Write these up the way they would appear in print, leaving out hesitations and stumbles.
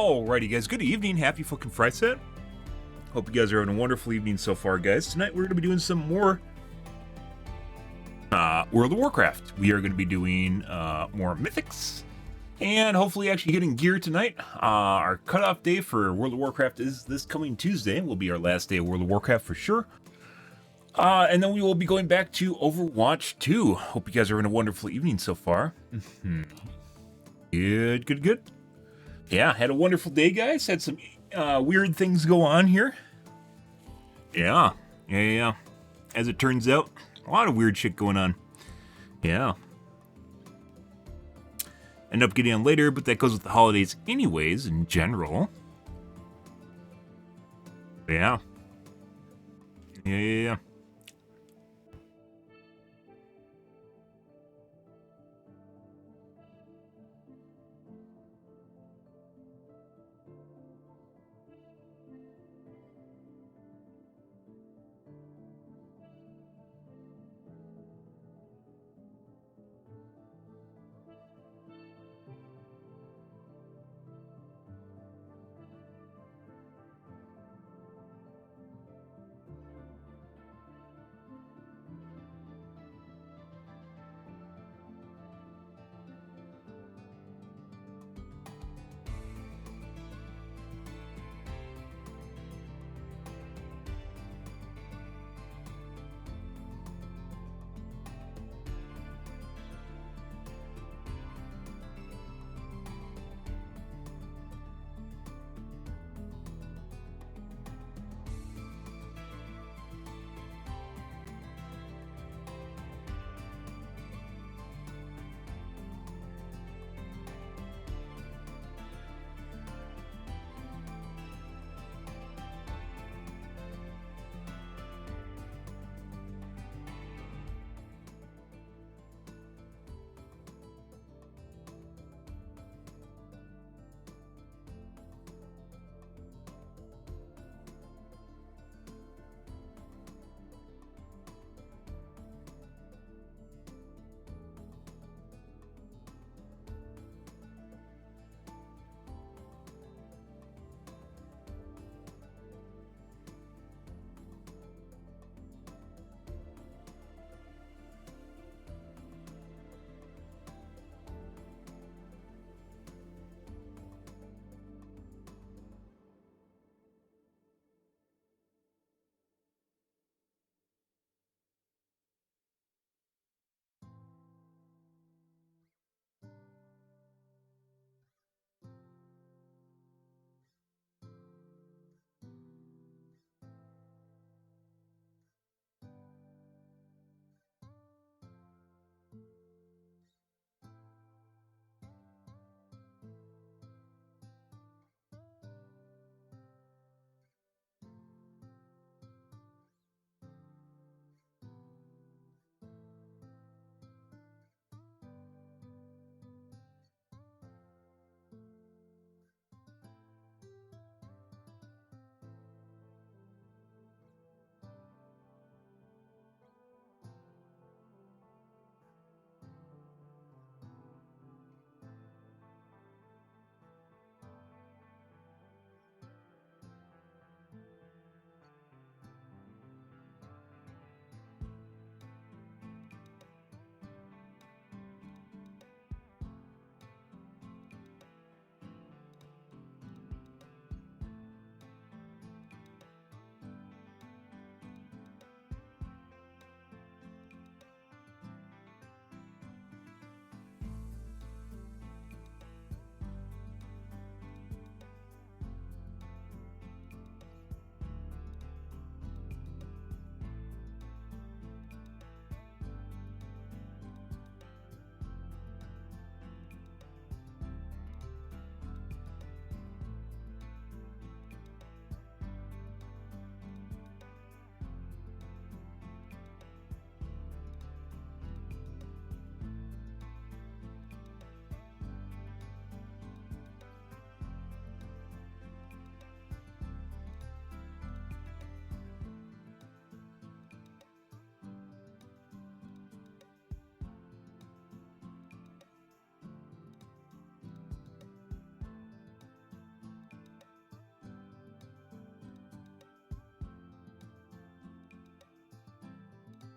Alrighty, guys. Good evening. Happy fucking Friday. Hope you guys are having a wonderful evening so far, guys. Tonight we're going to be doing some more World of Warcraft. We are going to be doing more mythics and hopefully actually getting gear tonight. Our cutoff day for World of Warcraft is this coming Tuesday. Will be our last day of World of Warcraft for sure. And then we will be going back to Overwatch 2. Hope you guys are having a wonderful evening so far. Good. Yeah, had a wonderful day, guys. Had some weird things go on here. Yeah. As it turns out, a lot of weird shit going on. Yeah. End up getting on later, but that goes with the holidays anyways, in general. Yeah.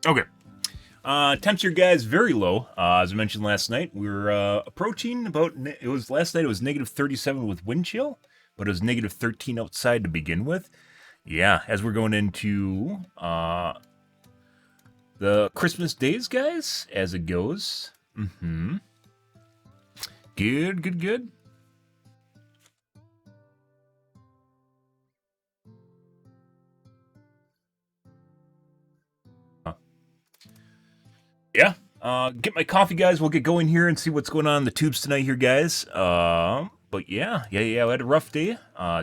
Okay. Temps here, guys, very low. As I mentioned last night, we were approaching about, it was last night, it was negative 37 with wind chill, but it was negative 13 outside to begin with. Yeah, as we're going into the Christmas days, guys, as it goes. Mm-hmm. Good, good, good. Yeah. Get my coffee, guys. We'll get going here and see what's going on in the tubes tonight here, guys. But yeah, we had a rough day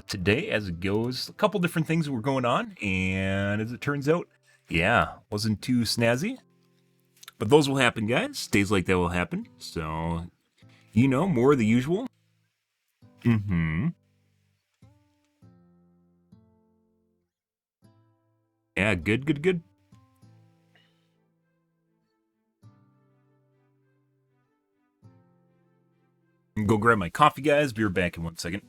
today as it goes. A couple different things were going on, and as it turns out, yeah, wasn't too snazzy. But those will happen, guys. Days like that will happen. So, you know, more of the usual. Mm-hmm. Yeah, good, good, good. Go grab my coffee, guys. Be right back in 1 second.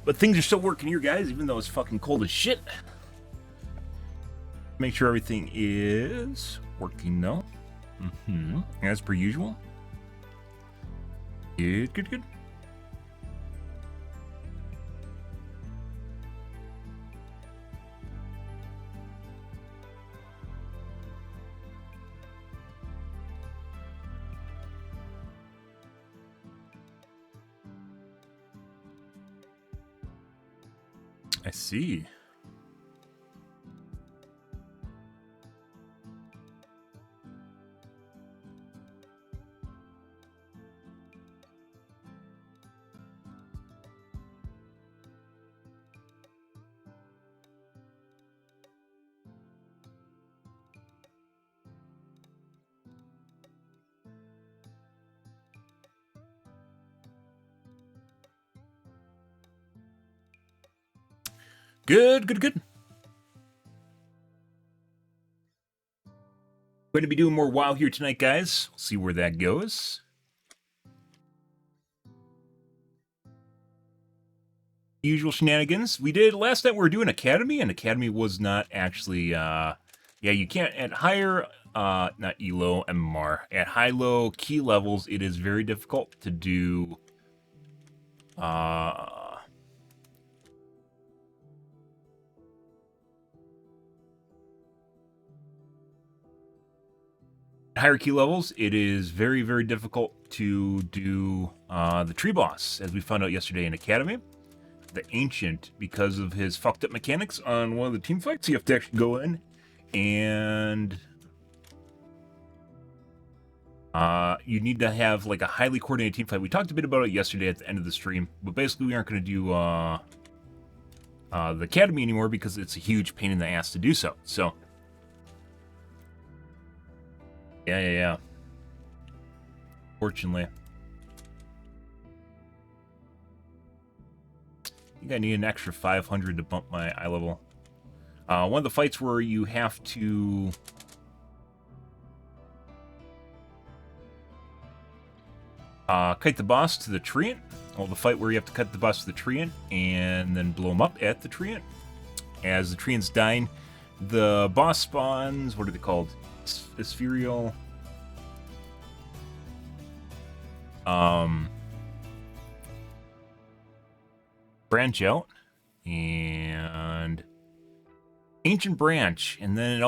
But things are still working here, guys, even though it's fucking cold as shit. Make sure everything is working, though. Mm-hmm. As per usual. Good, good, good. I see. Good, good, good. Going to be doing more WoW here tonight, guys. We'll see where that goes. Usual shenanigans. We did last night. We were doing Academy, and Academy was not actually. Yeah, you can't at higher, not ELO, MMR. At high-low key levels, it is very difficult to do. Higher key levels, it is very, very difficult to do the tree boss, as we found out yesterday in Academy. The Ancient, because of his fucked up mechanics on one of the team fights, you have to actually go in and you need to have like a highly coordinated team fight. We talked a bit about it yesterday at the end of the stream, but basically we aren't going to do the Academy anymore because it's a huge pain in the ass to do so. So, yeah. Fortunately. I think I need an extra 500 to bump my eye level. One of the fights where you have to... kite the boss to the treant, Well, the fight where you have to cut the boss with the treant and then blow him up at the treant. As the treant's dying, the boss spawns, what are they called? Ethereal. Branch out and ancient branch, and then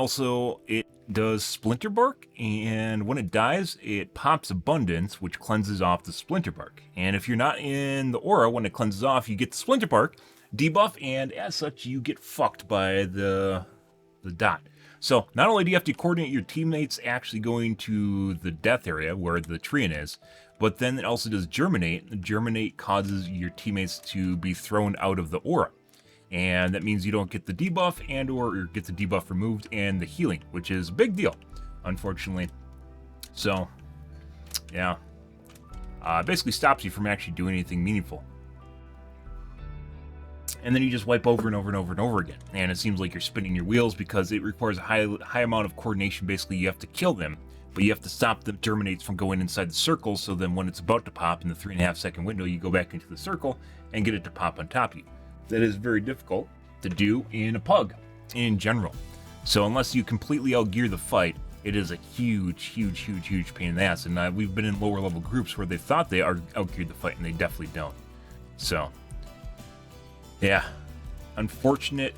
it does splinter bark, and when it dies it pops abundance, which cleanses off the splinter bark. And if you're not in the aura when it cleanses off, you get the splinter bark debuff, and as such you get fucked by the dot. So not only do you have to coordinate your teammates actually going to the death area where the treant is, but then it also does germinate. Germinate causes your teammates to be thrown out of the aura. And that means you don't get the debuff or get the debuff removed and the healing, which is a big deal, unfortunately. So, yeah. Basically stops you from actually doing anything meaningful. And then you just wipe over and over and over and over again. And it seems like you're spinning your wheels because it requires a high amount of coordination. Basically, you have to kill them, but you have to stop the germinates from going inside the circle, so then when it's about to pop in the 3.5 second window, you go back into the circle and get it to pop on top of you. That is very difficult to do in a pug in general. So unless you completely outgear the fight, it is a huge pain in the ass. And we've been in lower level groups where they thought they outgeared the fight and they definitely don't. So, yeah, unfortunate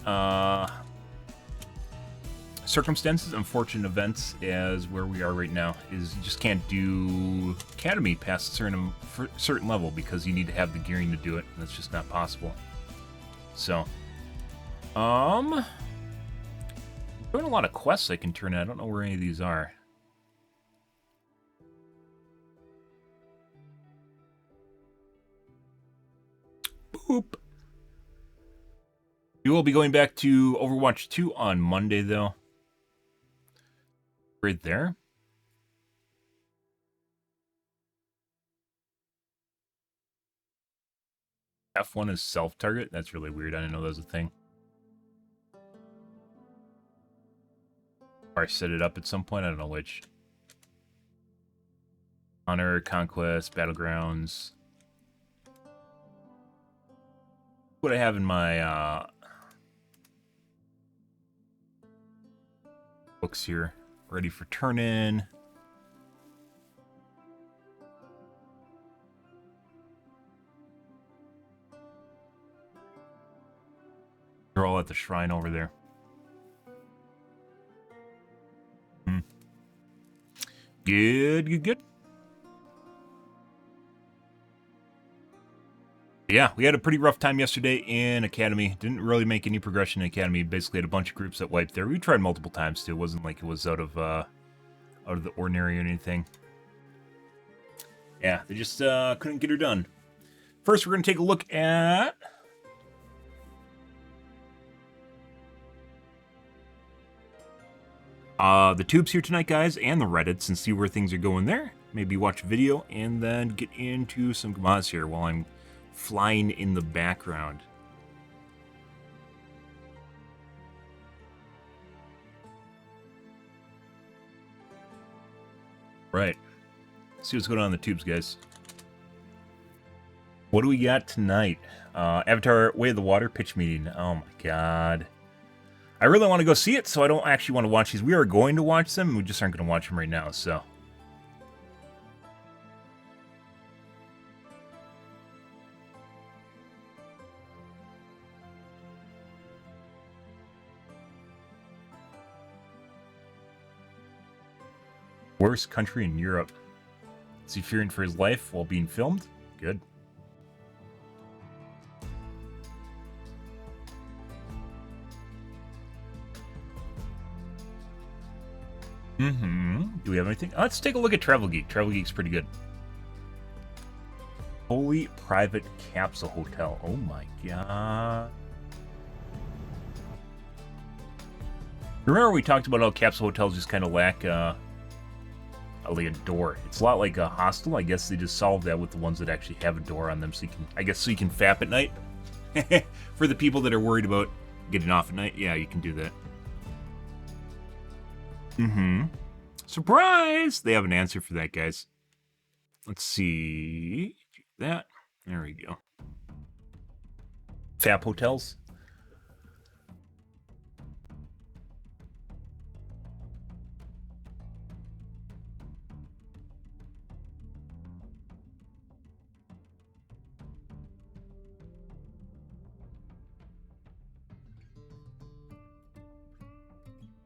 circumstances, unfortunate events as where we are right now is you just can't do Academy past a certain level because you need to have the gearing to do it, and that's just not possible. So, doing a lot of quests I can turn in. I don't know where any of these are. Boop. We will be going back to Overwatch 2 on Monday, though. Right there. F1 is self-target? That's really weird. I didn't know that was a thing. Or I set it up at some point. I don't know which. Honor, Conquest, Battlegrounds. What I have in my books here. Ready for turn-in. They're all at the shrine over there. Good. Yeah, we had a pretty rough time yesterday in Academy. Didn't really make any progression in Academy. Basically had a bunch of groups that wiped there. We tried multiple times too. It wasn't like it was out of the ordinary or anything. Yeah, they just couldn't get her done. First, we're going to take a look at the tubes here tonight, guys, and the Reddits, and see where things are going there. Maybe watch a video and then get into some commands here while I'm flying in the background. Right. Let's see what's going on in the tubes, guys. What do we got tonight? Avatar Way of the Water pitch meeting. Oh my god. I really want to go see it, so I don't actually want to watch these. We are going to watch them, we just aren't going to watch them right now, so. Worst country in Europe. Is he fearing for his life while being filmed? Good. Do we have anything? Let's take a look at Travel Geek. Travel Geek's pretty good. Holy private capsule hotel. Oh my god. Remember we talked about how capsule hotels just kind of lack like a door. It's a lot like a hostel. I guess they just solved that with the ones that actually have a door on them, so you can, I guess, so you can fap at night. For the people that are worried about getting off at night, yeah, you can do that. Surprise! They have an answer for that, guys. Let's see. That. There we go. Fap hotels.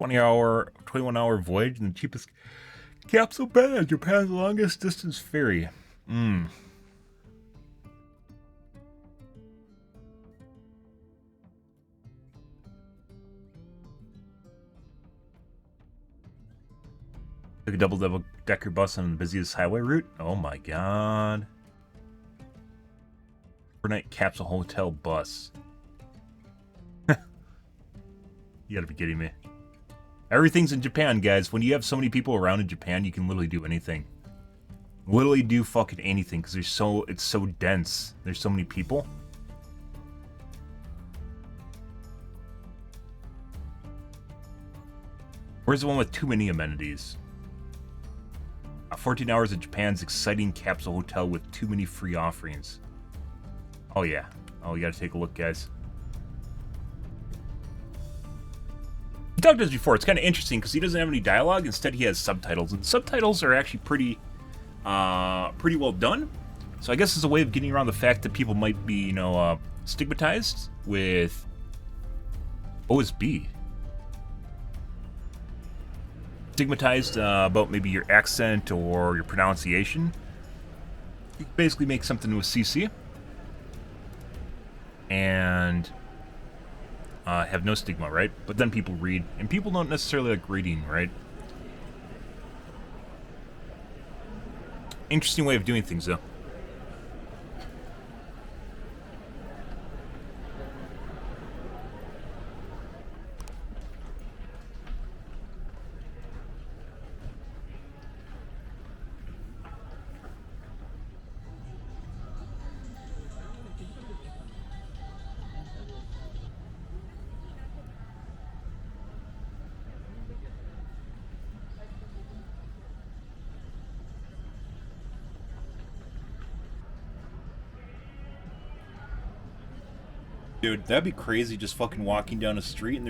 $20-hour, 21-hour voyage and the cheapest capsule bed. Japan's longest distance ferry. Took a double-decker bus on the busiest highway route. Oh my god. Overnight capsule hotel bus. You gotta be kidding me. Everything's in Japan, guys. When you have so many people around in Japan, you can literally do anything. Literally do fucking anything, because it's so dense. There's so many people. Where's the one with too many amenities? 14 hours of Japan's exciting capsule hotel with too many free offerings. Oh yeah. Oh, you gotta take a look, guys. We talked about this before. It's kind of interesting because he doesn't have any dialogue. Instead, he has subtitles, and subtitles are actually pretty well done. So I guess it's a way of getting around the fact that people might be, stigmatized with OSB. Stigmatized about maybe your accent or your pronunciation. You can basically make something with CC and have no stigma, right? But then people read, and people don't necessarily like reading, right? Interesting way of doing things, though. Dude, that'd be crazy just fucking walking down a street and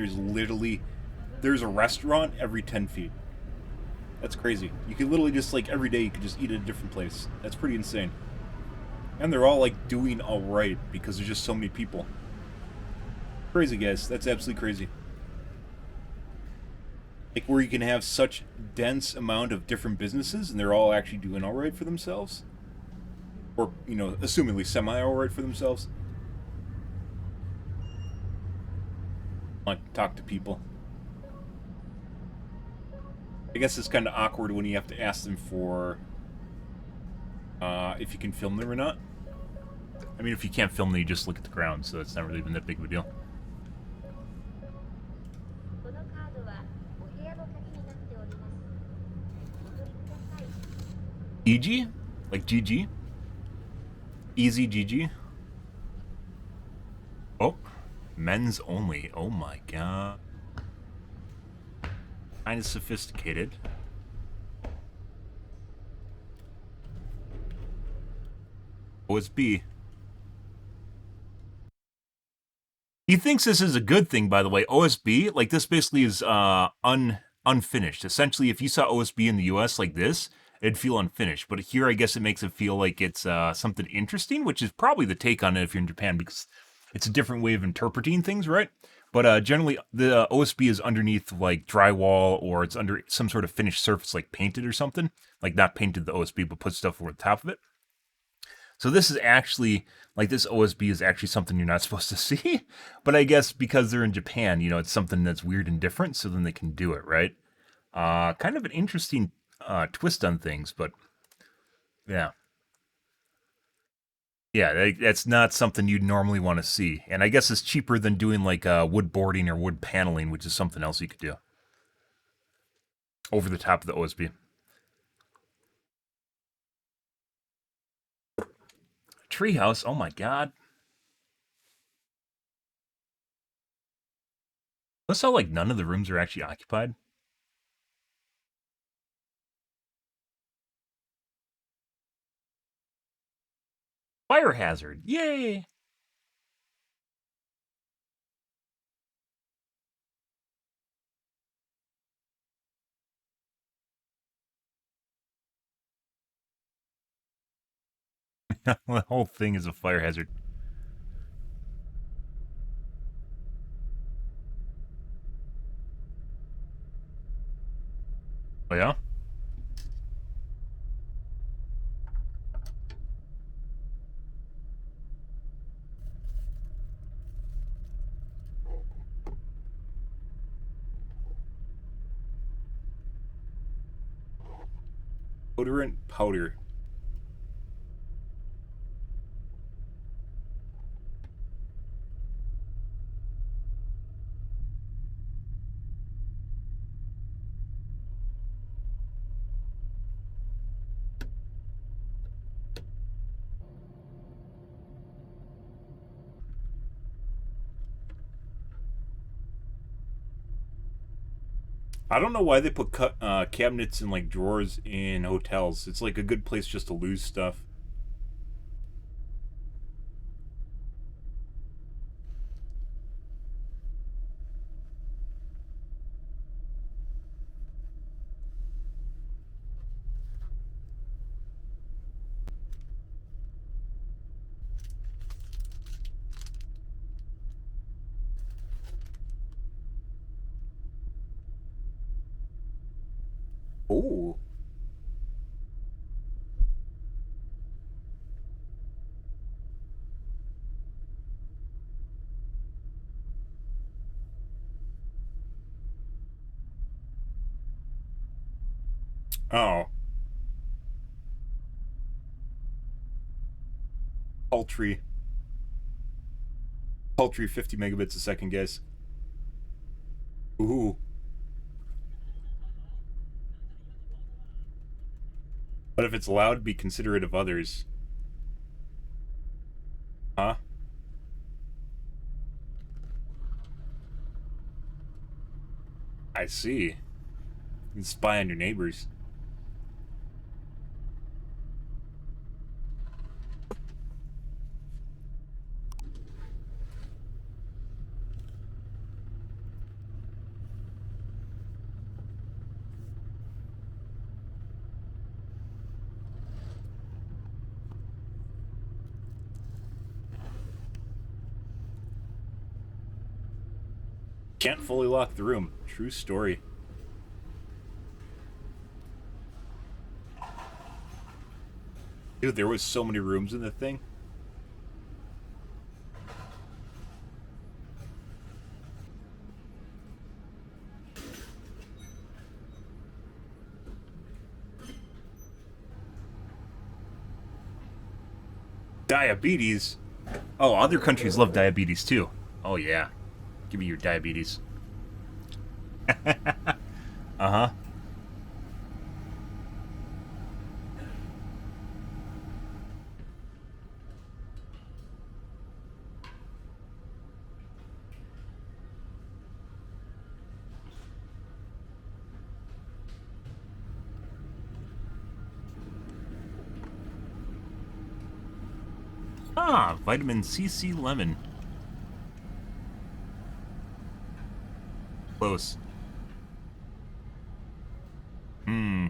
there's a restaurant every 10 feet. That's crazy. You could literally just, like, every day you could just eat at a different place. That's pretty insane. And they're all, like, doing alright because there's just so many people. Crazy, guys. That's absolutely crazy. Like, where you can have such dense amount of different businesses and they're all actually doing alright for themselves. Or, assumingly semi-alright for themselves. Like, talk to people. I guess it's kind of awkward when you have to ask them for if you can film them or not. I mean, if you can't film them, you just look at the ground, so it's not really even that big of a deal. EG? Like GG? Easy GG? Oh. Men's only. Oh my god. Kind of sophisticated. OSB. He thinks this is a good thing, by the way. OSB, like, this basically is unfinished. Essentially, if you saw OSB in the US like this, it'd feel unfinished. But here, I guess it makes it feel like it's something interesting, which is probably the take on it if you're in Japan, because it's a different way of interpreting things, right? But generally, the OSB is underneath, like, drywall, or it's under some sort of finished surface, like painted or something. Like, not painted the OSB, but put stuff over the top of it. So this is actually, like, this OSB is actually something you're not supposed to see. But I guess because they're in Japan, it's something that's weird and different, so then they can do it, right? Kind of an interesting twist on things, but yeah. Yeah, that's not something you'd normally want to see. And I guess it's cheaper than doing, like, wood boarding or wood paneling, which is something else you could do. Over the top of the OSB. Treehouse, oh my god. Notice how, like, none of the rooms are actually occupied? Fire hazard. Yay! The whole thing is a fire hazard. Oh, yeah? Odorant powder. I don't know why they put cabinets and like drawers in hotels. It's like a good place just to lose stuff. Oh. Oh. Paltry. Paltry 50 megabits a second, guys. Ooh. But if it's loud, be considerate of others. Huh? I see. You can spy on your neighbors. Can't fully lock the room. True story. Dude, there was so many rooms in the thing. Diabetes? Oh, other countries love diabetes too. Oh, yeah. Give me your diabetes. Uh-huh. Ah, vitamin CC lemon. Close. Hmm.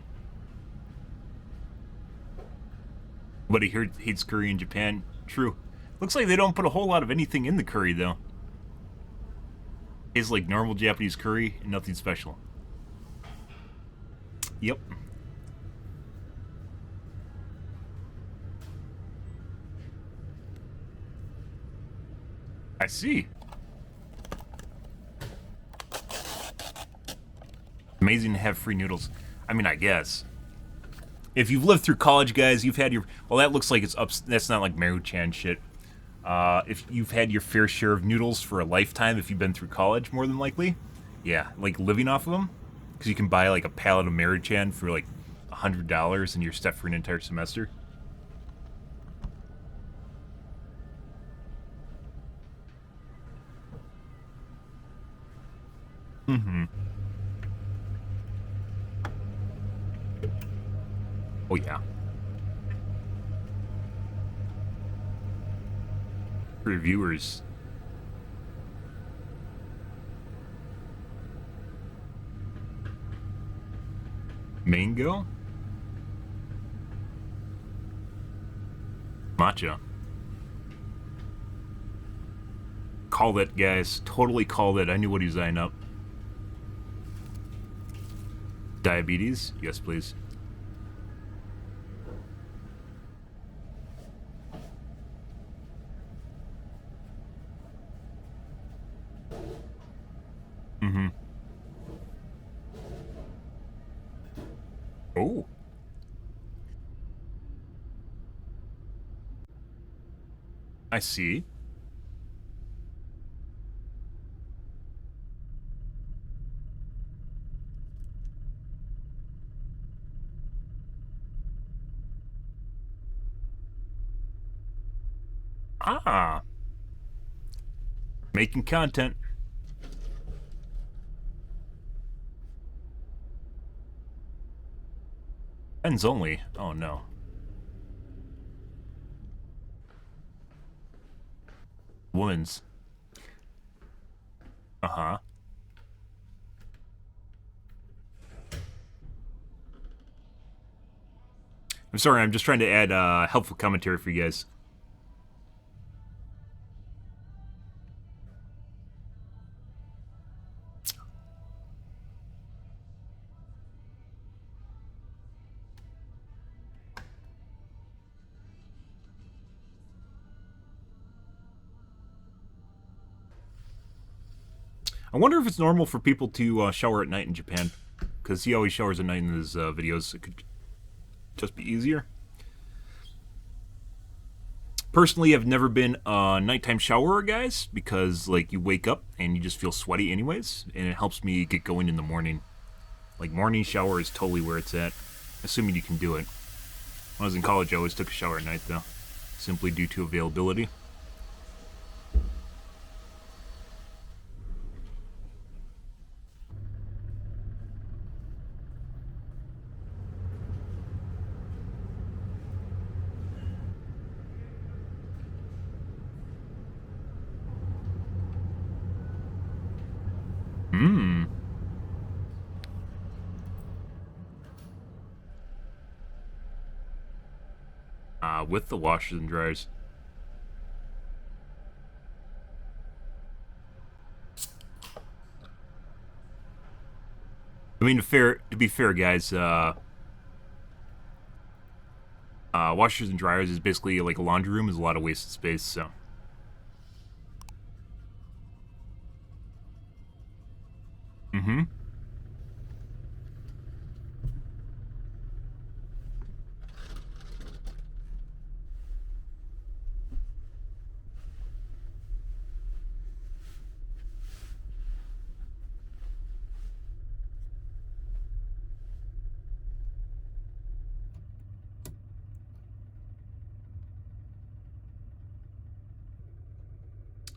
But he hates curry in Japan. True. Looks like they don't put a whole lot of anything in the curry, though. It's like normal Japanese curry and nothing special. Yep. I see. Amazing to have free noodles. I mean, I guess. If you've lived through college, guys, you've had your... Well, that looks like it's up... That's not like Maru-chan shit. If you've had your fair share of noodles for a lifetime, if you've been through college, more than likely. Yeah, like living off of them. Because you can buy like a pallet of Maru-chan for like $100 and you're set for an entire semester. Mm-hmm. Oh, yeah. reviewers. Mango? Matcha. Called it, guys. Totally called it. I knew what he was eyeing up. Diabetes? Yes, please. Mm-hmm. Oh. I see. Ah. Making content. Men's only. Oh no. Women's. Uh-huh. I'm sorry, I'm just trying to add helpful commentary for you guys. I wonder if it's normal for people to shower at night in Japan, because he always showers at night in his videos. It could just be easier. Personally, I've never been a nighttime showerer, guys, because like you wake up and you just feel sweaty anyways, and it helps me get going in the morning. Like morning shower is totally where it's at, assuming you can do it. When I was in college, I always took a shower at night though, simply due to availability. Hmm. With the washers and dryers. I mean, to be fair, guys, washers and dryers is basically like a laundry room. Is a lot of wasted space, so. Mm-hmm.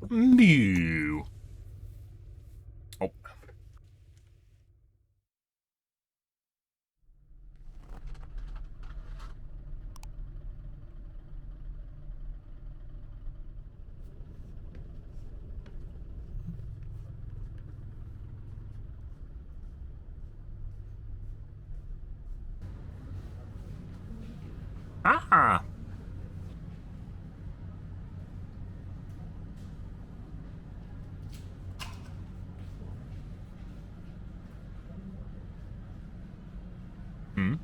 Mew. Oh. Ah. Hmm.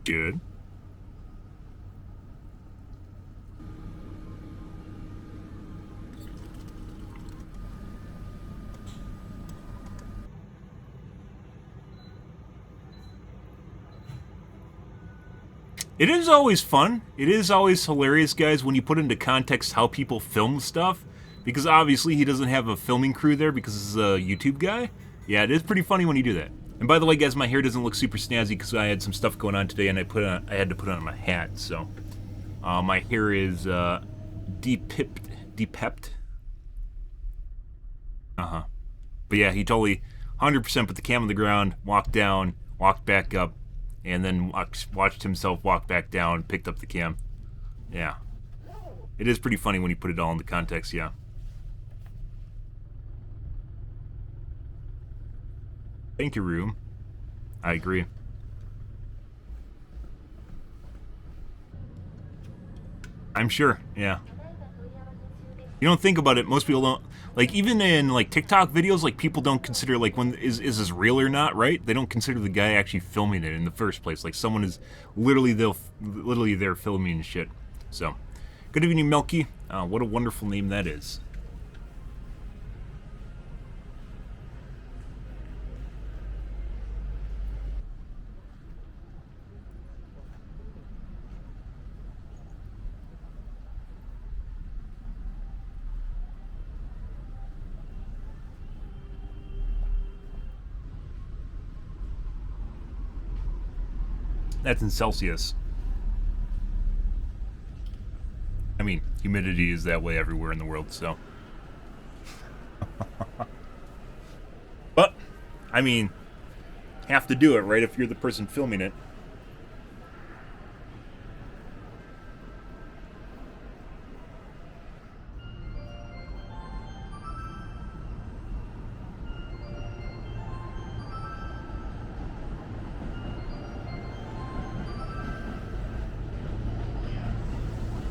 Good. It is always fun. It is always hilarious, guys, when you put into context how people film stuff. Because obviously he doesn't have a filming crew there because he's a YouTube guy. Yeah, it is pretty funny when you do that. And by the way, guys, my hair doesn't look super snazzy because I had some stuff going on today, and I had to put on my hat. So my hair is depepped. But yeah, he totally 100% put the cam on the ground, walked down, walked back up, and then watched himself walk back down, picked up the cam. Yeah, it is pretty funny when you put it all into context. Yeah. Thank you, Room. I agree. I'm sure. Yeah. You don't think about it. Most people don't. Like even in like TikTok videos, like people don't consider like when is this real or not, right? They don't consider the guy actually filming it in the first place. Like someone is literally there filming shit. So, good evening, Milky. What a wonderful name that is. That's in Celsius. I mean, humidity is that way everywhere in the world, so. But, I mean, have to do it, right? If you're the person filming it.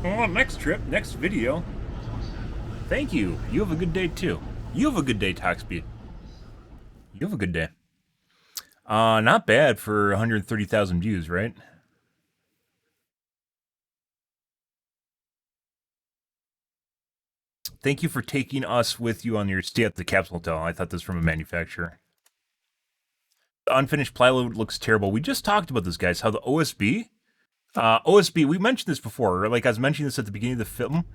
Oh, next trip, next video. Thank you. You have a good day too. You have a good day, Toxbeat. You have a good day. Not bad for 130,000 views, right? Thank you for taking us with you on your stay at the capsule hotel. I thought this from a manufacturer. The unfinished plywood looks terrible. We just talked about this, guys. How the OSB, we mentioned this before. Like I was mentioning this at the beginning of the film.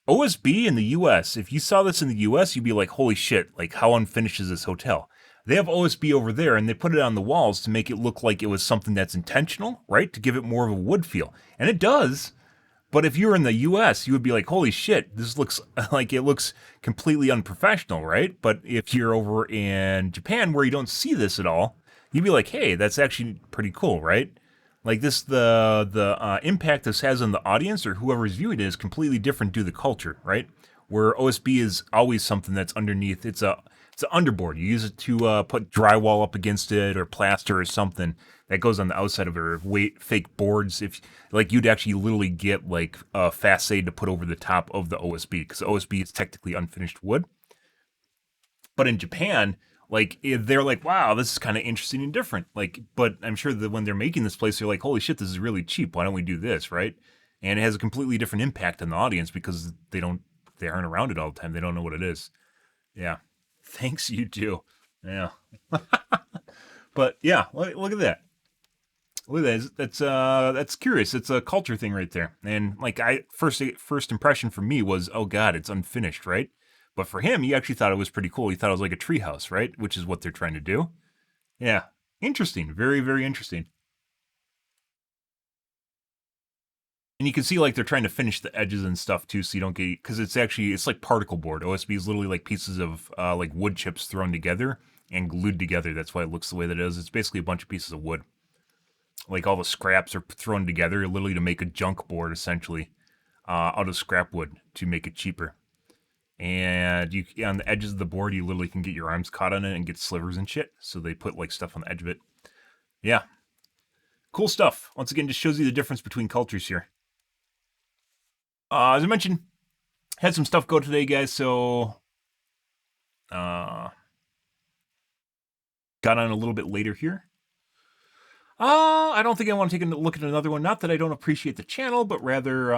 OSB in the US, if you saw this in the US, you'd be like, holy shit, like how unfinished is this hotel? They have OSB over there and they put it on the walls to make it look like it was something that's intentional, right? To give it more of a wood feel. And it does. But if you're in the US, you would be like, holy shit, this looks like it looks completely unprofessional, right? But if you're over in Japan where you don't see this at all, you'd be like, hey, that's actually pretty cool, right? Like this, the impact this has on the audience or whoever's viewing it is completely different due to the culture, right? Where OSB is always something that's underneath. It's an underboard. You use it to put drywall up against it or plaster or something that goes on the outside of it. Or fake boards. If like you'd actually literally get like a facade to put over the top of the OSB because OSB is technically unfinished wood. But in Japan, like they're like, wow, this is kind of interesting and different. Like, but I'm sure that when they're making this place, they're like, holy shit, this is really cheap. Why don't we do this, right? And it has a completely different impact on the audience because they aren't around it all the time. They don't know what it is. Yeah. Thanks, you too. Yeah. But yeah, look at that. Look at that. That's curious. It's a culture thing right there. And like first impression for me was, oh god, it's unfinished, right? But for him, he actually thought it was pretty cool. He thought it was like a treehouse, right? Which is what they're trying to do. Yeah. Interesting. Very, very interesting. And you can see like they're trying to finish the edges and stuff too, so you don't get because it's like particle board. OSB is literally like pieces of like wood chips thrown together and glued together. That's why it looks the way that it is. It's basically a bunch of pieces of wood. Like all the scraps are thrown together, literally to make a junk board essentially out of scrap wood to make it cheaper. And you on the edges of the board, you literally can get your arms caught on it and get slivers and shit. So they put like stuff on the edge of it. Yeah, cool stuff. Once again, just shows you the difference between cultures here. As I mentioned, had some stuff go today, guys. So, got on a little bit later here. I don't think I want to take a look at another one. Not that I don't appreciate the channel, but rather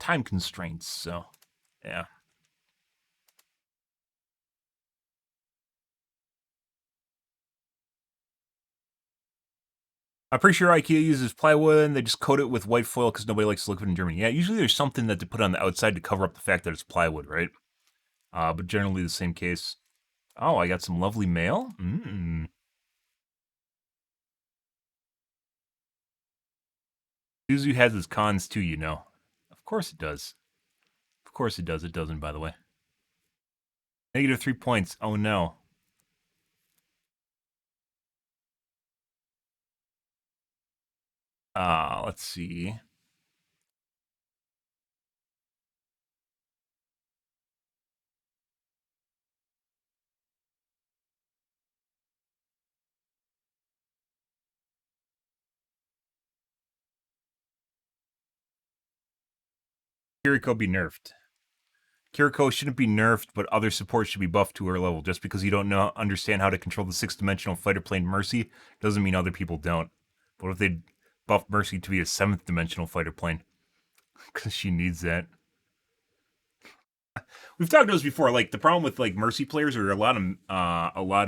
time constraints. So, yeah. I'm pretty sure IKEA uses plywood and they just coat it with white foil because nobody likes to look at it in Germany. Yeah, usually there's something that they put on the outside to cover up the fact that it's plywood, right? But generally the same case. Oh, I got some lovely mail. Mm. Suzu has its cons too, you know. Of course it does. Of course it does. It doesn't, by the way. Negative 3 points. Oh no. Let's see. Kiriko be nerfed. Kiriko shouldn't be nerfed, but other supports should be buffed to her level. Just because you don't know understand how to control the six-dimensional fighter plane Mercy doesn't mean other people don't. What if they buff Mercy to be a seventh dimensional fighter plane? Because she needs that. We've talked about this before. Like the problem with like Mercy players or a lot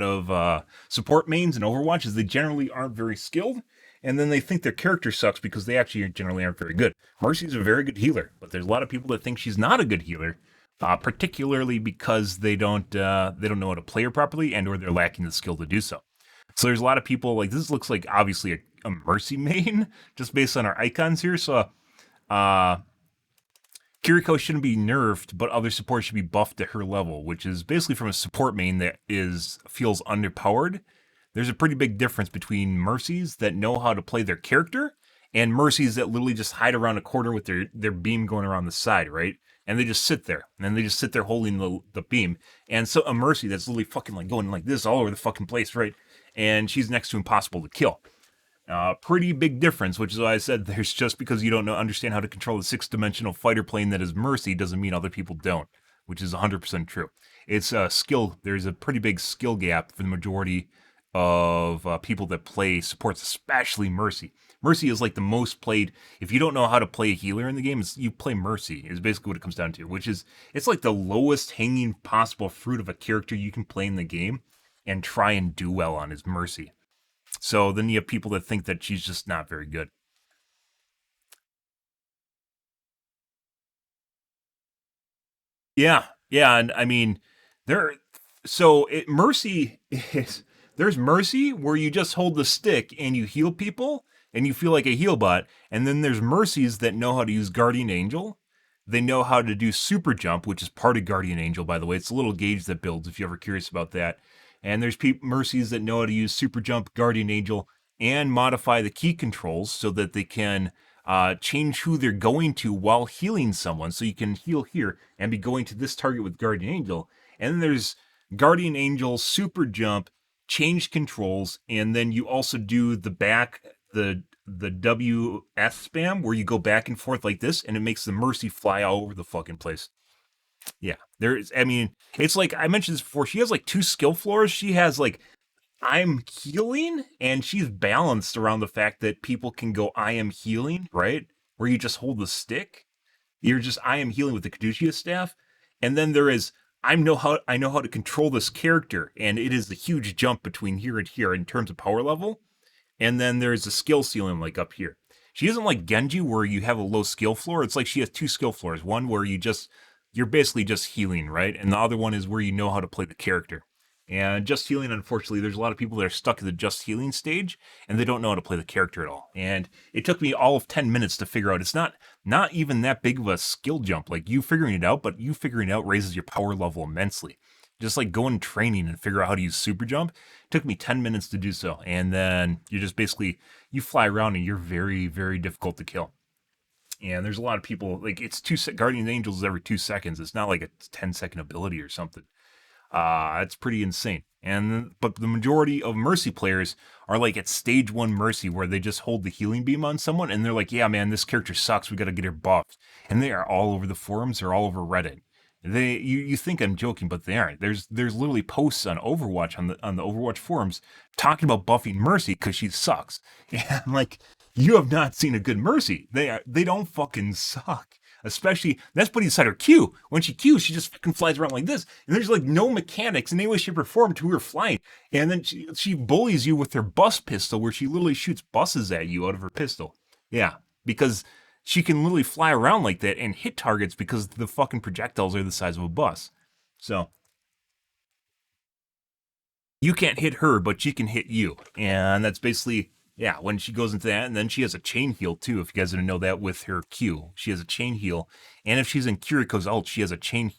of support mains in Overwatch is they generally aren't very skilled, and then they think their character sucks because they actually generally aren't very good. Mercy's a very good healer, but there's a lot of people that think she's not a good healer, particularly because they don't know how to play her properly and or they're lacking the skill to do so. So there's a lot of people like this looks like obviously a Mercy main just based on our icons here. So uh Kiriko shouldn't be nerfed, but other support should be buffed to her level, which is basically from a support main that is feels underpowered. There's a pretty big difference between Mercies that know how to play their character and Mercies that literally just hide around a corner with their beam going around the side, right? And they just sit there, and then they just sit there holding the beam. And so a Mercy that's literally fucking like going like this all over the fucking place, right? And she's next to impossible to kill. Pretty big difference, which is why I said there's just because you don't know understand how to control the six-dimensional fighter plane that is Mercy doesn't mean other people don't, which is 100% true. It's a skill. There's a pretty big skill gap for the majority of people that play supports, especially Mercy. Mercy is like the most played. If you don't know how to play a healer in the game, you play Mercy. Is basically what it comes down to, which is it's like the lowest hanging possible fruit of a character you can play in the game and try and do well on is Mercy. So then you have people that think that she's just not very good. Yeah, yeah, and I mean, there. So Mercy is there's Mercy where you just hold the stick and you heal people and you feel like a heal bot, and then there's Mercies that know how to use Guardian Angel. They know how to do super jump, which is part of Guardian Angel, by the way. It's a little gauge that builds if you're ever curious about that. And there's Mercies that know how to use super jump, Guardian Angel, and modify the key controls so that they can change who they're going to while healing someone. So you can heal here and be going to this target with Guardian Angel. And then there's Guardian Angel, Super Jump, change controls, and then you also do the WS spam where you go back and forth like this, and it makes the Mercy fly all over the fucking place. Yeah, there's. I mean, it's like I mentioned this before. She has like two skill floors. She has like I'm healing, and she's balanced around the fact that people can go I am healing, right? Where you just hold the stick. You're just I am healing with the Caduceus staff. And then there is I know how to control this character, and it is the huge jump between here and here in terms of power level. And then there's a skill ceiling like up here. She isn't like Genji where you have a low skill floor. It's like she has two skill floors. One where you're basically just healing, right? And the other one is where you know how to play the character. And just healing, unfortunately, there's a lot of people that are stuck at the just healing stage and they don't know how to play the character at all. And it took me all of 10 minutes to figure out it's not even that big of a skill jump. Like you figuring it out, but you figuring it out raises your power level immensely. Just like going training and figure out how to use super jump took me 10 minutes to do so. And then you just basically you fly around and you're very, very difficult to kill. And there's a lot of people like it's Guardian Angels every 2 seconds. It's not like a 10-second ability or something. It's pretty insane. And but the majority of Mercy players are like at stage one Mercy, where they just hold the healing beam on someone, and they're like, "Yeah, man, this character sucks. We got to get her buffed." And they are all over the forums. They're all over Reddit. You think I'm joking, but they aren't. There's literally posts on Overwatch on the Overwatch forums talking about buffing Mercy because she sucks. And I'm like, you have not seen a good Mercy. They don't fucking suck. Especially that's putting aside her Q. When she Qs, she just fucking flies around like this, and there's like no mechanics in any way, shape, or form to her flying. And then she bullies you with her bus pistol, where she literally shoots buses at you out of her pistol. Yeah, because she can literally fly around like that and hit targets because the fucking projectiles are the size of a bus. So you can't hit her, but she can hit you. And that's basically, yeah, when she goes into that. And then she has a chain heal too, if you guys didn't know that, with her Q. She has a chain heal. And if she's in Kiriko's ult, she has a chain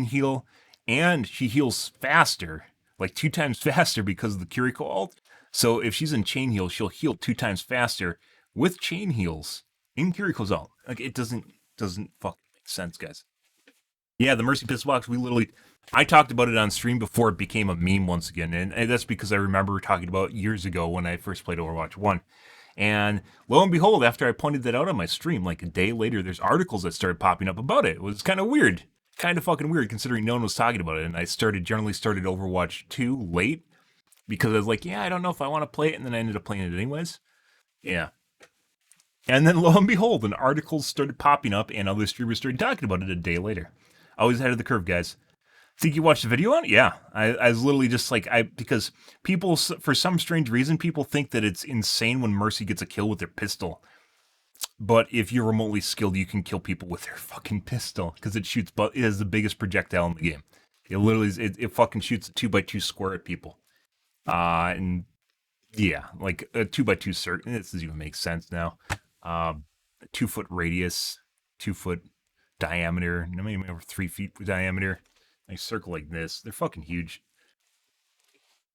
heal, and she heals faster, like 2 times faster because of the Kiriko ult. So if she's in chain heal, she'll heal 2 times faster with chain heals in Kiriko's ult. Like, it doesn't fucking make sense, guys. Yeah, the Mercy Pistol Box, I talked about it on stream before it became a meme once again, and that's because I remember talking about years ago when I first played Overwatch 1. And lo and behold, after I pointed that out on my stream, like a day later, there's articles that started popping up about it. It was kind of weird. Kind of fucking weird, considering no one was talking about it. And I generally started Overwatch 2 late, because I was like, yeah, I don't know if I want to play it, and then I ended up playing it anyways. Yeah. And then lo and behold, an articles started popping up, and other streamers started talking about it a day later. Always ahead of the curve, guys. Think you watched the video on it? Yeah. I was literally just like, because people, for some strange reason, people think that it's insane when Mercy gets a kill with their pistol. But if you're remotely skilled, you can kill people with their fucking pistol, because it has the biggest projectile in the game. It literally it fucking shoots a 2x2 square at people. And yeah, like a 2x2 certain. This doesn't even make sense now. 2 foot radius, 2 foot diameter, maybe over 3 feet diameter. Nice circle like this. They're fucking huge.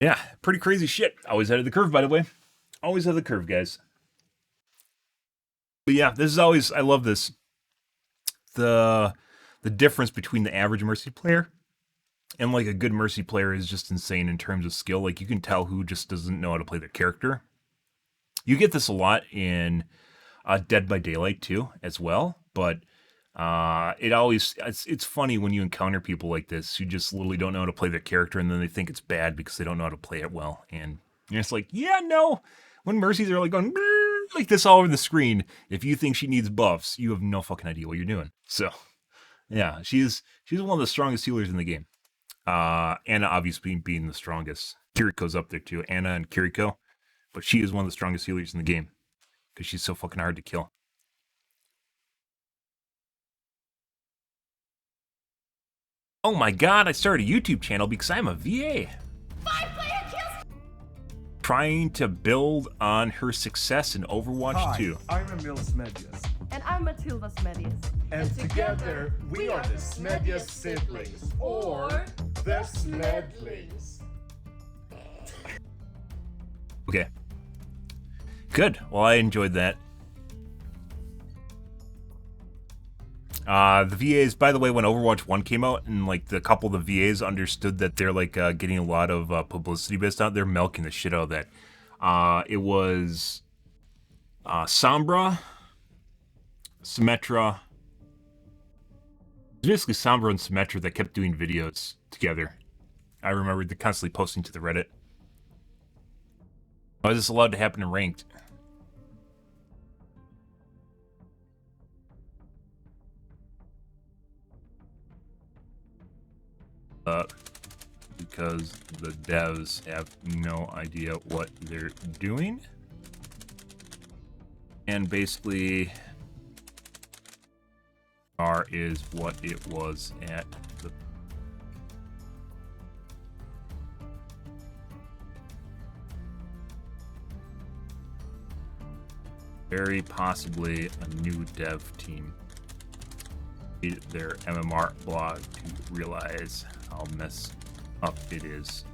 Yeah, pretty crazy shit. Always ahead of the curve, by the way. Always ahead of the curve, guys. But yeah, this is always, I love this. The difference between the average Mercy player and like a good Mercy player is just insane in terms of skill. Like, you can tell who just doesn't know how to play their character. You get this a lot in Dead by Daylight too, as well. But it's funny when you encounter people like this who just literally don't know how to play their character, and then they think it's bad because they don't know how to play it well. And it's like, yeah, no. When Mercies are like going like this all over the screen, if you think she needs buffs, you have no fucking idea what you're doing. So yeah, she's one of the strongest healers in the game. Anna obviously being the strongest. Kiriko's up there too, Anna and Kiriko. But she is one of the strongest healers in the game because she's so fucking hard to kill. Oh my god, I started a YouTube channel because I'm a VA. 5-player kills! Trying to build on her success in Overwatch 2. I'm Emil Smedjes. And I'm Matilda Smedjes. And together, we are the Smedjes siblings, or the Smedlings. Okay. Good. Well, I enjoyed that. The VAs, by the way, when Overwatch 1 came out, and like the couple of the VAs understood that they're like getting a lot of publicity based out, they're milking the shit out of that. It was Sombra, Symmetra. It was basically Sombra and Symmetra that kept doing videos together. I remember they're constantly posting to the Reddit. Why is this allowed to happen in ranked? Because the devs have no idea what they're doing. And basically, R is what it was at the... Very possibly a new dev team. Their MMR blog to realize how messed up it is.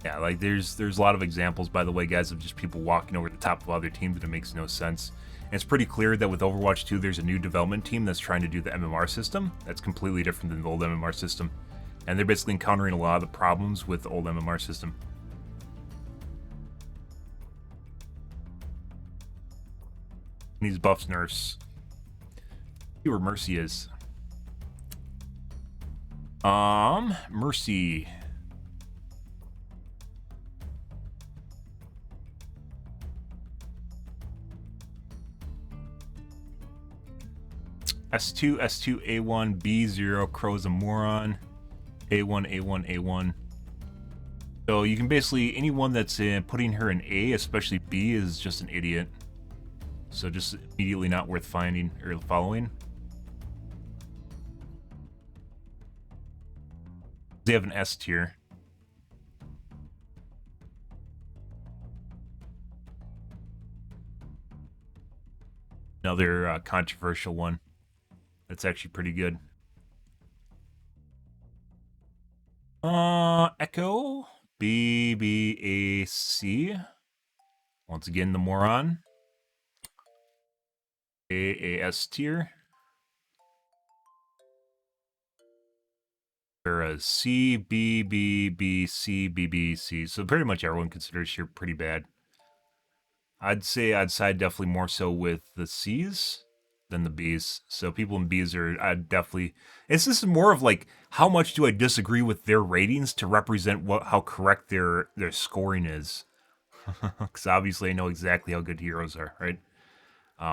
Yeah, like there's a lot of examples, by the way, guys, of just people walking over the top of other teams, and it makes no sense. And it's pretty clear that with Overwatch 2, there's a new development team that's trying to do the MMR system. That's completely different than the old MMR system. And they're basically encountering a lot of the problems with the old MMR system. These buffs, nerfs. See where Mercy is. Mercy. S2, S2, A1, B0, Crow's a moron. A1, A1, A1. So you can basically, anyone that's putting her in A, especially B, is just an idiot. So just immediately not worth finding or following. They have an S tier. Another controversial one. That's actually pretty good. Echo BBAC. Once again, the moron. AAS tier. Or CBBBCBBC. So pretty much everyone considers here pretty bad. I'd say I'd side definitely more so with the C's than the B's. So people in B's are, I'd definitely. This is more of like how much do I disagree with their ratings to represent how correct their scoring is. Because obviously I know exactly how good heroes are, right?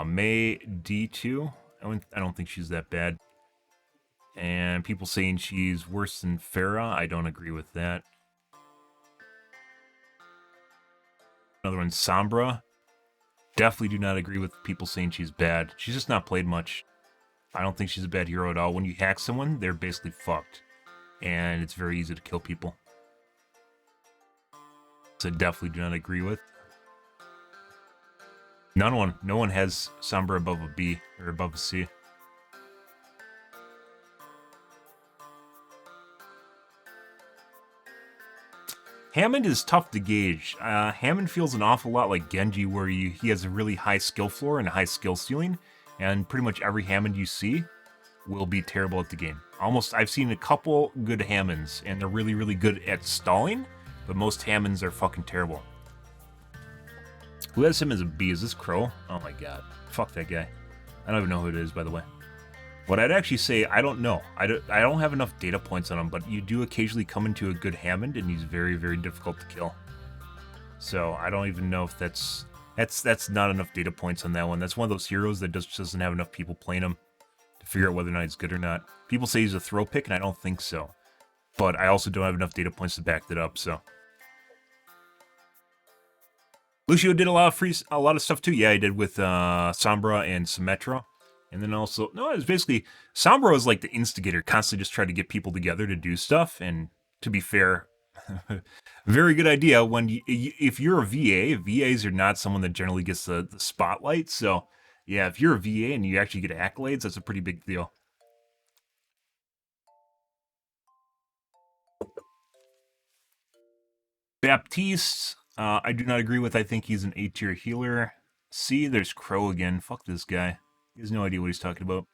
May D2. I don't think she's that bad. And people saying she's worse than Farah. I don't agree with that. Another one, Sombra. Definitely do not agree with people saying she's bad. She's just not played much. I don't think she's a bad hero at all. When you hack someone, they're basically fucked. And it's very easy to kill people. So definitely do not agree with. No one has Sombra above a B or above a C. Hammond is tough to gauge. Hammond feels an awful lot like Genji, where he has a really high skill floor and a high skill ceiling, and pretty much every Hammond you see will be terrible at the game. I've seen a couple good Hammonds, and they're really, really good at stalling, but most Hammonds are fucking terrible. Who has him as a B? Is this Crow? Oh my god. Fuck that guy. I don't even know who it is, by the way. What I'd actually say, I don't know. I don't have enough data points on him, but you do occasionally come into a good Hammond, and he's very, very difficult to kill. So I don't even know if that's not enough data points on that one. That's one of those heroes that just doesn't have enough people playing him to figure out whether or not he's good or not. People say he's a throw pick, and I don't think so. But I also don't have enough data points to back that up, so. Lucio did a lot of stuff too. Yeah, he did with Sombra and Symmetra. And then also, no, it was basically, Sombra was like the instigator, constantly just trying to get people together to do stuff. And to be fair, very good idea. If you're a VA, VAs are not someone that generally gets the spotlight. So yeah, if you're a VA and you actually get accolades, that's a pretty big deal. Baptiste, I do not agree with. I think he's an A tier healer. C, there's Crow again. Fuck this guy. He has no idea what he's talking about.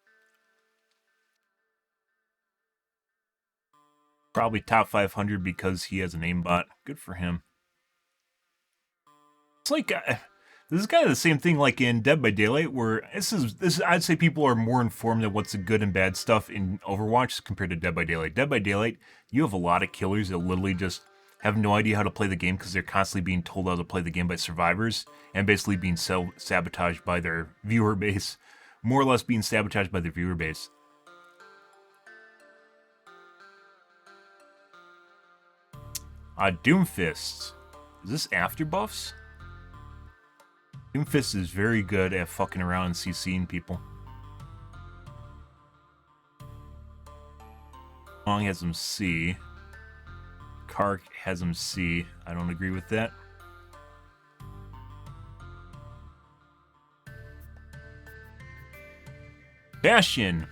Probably top 500 because he has an aimbot. Good for him. It's like this is kind of the same thing like in Dead by Daylight, where this I'd say people are more informed of what's the good and bad stuff in Overwatch compared to Dead by Daylight. Dead by Daylight, you have a lot of killers that literally just have no idea how to play the game because they're constantly being told how to play the game by survivors and basically being sabotaged by their viewer base. More or less being sabotaged by their viewer base. Doomfist. Is this after buffs? Doomfist is very good at fucking around and CCing people. Long has him C. Kark has him C. I don't agree with that. Bastion.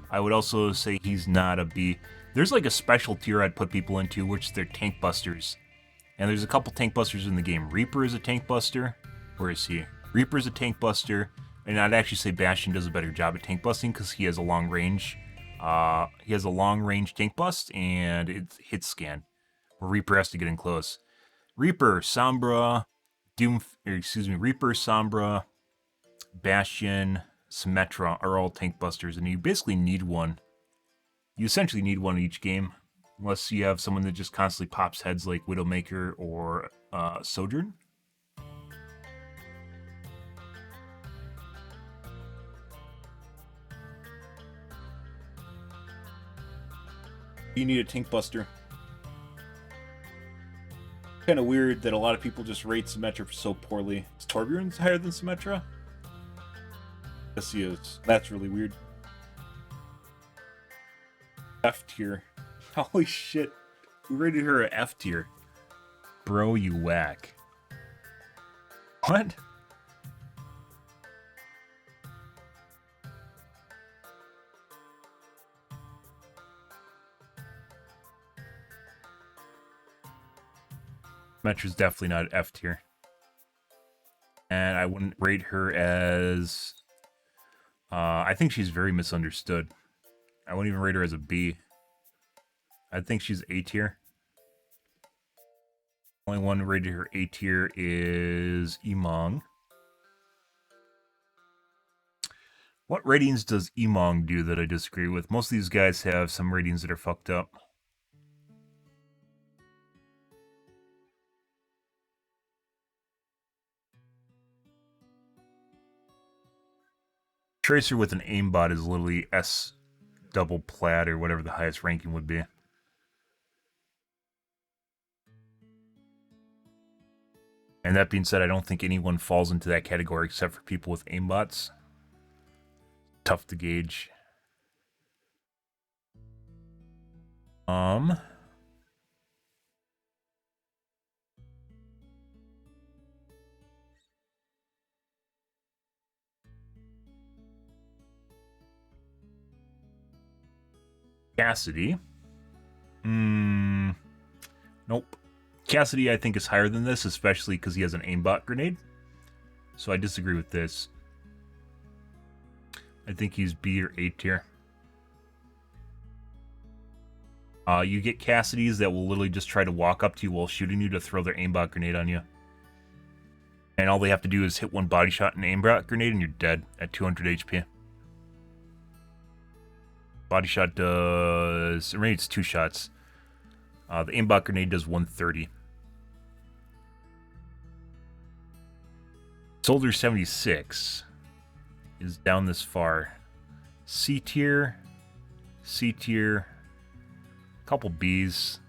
I would also say he's not a B. There's like a special tier I'd put people into, which they're tank busters. And there's a couple tank busters in the game. Reaper is a tank buster. Where is he? Reaper is a tank buster. And I'd actually say Bastion does a better job at tank busting because he has a long range. He has a long range tank bust and it's hit scan. Where Reaper has to get in close. Reaper, Sombra, Reaper, Sombra, Bastion, Symmetra are all tank busters, and you basically need one. You essentially need one in each game, unless you have someone that just constantly pops heads like Widowmaker or Sojourn. You need a tank buster. Kind of weird that a lot of people just rate Symmetra so poorly. Is Torbjorn higher than Symmetra? Yes, he is. That's really weird. F tier. Holy shit. We rated her a F tier. Bro, you whack. What? Metra's definitely not F tier. And I wouldn't rate her as... I think she's very misunderstood. I wouldn't even rate her as a B. I think she's A tier. Only one rated her A tier is Emong. What ratings does Emong do that I disagree with? Most of these guys have some ratings that are fucked up. Tracer with an aimbot is literally S double plat or whatever the highest ranking would be. And that being said, I don't think anyone falls into that category except for people with aimbots. Tough to gauge. Cassidy. Nope. Cassidy, I think, is higher than this, especially because he has an aimbot grenade. So I disagree with this. I think he's B or A tier. You get Cassidys that will literally just try to walk up to you while shooting you to throw their aimbot grenade on you. And all they have to do is hit one body shot and aimbot grenade and you're dead at 200 HP. Body shot does... or maybe it's 2 shots. The aimbot grenade does 130. Soldier 76 is down this far. C tier, C tier, couple B's.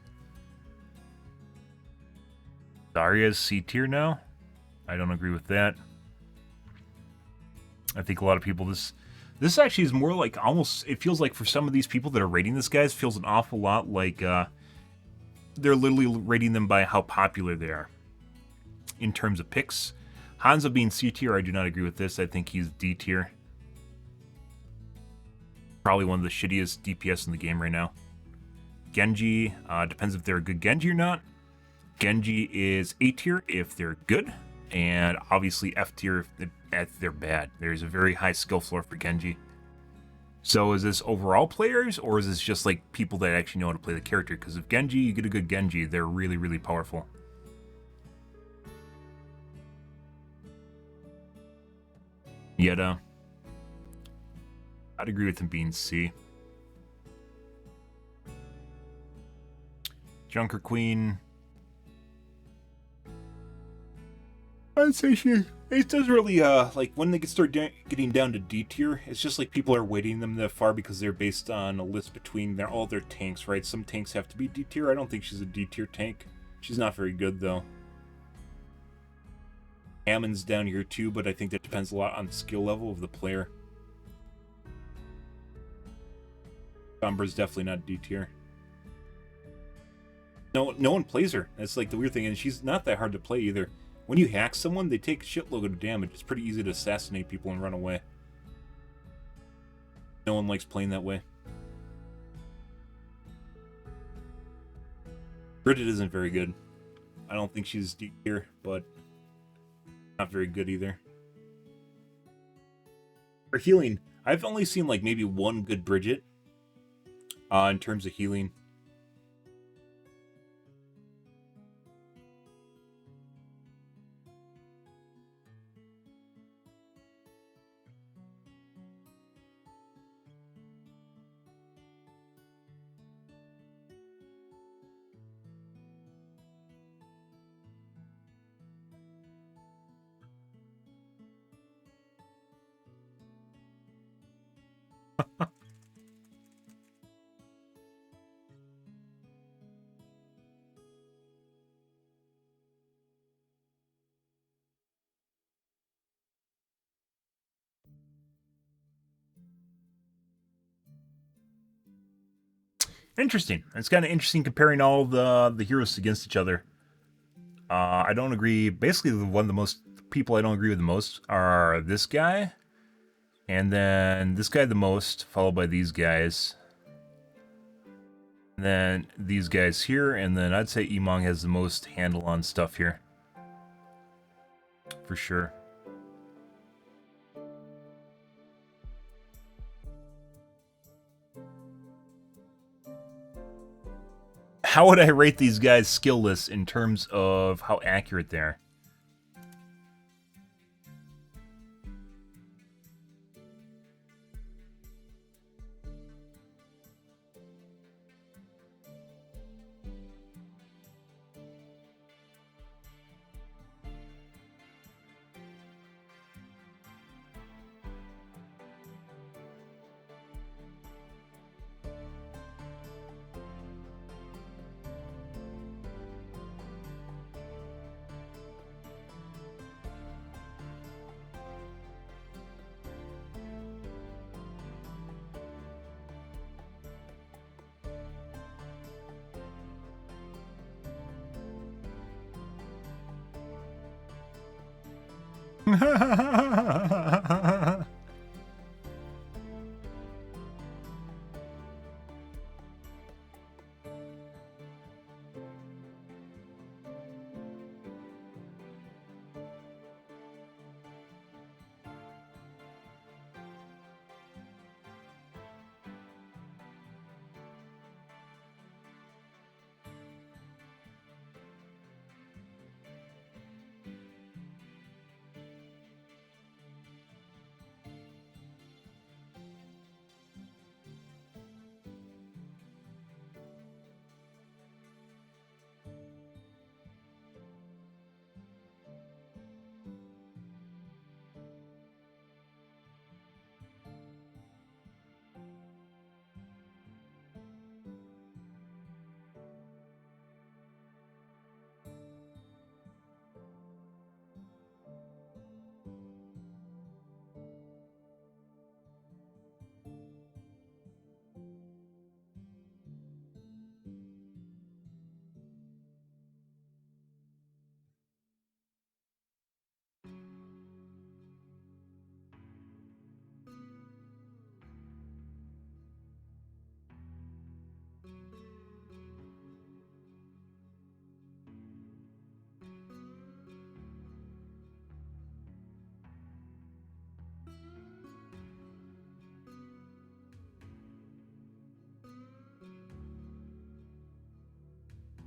Zarya's C tier now. I don't agree with that. I think a lot of people, this actually is more like almost, it feels like for some of these people that are rating this guy, it feels an awful lot like they're literally rating them by how popular they are in terms of picks. Hanzo being C tier, I do not agree with this. I think he's D tier. Probably one of the shittiest DPS in the game right now. Genji, depends if they're a good Genji or not. Genji is A tier if they're good, and obviously F tier if they're bad. There's a very high skill floor for Genji. So is this overall players, or is this just like people that actually know how to play the character? Because if Genji, you get a good Genji, they're really, really powerful. Yeta, I'd agree with him being C. Junker Queen, I'd say it does really, like, when they start getting down to D tier, it's just like people are weighting them that far because they're based on a list between all their tanks, right? Some tanks have to be D tier. I don't think she's a D tier tank. She's not very good, though. Ammon's down here, too, but I think that depends a lot on the skill level of the player. Sombra's definitely not D tier. No one plays her. That's like the weird thing, and she's not that hard to play either. When you hack someone, they take a shitload of damage. It's pretty easy to assassinate people and run away. No one likes playing that way. Bridget isn't very good. I don't think she's D tier, but not very good either. For healing, I've only seen like maybe one good Bridget in terms of healing. Interesting. It's kind of interesting comparing all the heroes against each other. I don't agree. Basically, one of the most people I don't agree with the most are this guy, and then this guy the most, followed by these guys, and then these guys here, and then I'd say Emong has the most handle on stuff here, for sure. How would I rate these guys skill lists in terms of how accurate they are?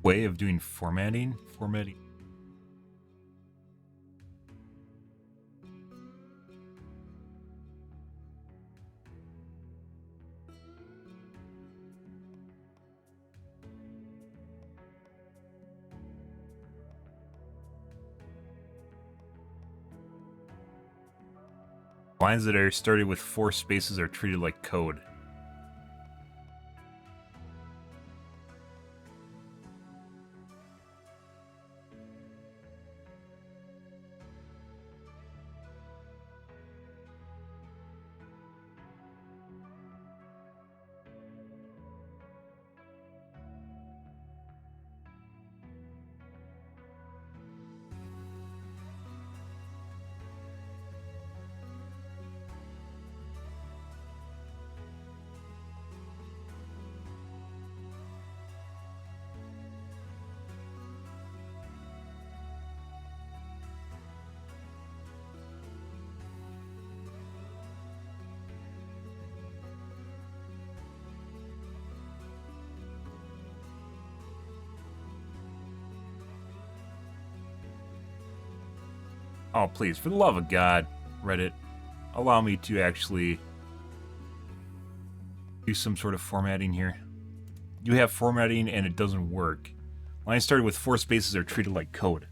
Way of doing formatting? Formatting. Lines that are started with 4 spaces are treated like code. Oh, please, for the love of God, Reddit, allow me to actually do some sort of formatting here. You have formatting and it doesn't work. Lines started with 4 spaces are treated like code.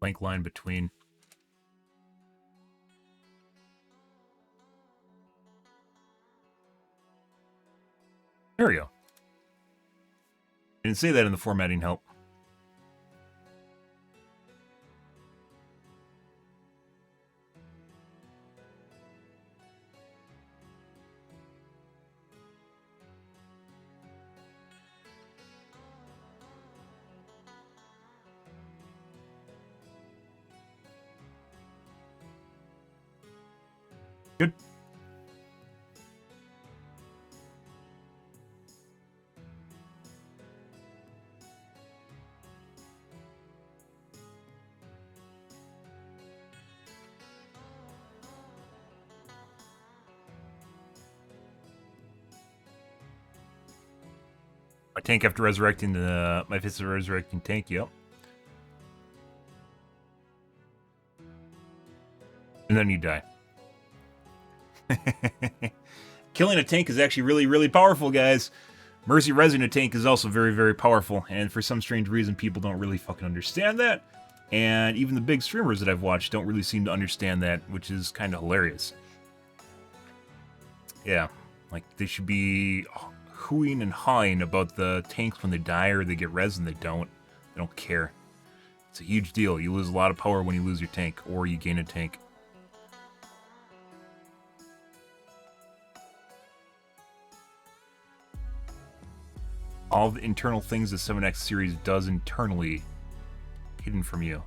Blank line between. There we go. Didn't say that in the formatting help. Good. My tank after resurrecting my fist of resurrecting tank, yep. And then you die. Killing a tank is actually really, really powerful, guys. Mercy resing a tank is also very, very powerful, and for some strange reason, people don't really fucking understand that. And even the big streamers that I've watched don't really seem to understand that, which is kind of hilarious. Yeah, like they should be hooing and hawing about the tanks when they die or they get res and they don't. They don't care. It's a huge deal. You lose a lot of power when you lose your tank, or you gain a tank. All the internal things the 7X series does internally, hidden from you.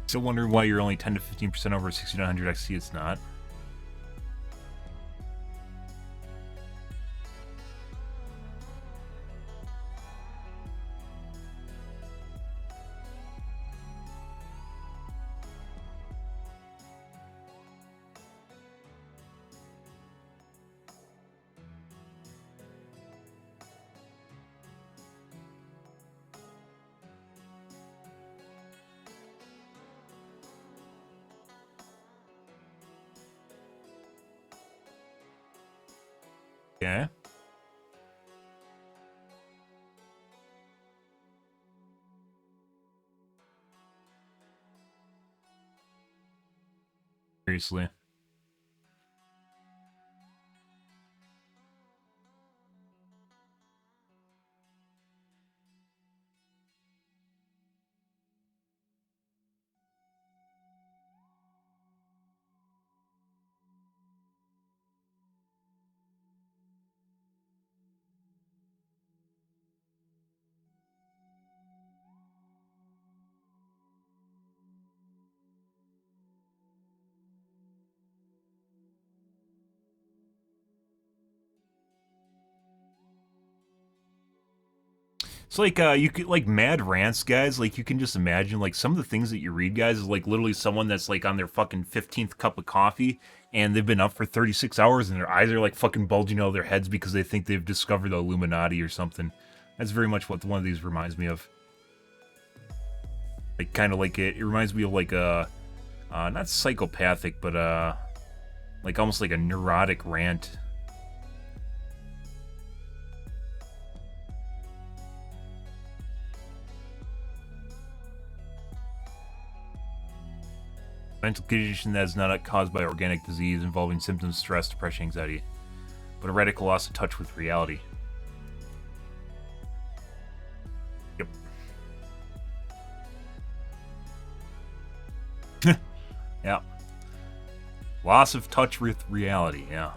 Still wondering why you're only 10 to 15% over 6900 XT. It's not. Okay. Seriously. It's like you could like mad rants, guys. Like you can just imagine like some of the things that you read, guys, is like literally someone that's like on their fucking 15th cup of coffee and they've been up for 36 hours and their eyes are like fucking bulging out of their heads because they think they've discovered the Illuminati or something. That's very much what one of these reminds me of. Like kind of like it reminds me of like a not psychopathic, but like almost like a neurotic rant. Mental condition that is not caused by organic disease involving symptoms, stress, depression, anxiety, but a radical loss of touch with reality. Yep. Yeah. Loss of touch with reality, yeah.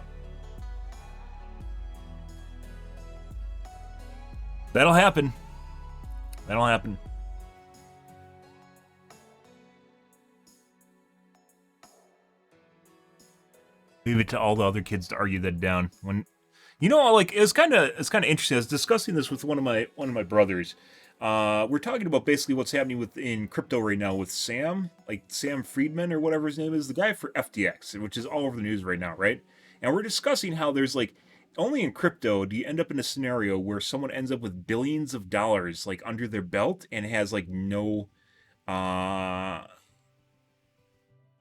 That'll happen. That'll happen. Leave it to all the other kids to argue that down. When, you know, like it's kind of interesting. I was discussing this with one of my brothers. We're talking about basically what's happening within crypto right now with Sam, like Sam Friedman or whatever his name is, the guy for FTX, which is all over the news right now, right? And we're discussing how there's like only in crypto do you end up in a scenario where someone ends up with billions of dollars like under their belt and has like no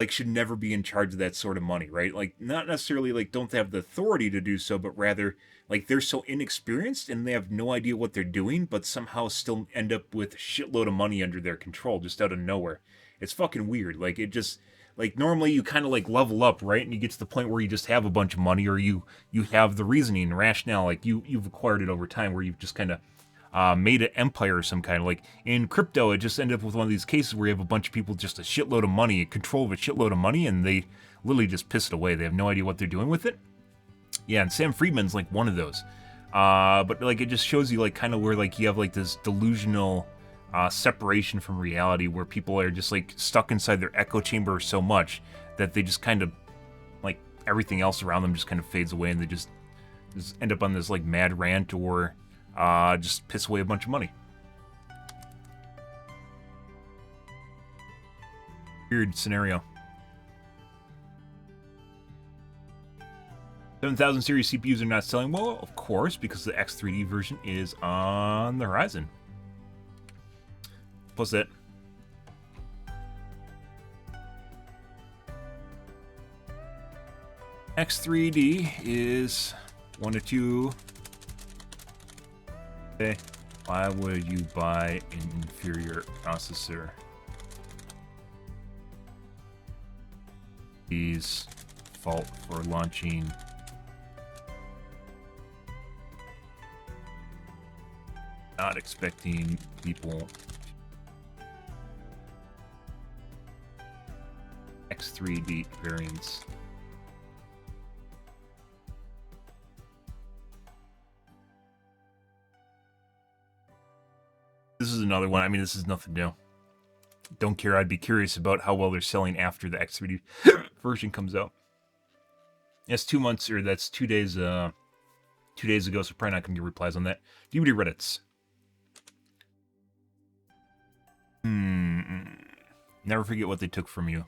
like should never be in charge of that sort of money, right? Like not necessarily like don't have the authority to do so, but rather like they're so inexperienced and they have no idea what they're doing, but somehow still end up with a shitload of money under their control just out of nowhere. It's fucking weird. Like it just like normally you kind of like level up, right? And you get to the point where you just have a bunch of money or you have the reasoning, rationale, like you've acquired it over time where you've just kind of made an empire of some kind. Like in crypto, it just ended up with one of these cases where you have a bunch of people just a shitload of money, control of a shitload of money, and they literally just piss it away. They have no idea what they're doing with it. Yeah, and Sam Friedman's like one of those. But like it just shows you like kind of where like you have like this delusional separation from reality where people are just like stuck inside their echo chamber so much that they just kind of like everything else around them just kind of fades away and they just end up on this like mad rant or just piss away a bunch of money. Weird scenario. 7000 series CPUs are not selling well, of course, because the X3D version is on the horizon. Plus that. X3D is 1 to 2. Okay. Why would you buy an inferior processor? These fault for launching not expecting people X3D variants. This is another one. I mean, this is nothing new. Don't care. I'd be curious about how well they're selling after the X3D version comes out. That's 2 months, or that's 2 days. 2 days ago, so probably not gonna get replies on that. DVD Reddits. Never forget what they took from you.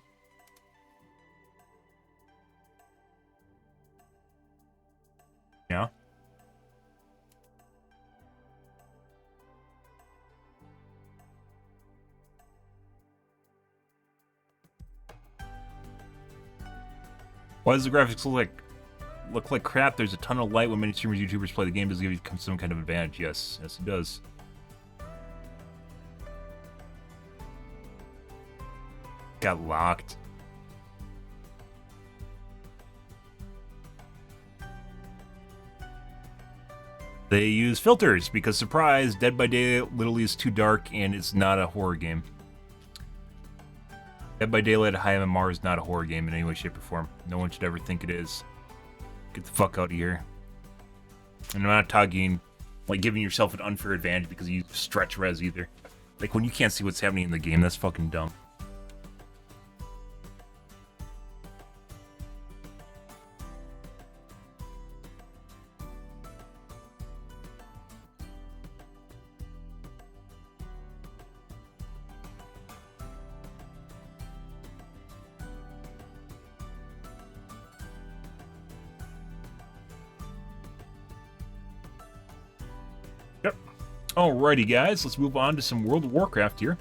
Yeah. Why does the graphics look like crap? There's a ton of light when many streamers, YouTubers play the game. Does it give you some kind of advantage? Yes, yes, it does. Got locked. They use filters because, surprise, Dead by Daylight literally is too dark and it's not a horror game. Dead by Daylight at high MMR is not a horror game in any way, shape, or form. No one should ever think it is. Get the fuck out of here. And I'm not talking like giving yourself an unfair advantage because you stretch res either. Like when you can't see what's happening in the game, that's fucking dumb. Alrighty, guys, let's move on to some World of Warcraft here.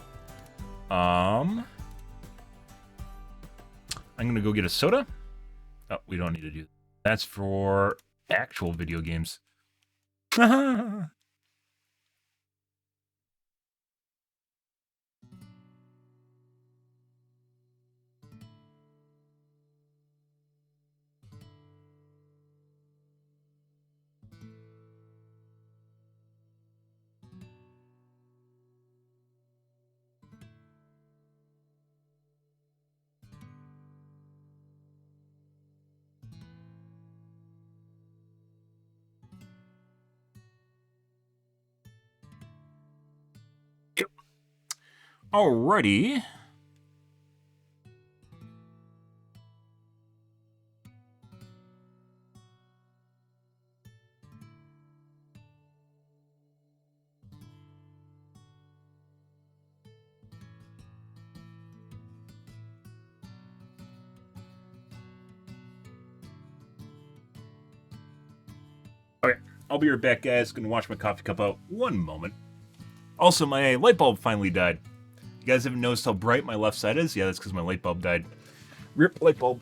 I'm gonna go get a soda. Oh, we don't need to do that. That's for actual video games. Alrighty. I'll be right back, guys. Gonna wash my coffee cup out. One moment. Also, my light bulb finally died. You guys haven't noticed how bright my left side is? Yeah, that's because my light bulb died. RIP light bulb.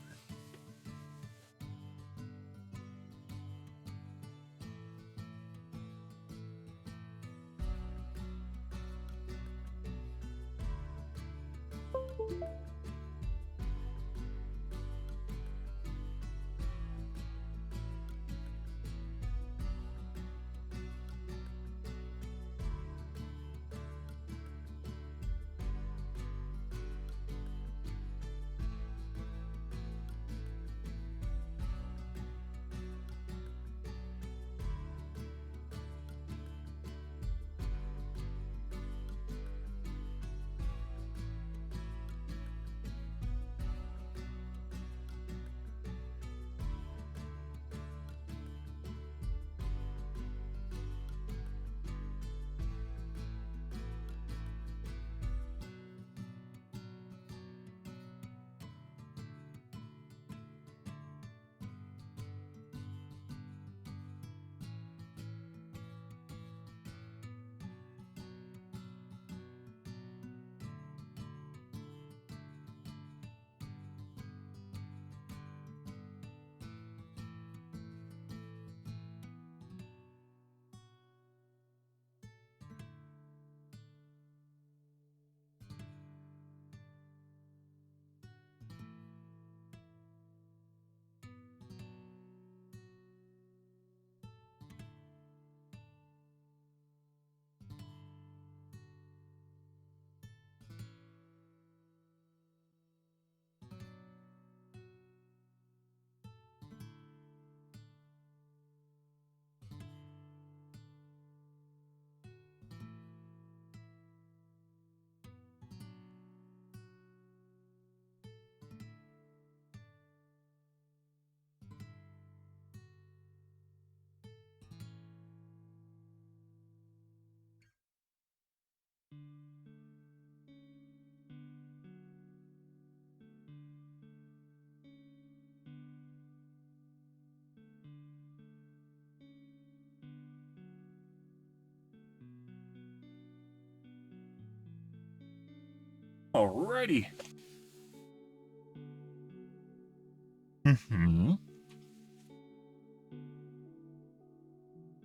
Alrighty.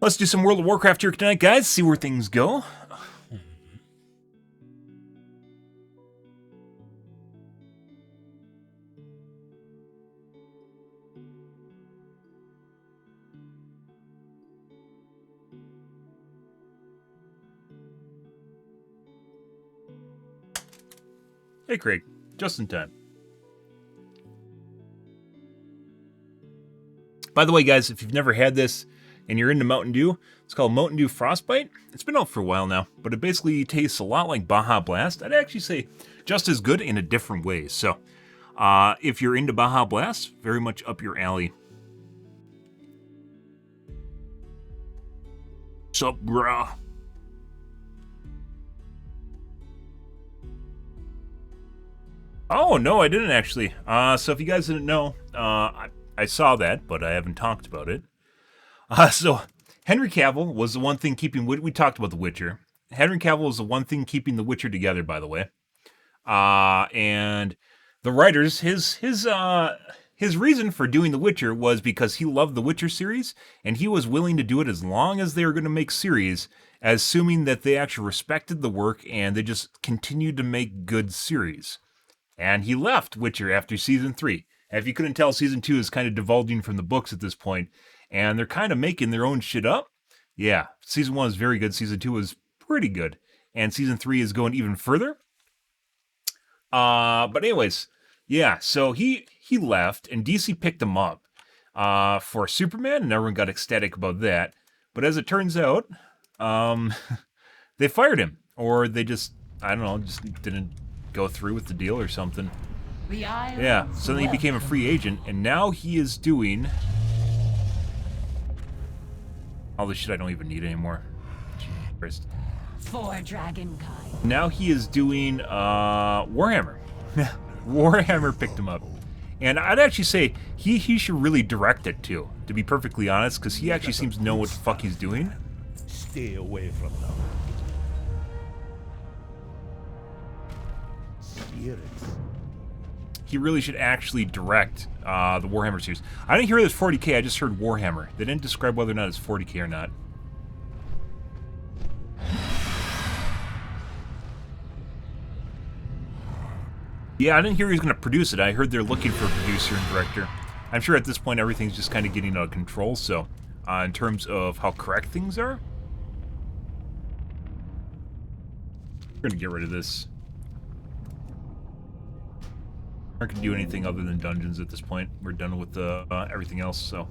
Let's do some World of Warcraft here tonight, guys. See where things go. Hey, Craig. Just in time. By the way, guys, if you've never had this and you're into Mountain Dew, it's called Mountain Dew Frostbite. It's been out for a while now, but it basically tastes a lot like Baja Blast. I'd actually say just as good in a different way. So, if you're into Baja Blast, very much up your alley. Sup, brah? Oh, no, I didn't actually. So if you guys didn't know, I saw that, but I haven't talked about it. So Henry Cavill was the one thing keeping... We talked about The Witcher. Henry Cavill was the one thing keeping The Witcher together, by the way. And the writers, his reason for doing The Witcher was because he loved the Witcher series, and he was willing to do it as long as they were going to make series, assuming that they actually respected the work and they just continued to make good series. And he left Witcher after Season 3. And if you couldn't tell, Season 2 is kind of divulging from the books at this point, and they're kind of making their own shit up. Yeah, Season 1 is very good, Season 2 is pretty good, and Season 3 is going even further. But anyways, yeah, so he left, and DC picked him up for Superman, and everyone got ecstatic about that. But as it turns out, they fired him, or they just, I don't know, just didn't go through with the deal or something. Yeah, so then he became a free agent, and now he is doing all the shit I don't even need anymore. Jesus Christ. For Dragonkind. Now he is doing Warhammer. Warhammer picked him up. And I'd actually say he should really direct it too. to be perfectly honest, because he actually seems to know what the fuck he's doing. Stay away from them. Spirits. He really should actually direct the Warhammer series. I didn't hear it was 40k, I just heard Warhammer. They didn't describe whether or not it's 40k or not. Yeah, I didn't hear he was going to produce it. I heard they're looking for a producer and director. I'm sure at this point everything's just kind of getting out of control, so in terms of how correct things are, we're going to get rid of this. Aren't going to do anything other than dungeons at this point. We're done with everything else, so.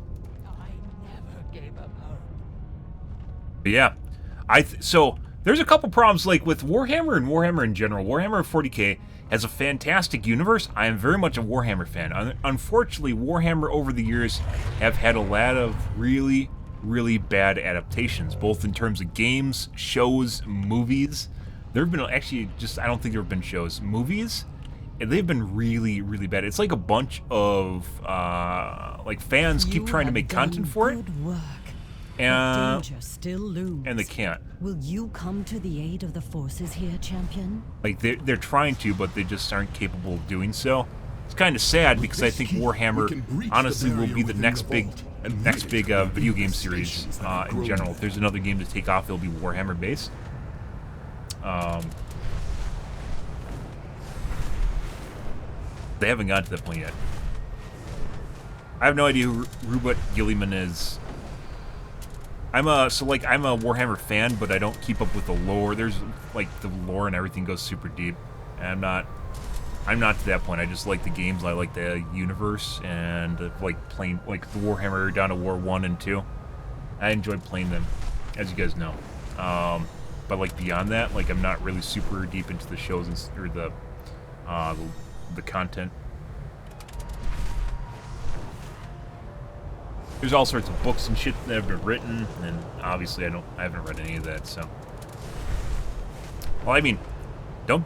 I never gave up hope. But yeah, so there's a couple problems like with Warhammer and Warhammer in general. Warhammer 40k has a fantastic universe. I am very much a Warhammer fan. Unfortunately, Warhammer over the years have had a lot of really, really bad adaptations, both in terms of games, shows, movies. There have been actually I don't think there have been shows, movies. And they've been really, really bad. It's like a bunch of like fans keep trying to make content for it. Work. And Danger still looms. and they can't. Will you come to the aid of the forces here, champion? Like they're trying to, but they just aren't capable of doing so. It's kind of sad because I think Warhammer honestly will be the next big video game series in general. If there's another game to take off, it'll be Warhammer based. They haven't gotten to that point yet. I have no idea who Rupert Gilliman is. I'm a Warhammer fan, but I don't keep up with the lore. There's like the lore and everything goes super deep. And I'm not to that point. I just like the games. I like the universe and like playing like the Warhammer Dawn of War 1 and 2. I enjoy playing them, as you guys know. But like beyond that, like I'm not really super deep into the shows or the content. There's all sorts of books and shit that have been written, and obviously I haven't read any of that, so. Well, I mean, no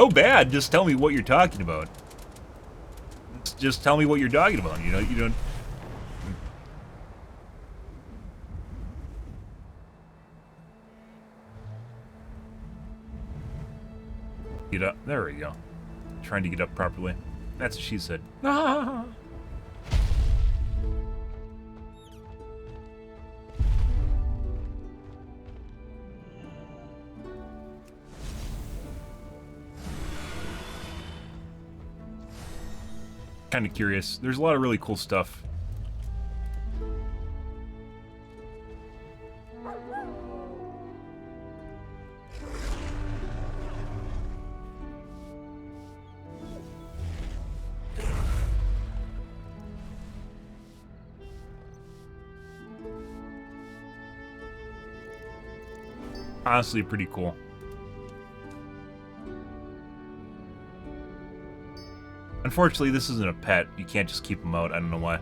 bad, just tell me what you're talking about. Just tell me what you're talking about, you know, you don't. Get up, there we go. Trying to get up properly. That's what she said. Ah. Kind of curious. There's a lot of really cool stuff. Honestly, pretty cool. Unfortunately, this isn't a pet. You can't just keep them out. I don't know why.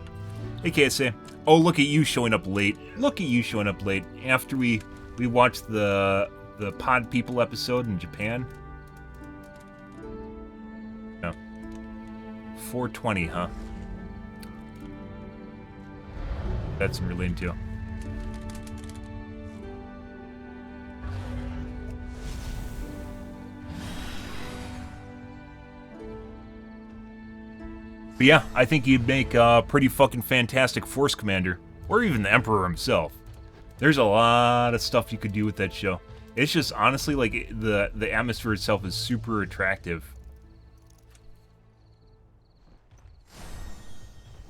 Hey, KSA. Oh, look at you showing up late. Look at you showing up late. After we watched the Pod People episode in Japan. No. 420, huh? That's relating to. But yeah, I think he'd make a pretty fucking fantastic Force Commander. Or even the Emperor himself. There's a lot of stuff you could do with that show. It's just, honestly, like, the atmosphere itself is super attractive.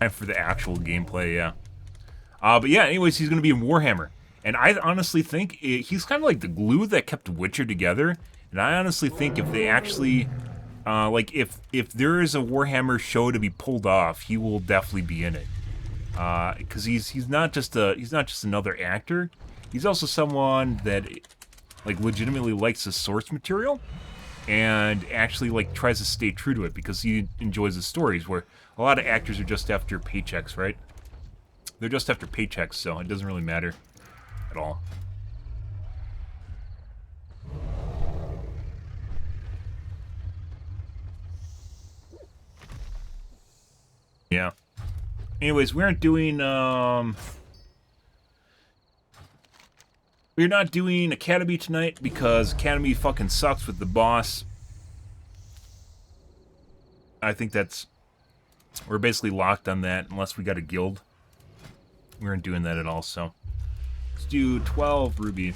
And for the actual gameplay, yeah. But yeah, anyways, he's going to be in Warhammer. And I honestly think he's kind of like the glue that kept Witcher together. And I honestly think if they actually... like if there is a Warhammer show to be pulled off, he will definitely be in it. Because he's not just another actor. He's also someone that like legitimately likes the source material and actually like tries to stay true to it because he enjoys the stories. Where a lot of actors are just after paychecks, right? They're just after paychecks, so it doesn't really matter at all. Yeah. Anyways, we aren't doing, we're not doing Academy tonight because Academy fucking sucks with the boss. I think we're basically locked on that unless we got a guild. We aren't doing that at all, so. Let's do 12 Ruby.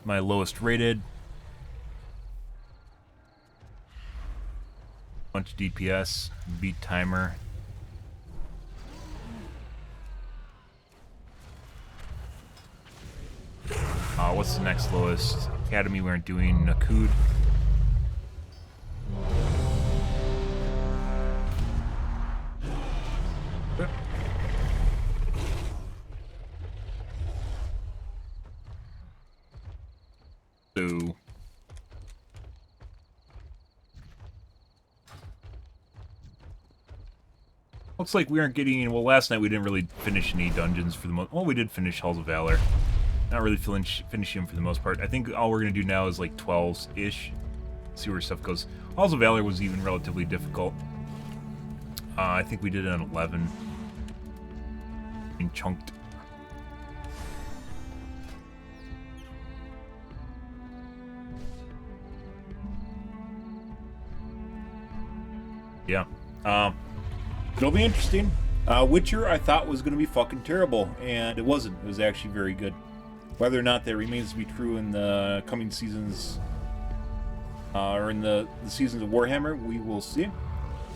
My lowest rated. Bunch of DPS, beat timer. What's the next lowest? Academy, we aren't doing Nakud. So looks like we aren't getting... Well, last night we didn't really finish any dungeons for the most... Well, we did finish Halls of Valor. Not really finishing them for the most part. I think all we're going to do now is like 12s-ish. See where stuff goes. Halls of Valor was even relatively difficult. I think we did it on 11. Being chunked. Yeah. It'll be interesting. Witcher, I thought was going to be fucking terrible, and it wasn't. It was actually very good. Whether or not that remains to be true in the coming seasons, or in the seasons of Warhammer, we will see.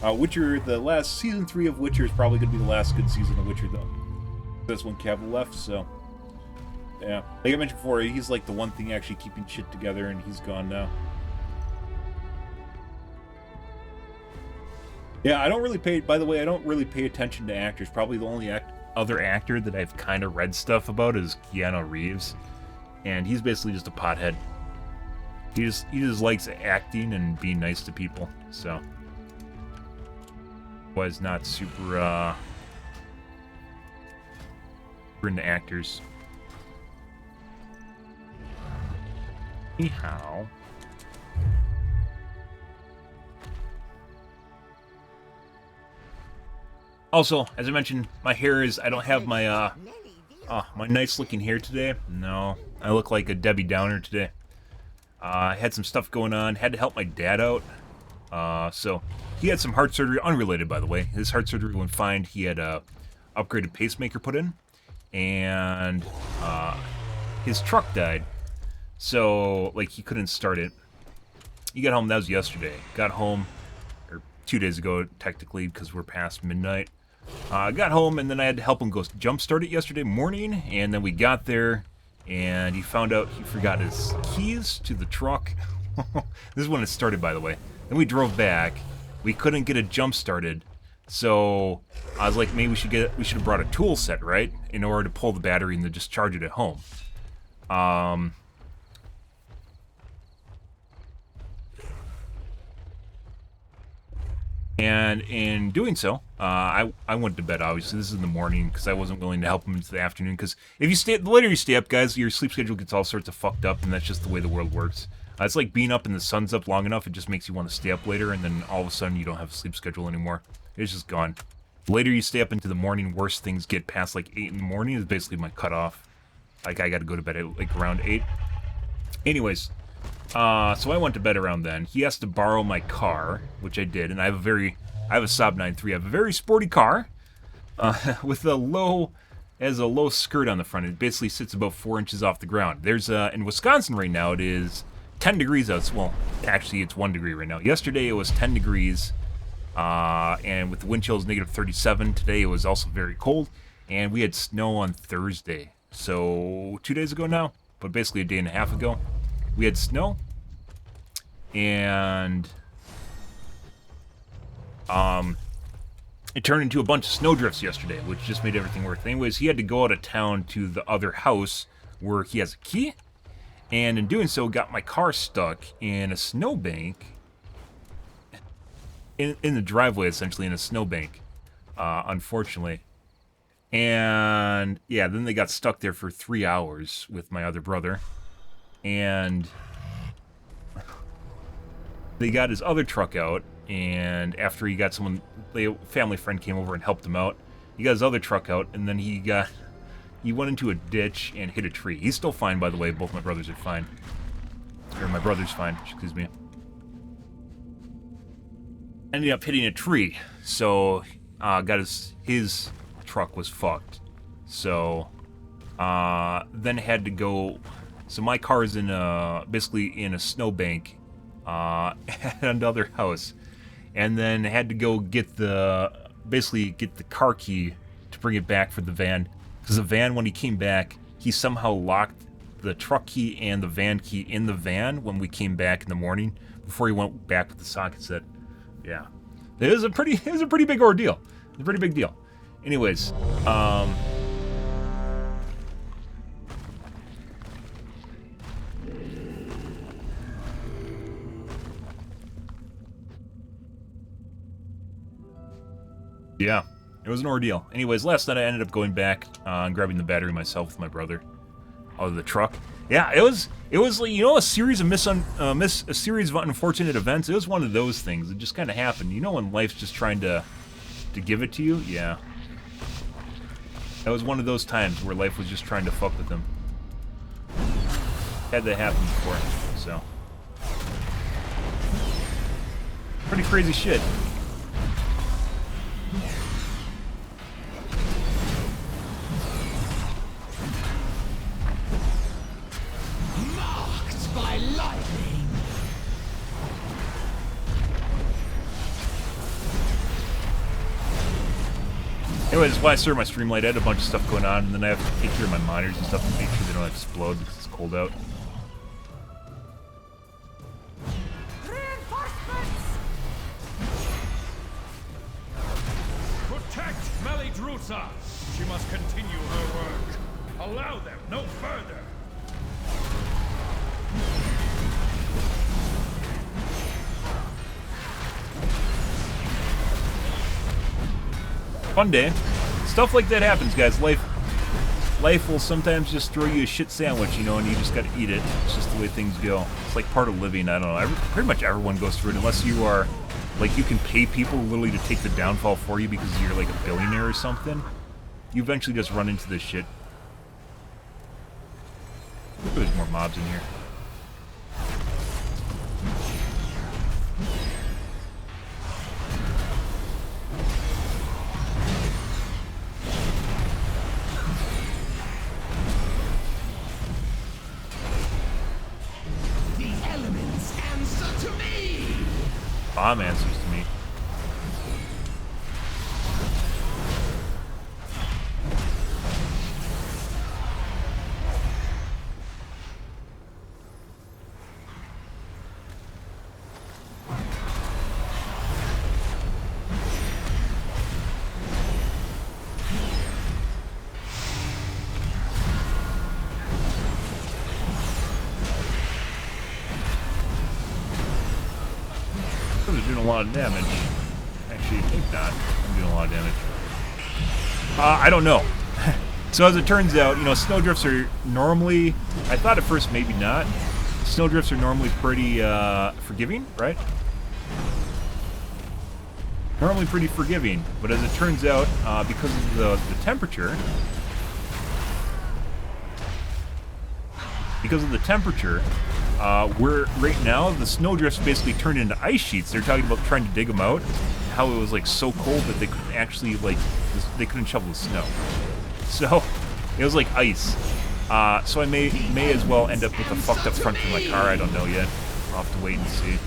Witcher, the last season 3 of Witcher is probably going to be the last good season of Witcher, though. That's when Cavill left, so yeah. Like I mentioned before, he's like the one thing actually keeping shit together, and he's gone now. Yeah, I don't really pay. By the way, I don't really pay attention to actors. Probably the only other actor that I've kind of read stuff about is Keanu Reeves, and he's basically just a pothead. He just likes acting and being nice to people. So, was not super into actors. Anyhow. Also, as I mentioned, my hair is... I don't have my, my nice-looking hair today. No, I look like a Debbie Downer today. I had some stuff going on. Had to help my dad out. So, he had some heart surgery. Unrelated, by the way. His heart surgery went fine. He had a upgraded pacemaker put in. And, his truck died. So, like, he couldn't start it. He got home. That was yesterday. Got home, or 2 days ago, technically, because we're past midnight. Got home, and then I had to help him go jumpstart it yesterday morning, and then we got there, and he found out he forgot his keys to the truck. This is when it started, by the way. Then we drove back. We couldn't get it jump-started, so I was like, maybe we should have brought a tool set, right, in order to pull the battery and then just charge it at home. And in doing so, I went to bed, obviously. This is in the morning, because I wasn't willing to help him into the afternoon. Because if you stay, the later you stay up, guys, your sleep schedule gets all sorts of fucked up, and that's just the way the world works. It's like being up and the sun's up long enough, it just makes you want to stay up later, and then all of a sudden you don't have a sleep schedule anymore. It's just gone. The later you stay up into the morning, worse things get past like 8 in the morning is basically my cutoff. Like, I gotta go to bed at like around 8. Anyways, so I went to bed around then. He has to borrow my car, which I did, and I have a Saab 9.3. I have a very sporty car, with a low skirt on the front. It basically sits about 4 inches off the ground. There's, in Wisconsin right now, it is 10 degrees out. Well, actually, it's 1 degree right now. Yesterday, it was 10 degrees, and with the wind chills, negative 37. Today, it was also very cold, and we had snow on Thursday. So, 2 days ago now, but basically a day and a half ago, we had snow, and it turned into a bunch of snowdrifts yesterday, which just made everything worse. Anyways, he had to go out of town to the other house where he has a key, and in doing so, got my car stuck in a snowbank, in the driveway, essentially, in a snowbank, unfortunately. And, yeah, then they got stuck there for 3 hours with my other brother. And they got his other truck out, and after he got someone, a family friend came over and helped him out. He got his other truck out, and then he went into a ditch and hit a tree. He's still fine, by the way. Both my brothers are fine. Or my brother's fine, excuse me. Ended up hitting a tree, so got his truck was fucked. So then had to go. So my car is in basically in a snowbank at another house, and then had to go get the car key to bring it back for the van, because the van, when he came back, he somehow locked the truck key and the van key in the van when we came back in the morning before he went back with the socket set. Yeah, it was a pretty big ordeal. It's a pretty big deal. Anyways, yeah, it was an ordeal. Anyways, last night I ended up going back and grabbing the battery myself with my brother out of the truck. Yeah, it was like, you know, a series of a series of unfortunate events. It was one of those things. It just kind of happened. You know, when life's just trying to give it to you. Yeah, that was one of those times where life was just trying to fuck with him. Had that happen before, so pretty crazy shit. Anyways, that's why I started my stream late. I had a bunch of stuff going on, and then I have to take care of my monitors and stuff to make sure they don't explode because it's cold out. Reinforcements! Protect Melidrusa! She must continue her work. Allow them no further. Fun day. Stuff like that happens, guys. Life will sometimes just throw you a shit sandwich, you know, and you just gotta eat it. It's just the way things go. It's like part of living. I don't know. Pretty much everyone goes through it, unless you are, like, you can pay people literally to take the downfall for you because you're like a billionaire or something. You eventually just run into this shit. There's more mobs in here. Bomb answers to me. Doing a lot of damage. Actually, I think not. I'm doing a lot of damage. I don't know. So as it turns out, you know, snowdrifts are normally, I thought at first maybe not. Snowdrifts are normally pretty forgiving, right? Normally pretty forgiving, but as it turns out, because of the temperature, we're right now, the snowdrifts basically turned into ice sheets. They're talking about trying to dig them out, how it was like so cold that they couldn't actually they couldn't shovel the snow. So it was like ice. So I may as well end up with a fucked up front of my car. I don't know yet. I'll have to wait and see.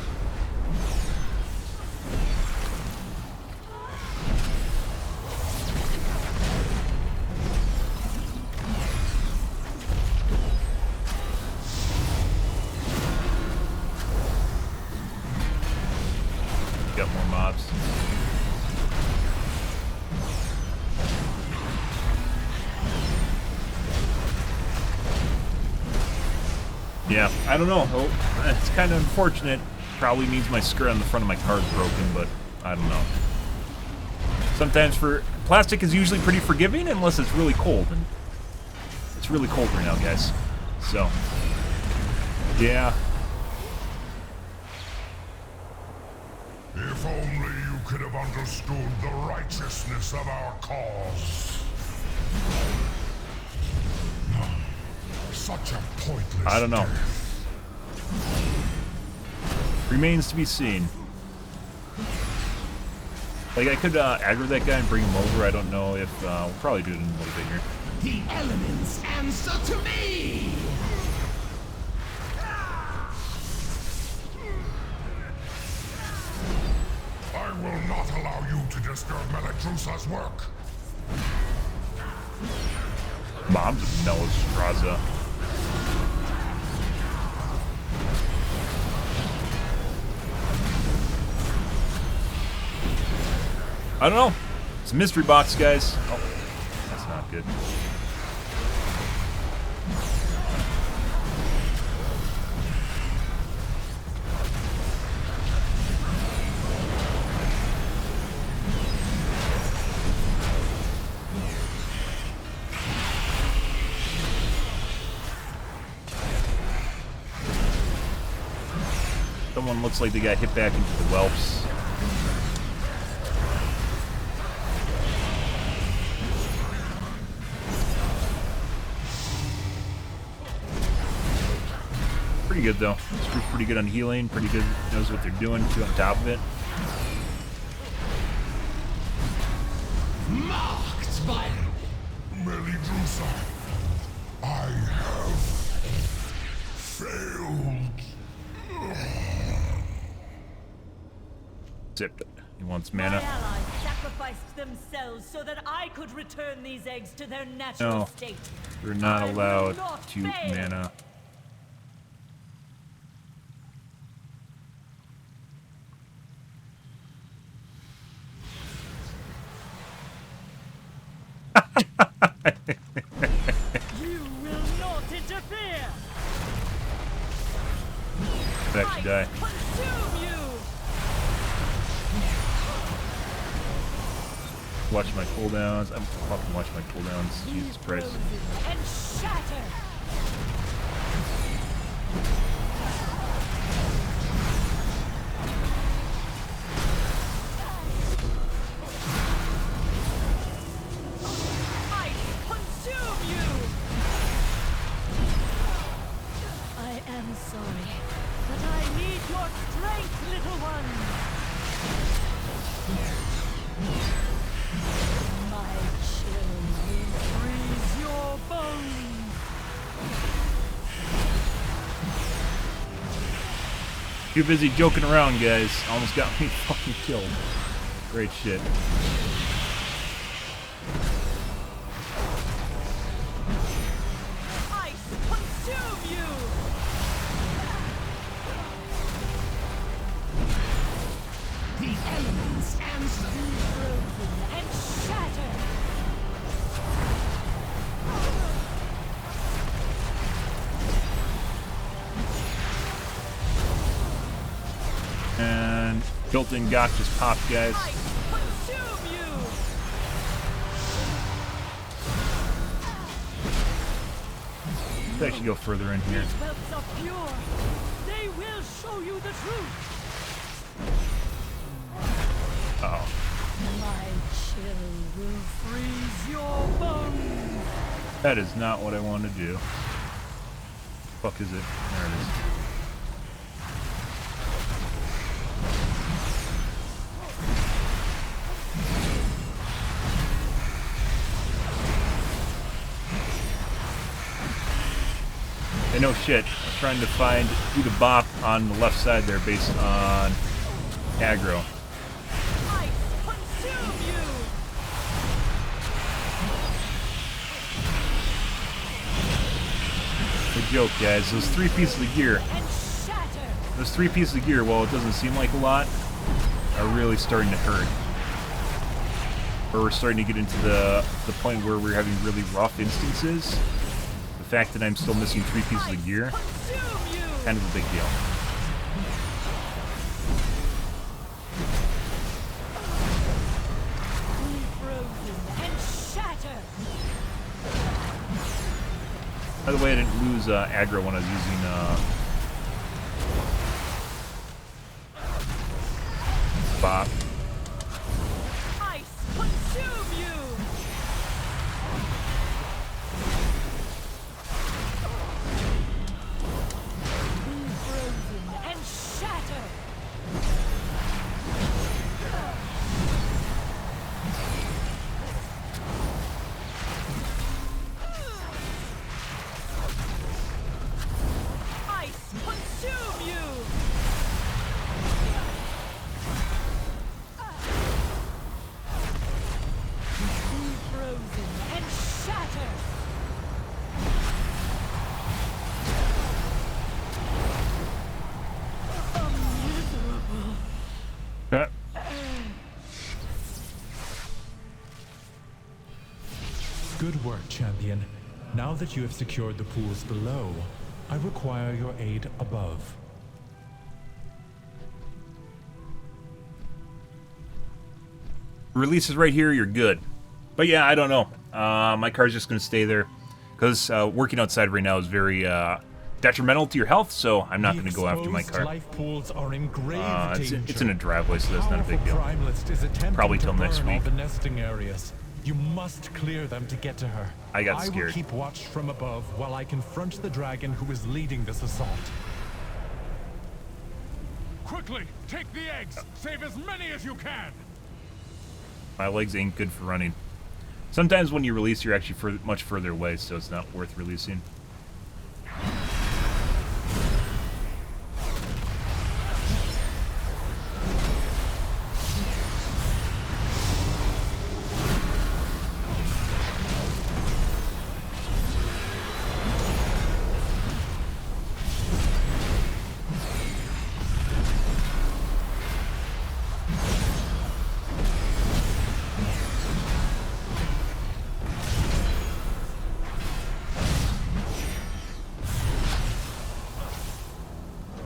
Got more mobs. Yeah, I don't know. It's kind of unfortunate. Probably means my skirt on the front of my car is broken, but I don't know. Sometimes plastic is usually pretty forgiving unless it's really cold, and it's really cold right now, guys. So, yeah. If only you could have understood the righteousness of our cause. Such a pointless I don't know. death. Remains to be seen. Like, I could aggro that guy and bring him over. I don't know if... we'll probably do it in a little bit here. The elements answer to me! I will not allow you to disturb Meladrusa's work. Bombs of Meladrusa. I don't know. It's a mystery box, guys. Oh, that's not good. Someone looks like they got hit back into the whelps. Pretty good though. This group's pretty good on healing, pretty good, knows what they're doing too on top of it. Marked by Meladrusa, I have failed. Zip. He wants My mana. allies sacrificed themselves so that I could return these eggs to their natural No. state. We're not I will allowed not to fail. mana. You will not interfere. Could actually die. Consume you. Watch my cooldowns. I'm fucking watching my cooldowns. Jesus Christ. And shatter. I consume you. I am sorry, but I need your strength, little one. My chill will freeze your bones. Too busy joking around, guys. Almost got me fucking killed. Great shit. I consume you. the elements answer. Frozen and shattered. And built-in gotch just popped, guys. I consume you. Let's actually go further in here. These whelps are pure. They will show you the truth. Uh-oh. My chill will freeze your bones. That is not what I want to do. Fuck is it? There it is. Hey, no shit. I'm trying to find who to bop on the left side there based on aggro. I consume you. Good joke, guys. Those three pieces of gear. And shatter. Those three pieces of gear, while it doesn't seem like a lot, are really starting to hurt. Where we're starting to get into the point where we're having really rough instances. The fact that I'm still missing three pieces of gear, Consume you. kind of a big deal. Be frozen and shatter. By the way, I didn't lose aggro when I was using Bob. Ice consume you! Be frozen and shatter! Ice consume you! Be frozen and shatter! Yeah. Good work, champion. Now that you have secured the pools below, I require your aid above. Release is right here, you're good. But yeah, I don't know. My car's just going to stay there. Because working outside right now is very detrimental to your health, so I'm not going to go after my car. Life pools are in grave danger. It's in a driveway, so that's not a big deal. Probably till next week. The nesting areas. You must clear them to get to her. I got I scared. will keep watch from above while I confront the dragon who is leading this assault. Quickly, take the eggs. Save as many as you can. My legs ain't good for running. Sometimes when you release, you're actually much further away, so it's not worth releasing.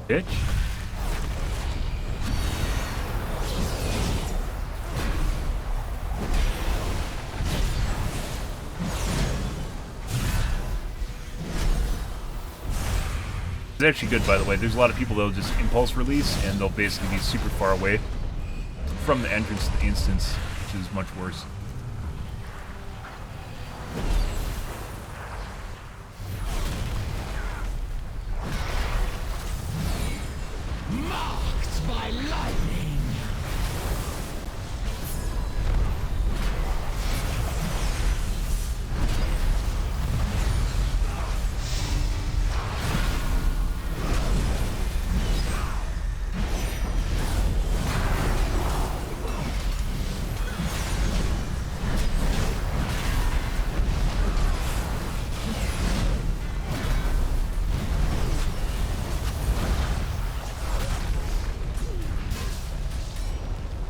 Bitch. It's actually good, by the way. There's a lot of people that'll just impulse release, and they'll basically be super far away from the entrance to the instance, which is much worse. Marked by lightning.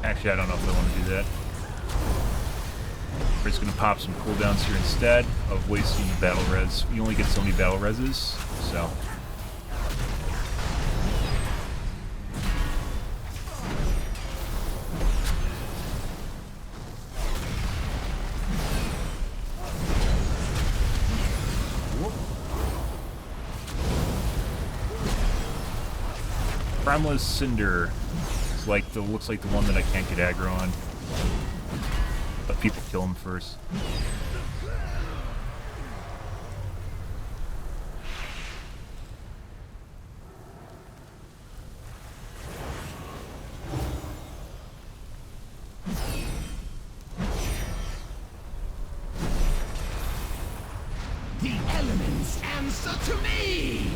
Actually, I don't know if I want to do that. We're just going to pop some cooldowns here instead of wasting the battle res. You only get so many battle reses, so... Primalist Cinder. Like looks like the one that I can't get aggro on. But people kill him first. The elements answer to me!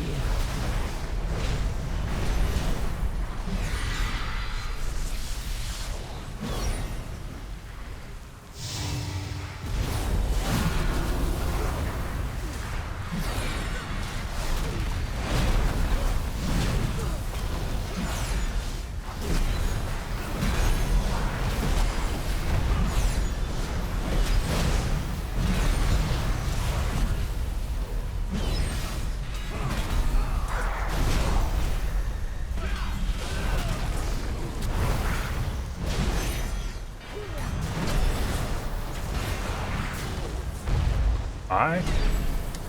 Bye.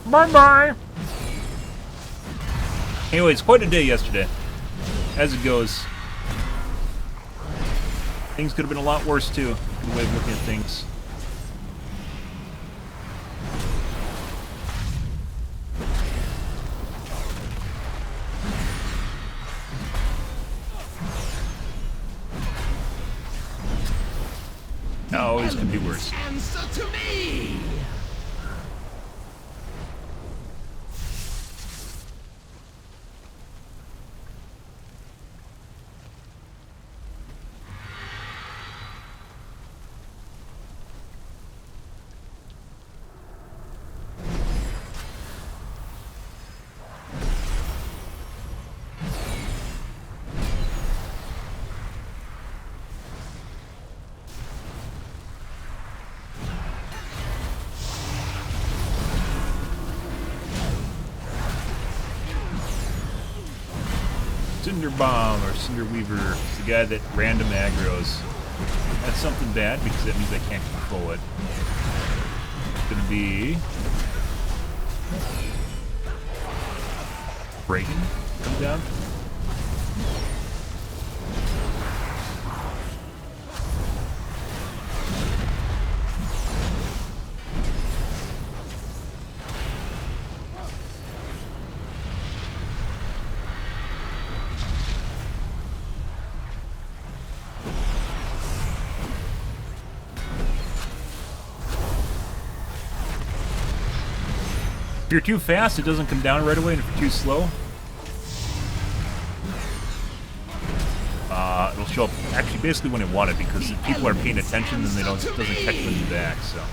Bye-bye. Anyways, quite a day yesterday. As it goes. Things could have been a lot worse too. The way of looking at things. Always can be worse. Answer to me! Cinder Bomb or Cinder Weaver is the guy that random aggroes. That's something bad because that means I can't control it. It's gonna be breaking. Come down. If you're too fast, it doesn't come down right away, and if you're too slow, it'll show up actually basically when it wanted, because if people are paying attention, then it doesn't catch them in the back, so.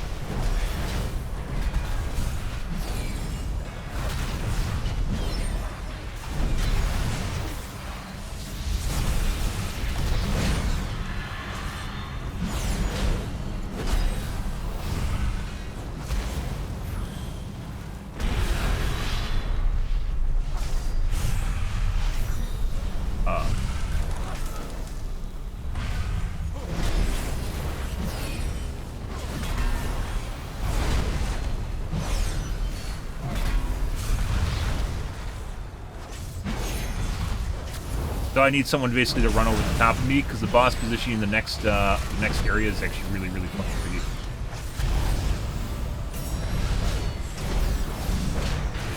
So I need someone basically to run over the top of me, because the boss position in the next area is actually really, really fucking pretty.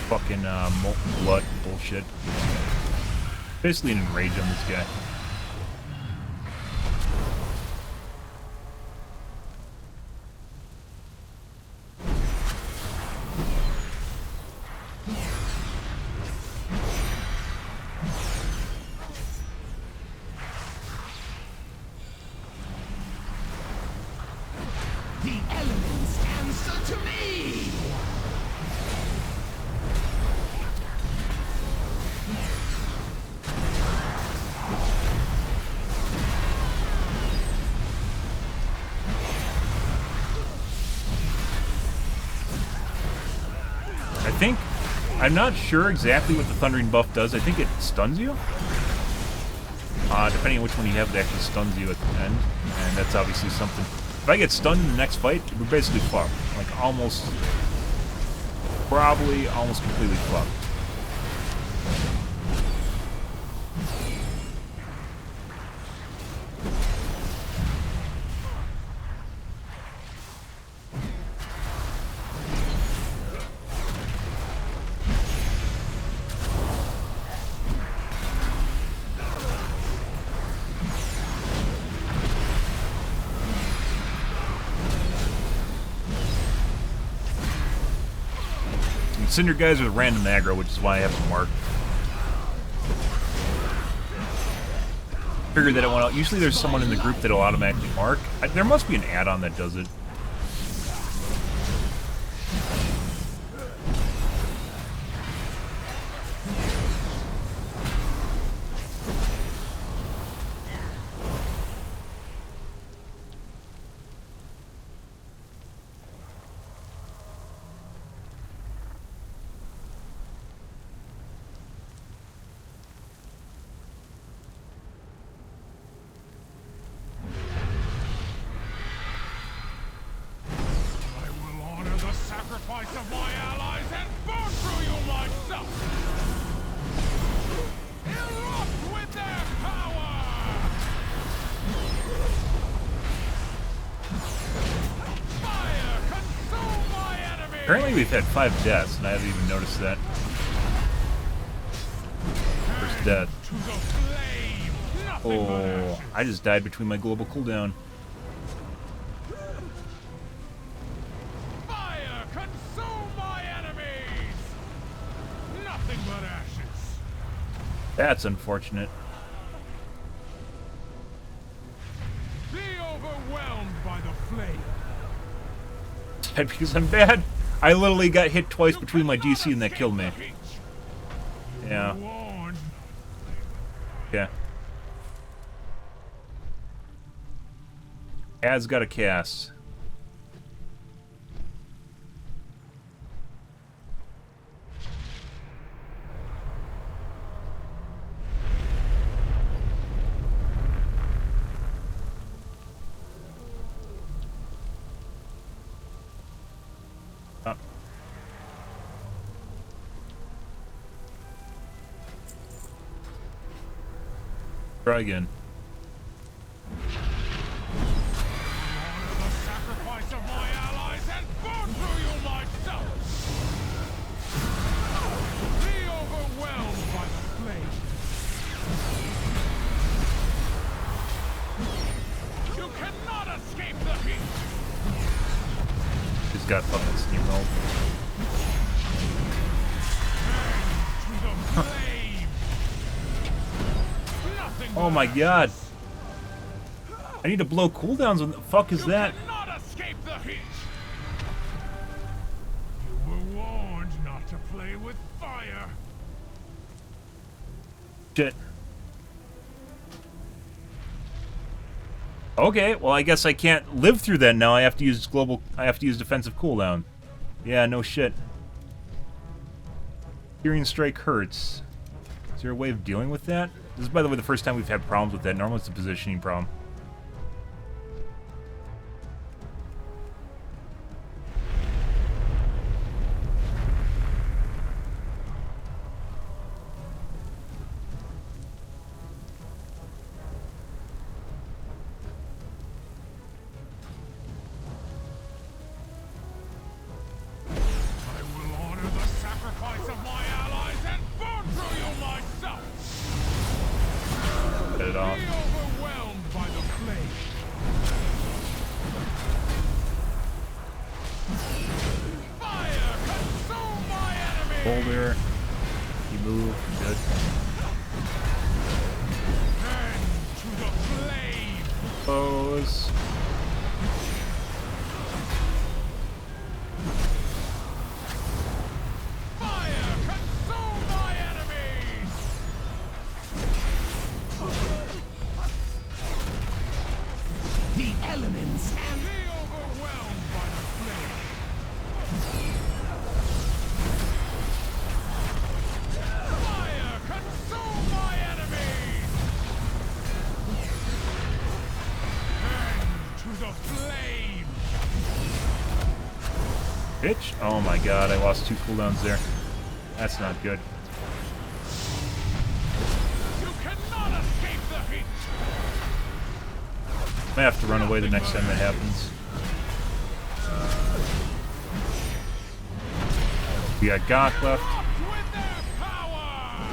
Fucking molten blood bullshit. Basically an enrage on this guy. I'm not sure exactly what the Thundering buff does. I think it stuns you. Depending on which one you have, it actually stuns you at the end. And that's obviously something. If I get stunned in the next fight, we're basically fucked. Like almost, probably almost completely fucked. Cinder guys are random aggro, which is why I have them marked. Figured that it went out. Usually there's someone in the group that'll automatically mark. There must be an add-on that does it. Apparently we've had 5 deaths, and I haven't even noticed that. First death. To the flame! Nothing but Oh, ashes. I just died between my global cooldown. Fire! Consume my enemies! Nothing but ashes. That's unfortunate. Be overwhelmed by the flame. Because I'm bad. I literally got hit twice between my DC and that killed me. Yeah. Warned. Yeah. Ad's got a cast. Up. Try again. Honor the sacrifice of my allies and burn through you myself. Be overwhelmed by the flame. You cannot escape the heat. He's got fucking steamrolled. To the flame. Nothing Oh but my ashes. god. I need to blow cooldowns. What the fuck is that? You cannot escape the heat. You were warned not to play with fire. Shit. Okay, well I guess I can't live through that now. I have to use defensive cooldown. Yeah, no shit. Searing strike hurts. Is there a way of dealing with that? This is, by the way, the first time we've had problems with that. Normally it's a positioning problem. I will honor the sacrifice of my allies and burn through you myself. Get it off. Be overwhelmed by the flame. Fire! Consume my enemy! Boulder. You move. Good. And to the flame! Pose. Fire! Consume my enemies! The elements and Be overwhelmed by the flame! Fire! Consume my enemies! And to the flame! Bitch. Oh my god, I lost 2 cooldowns there. That's not good. You cannot escape the heat! I have to run away the next time that happens. We got Gok left. Up with their power!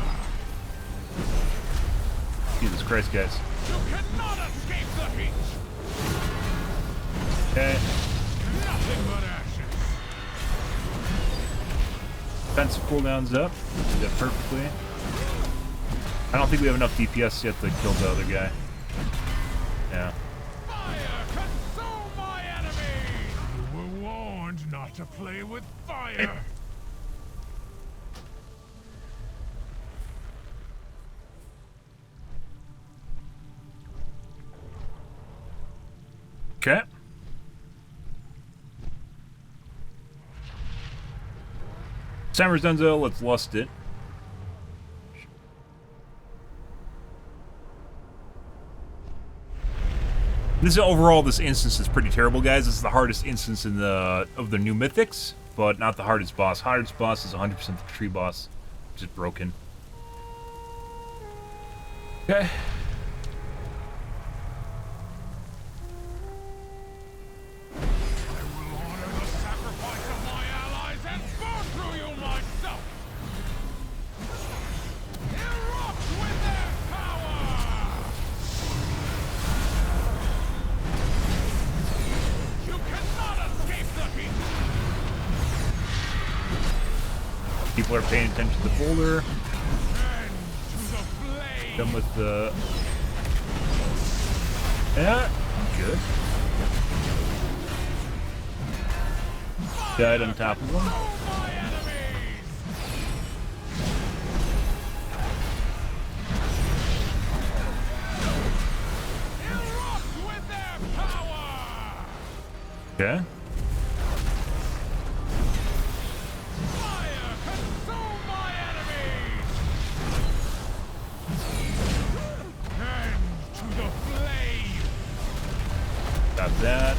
Jesus Christ, guys. You cannot escape the heat! Okay. Nothing but ashes! Defensive cooldowns up. Did that perfectly. I don't think we have enough DPS yet to kill the other guy. Yeah. Fire! Consume my enemies! You were warned not to play with fire! Okay. Sammer's Dunzo, let's lust it. This overall, this instance is pretty terrible, guys. This is the hardest instance in of the new mythics, but not the hardest boss. Hardest boss is 100% the tree boss, which is broken. Okay. I will honor the sacrifice of my allies People are paying attention to the folder. Done with the... Yeah, good. Died on top of them. Okay. Got that.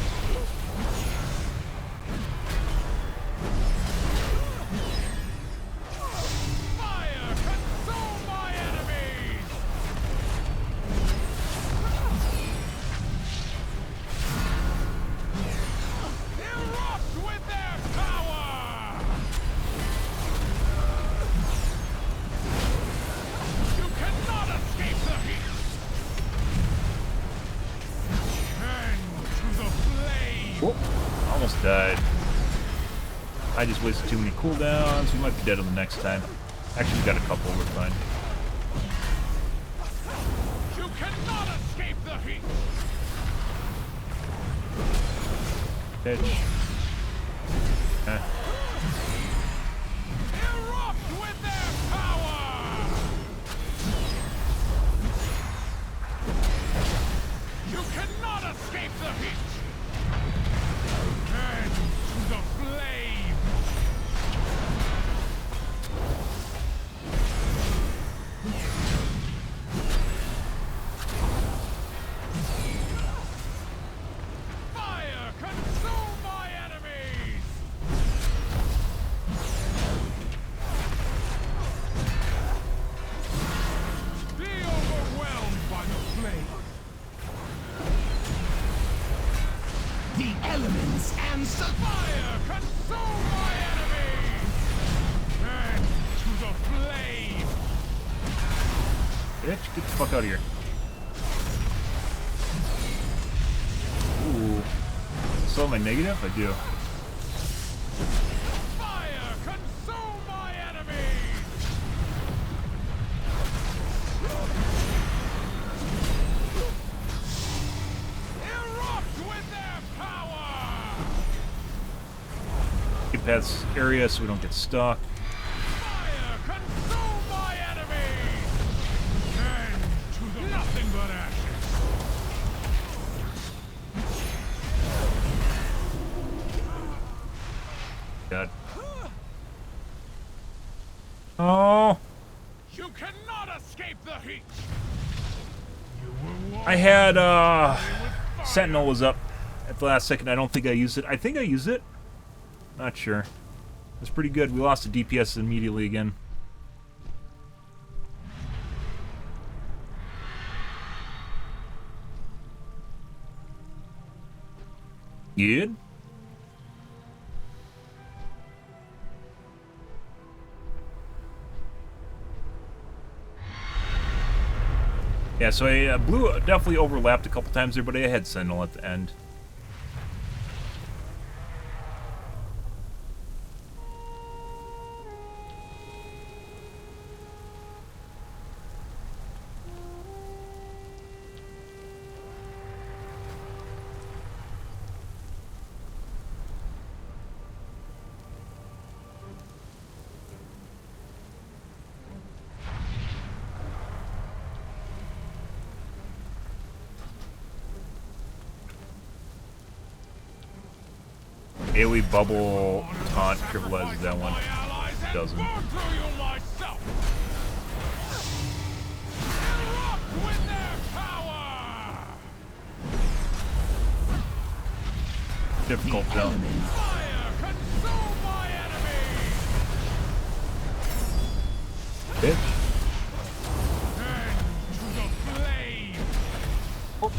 Oh, almost died. I just wasted too many cooldowns. We might be dead on the next time. Actually, we got a couple. We're fine. You cannot escape the heat. Pitch. Erupt with their power. You cannot escape the heat. And to the flame. Fire, consume my enemies. Be overwhelmed by the flame. The elements answer. Fire, consume my enemies. And to the flame. Bitch, get the fuck out of here. Ooh. Still have my negative? I do. Fire, consume my enemies. Erupt with their power. Get past this area so we don't get stuck. Fire, consume my enemies. And to the nothing but ashes. God. Oh. You cannot escape the heat. You were I had, Sentinel was up at the last second. I don't think I used it. I think I used it. Not sure. It's pretty good. We lost the DPS immediately again. Good. Yeah, so I blue definitely overlapped a couple times there, but I had Sentinel at the end. AoE bubble taunt trivializes that one. Doesn't. Difficult though. Bitch. Oh.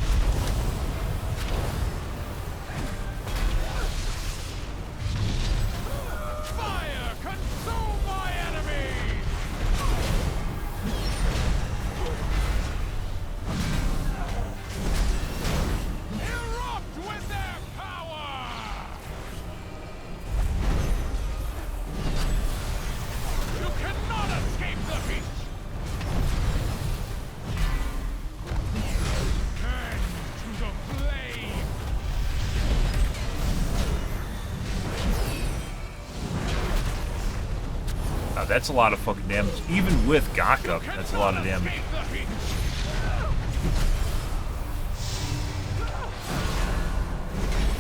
That's a lot of fucking damage. Even with Gok up, that's a lot of damage.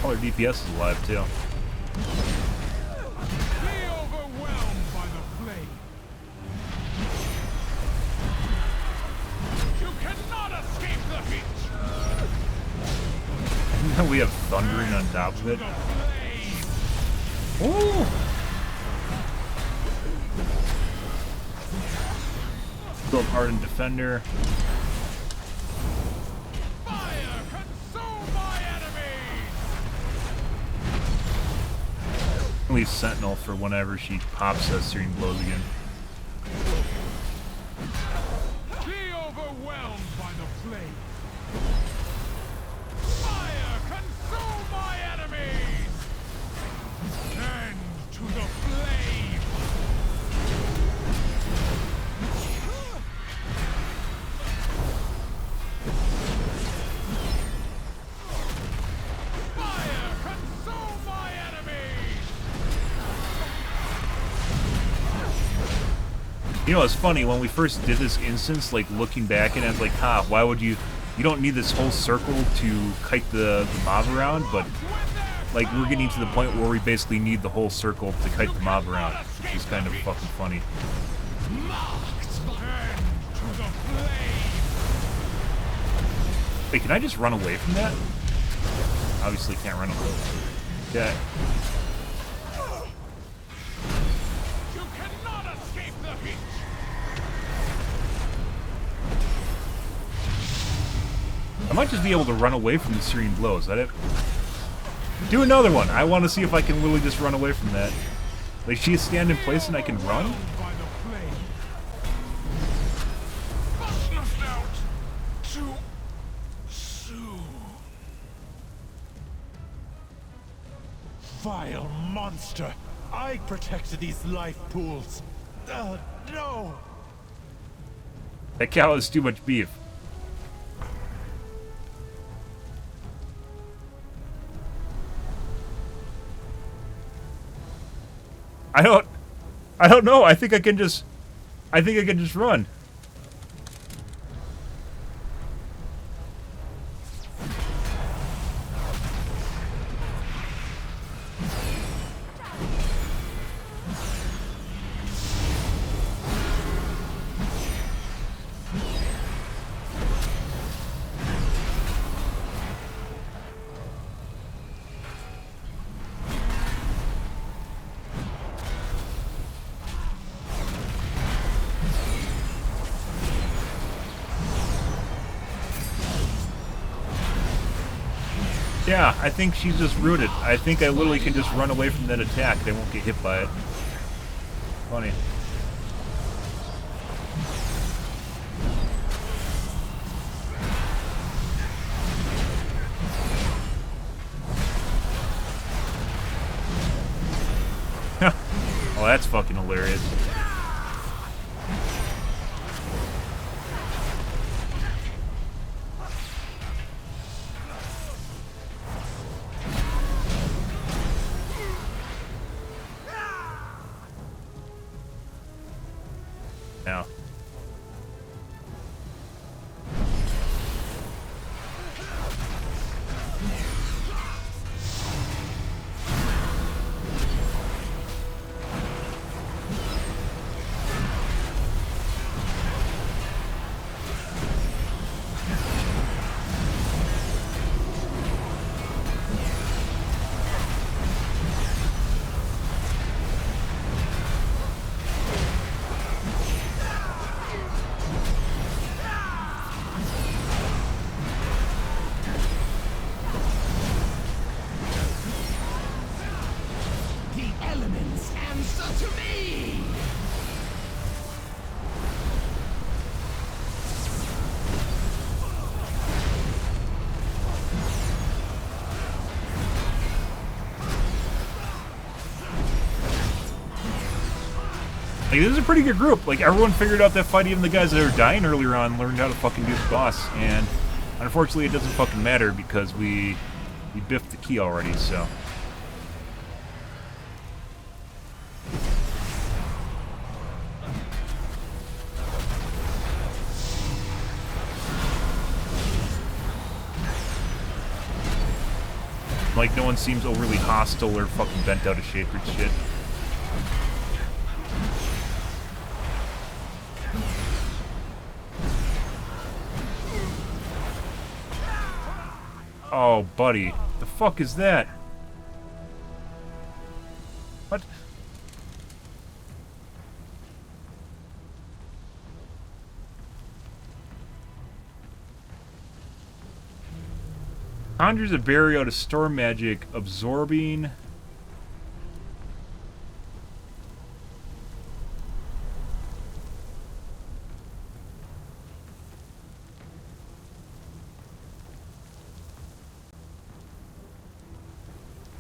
All our DPS is alive too. Be overwhelmed by the flame. You cannot escape the heat. And then we have thundering on top of it. Ooh! Go up hard in Defender. Fire, consume my enemies. Leave Sentinel for whenever she pops that Searing Blows again. Be overwhelmed by the flame. Fire, consume my enemies. End to the flame. Fire, consume my enemies. You know, it's funny, when we first did this instance, like, looking back and I was like, why would you don't need this whole circle to kite the mob around, but, like, we're getting to the point where we basically need the whole circle to kite the mob around, which is kind of fucking funny. Wait, can I just run away from that? Obviously can't run away. Yeah. You cannot escape the heat. I might just be able to run away from the Searing Blow, is that it? Do another one! I want to see if I can literally just run away from that. Like, she stand in place and I can run? By the flame. Snuffed out too soon. Vile monster! I protected these life pools. No! That cow is too much beef. I don't know. I think I can just run. Yeah, I think she's just rooted. I think I literally can just run away from that attack. They won't get hit by it. Funny. Oh, that's fucking hilarious. Now. Like, this is a pretty good group. Like, everyone figured out that fight, even the guys that were dying earlier on learned how to fucking do the boss. And unfortunately, it doesn't fucking matter because we biffed the key already, so. Like, no one seems overly hostile or fucking bent out of shape or shit. Oh, buddy. The fuck is that? What? Conjures a barrier out of storm magic, absorbing...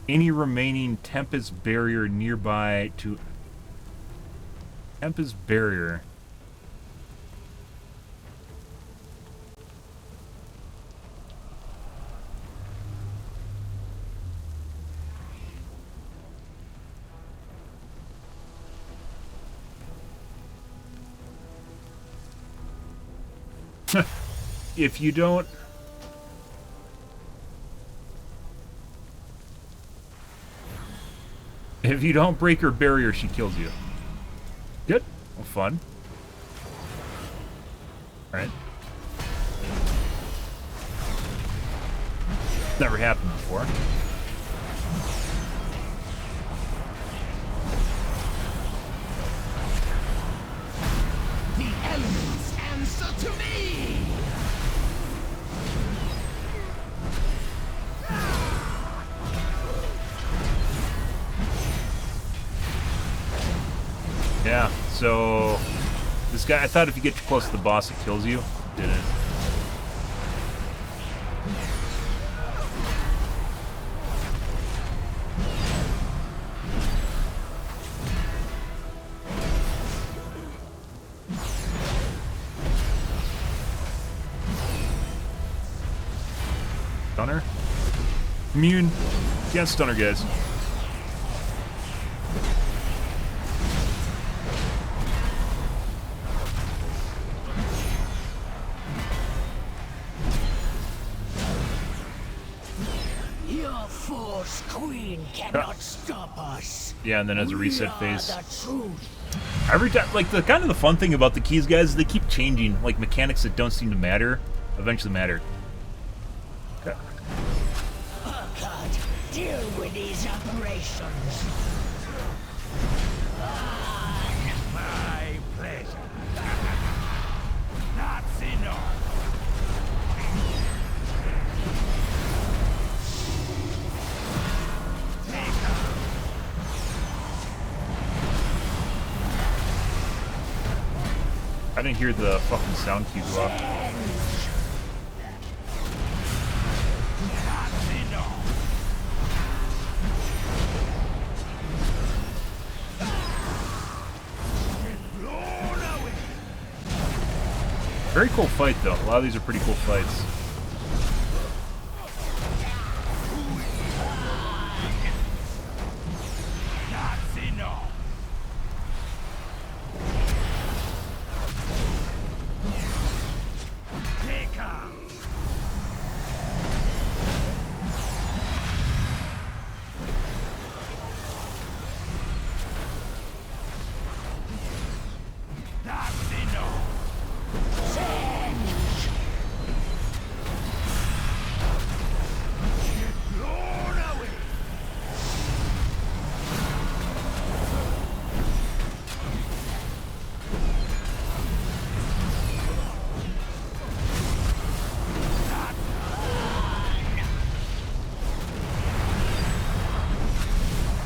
any remaining Tempest barrier nearby to... Tempest barrier. If you don't... If you don't break her barrier, she kills you. Good. Well, fun. Alright. Never happened before. The elements answer to me! Yeah, so... This guy, I thought if you get too close to the boss, it kills you. Didn't. Stunner? Immune. Can't stunner, guys. Your Force Queen cannot stop us. Yeah, and then as a reset We are phase. the truth. Every time, like, the kind of the fun thing about the keys, guys, is they keep changing. Like, mechanics that don't seem to matter eventually matter. Okay. Urquhart, deal with these operations. My pleasure. That's enough. I didn't hear the fucking sound cue go off. Very cool fight, though. A lot of these are pretty cool fights. That's enough. Take her. That's enough. Blown away.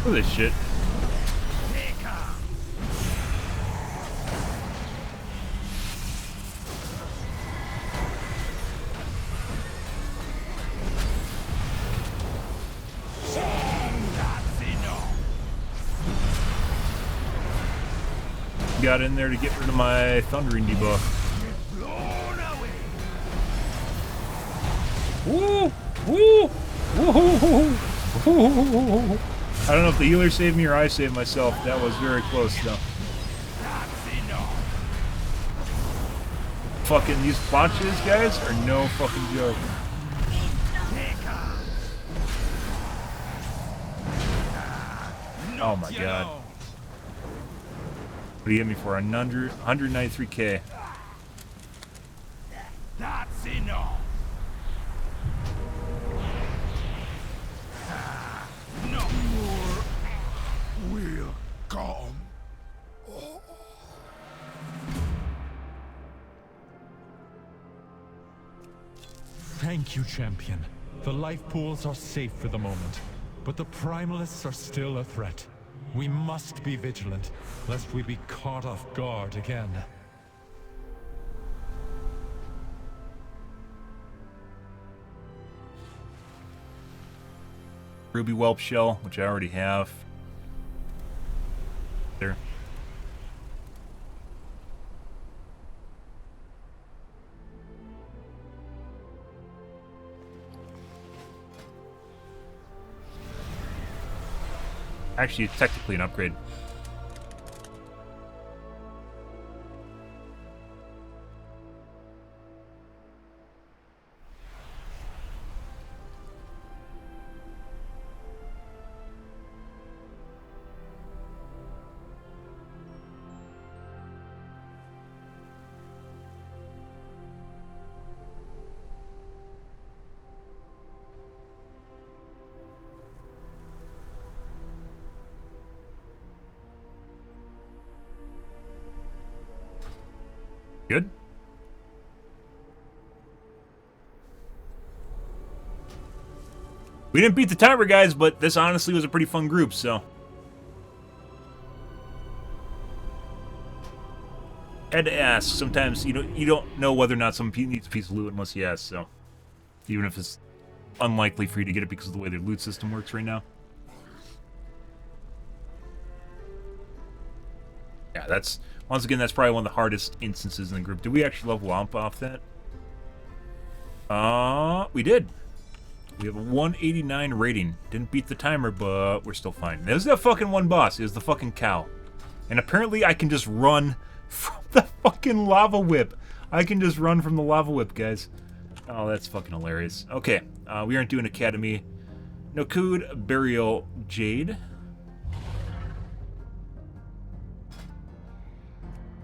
Look at this shit. Take her. That's enough. Got in there to get rid of my thundering debuff. Blown away. Woo! Woo! Woo! Woo! I don't know if the healer saved me or I saved myself. That was very close, though. That's enough. Fucking these plotches, guys, are no fucking joke. Take her. Oh my god. What do you get me for? 193k. That's enough. No more will come. Thank you, champion. The life pools are safe for the moment, but the primalists are still a threat. We must be vigilant, lest we be caught off guard again. Ruby Whelp Shell, which I already have. There. Actually, it's technically an upgrade. Good. We didn't beat the timer, guys, but this honestly was a pretty fun group, so. Had to ask. Sometimes you don't know whether or not someone needs a piece of loot unless you ask, so. Even if it's unlikely for you to get it because of the way their loot system works right now. Yeah, that's... Once again, that's probably one of the hardest instances in the group. Did we actually level up off that? We did. We have a 189 rating. Didn't beat the timer, but we're still fine. There's that fucking one boss. It was the fucking cow. And apparently I can just run from the fucking lava whip. I can just run from the lava whip, guys. Oh, that's fucking hilarious. Okay, we aren't doing Academy. Nokud, Burial, Jade.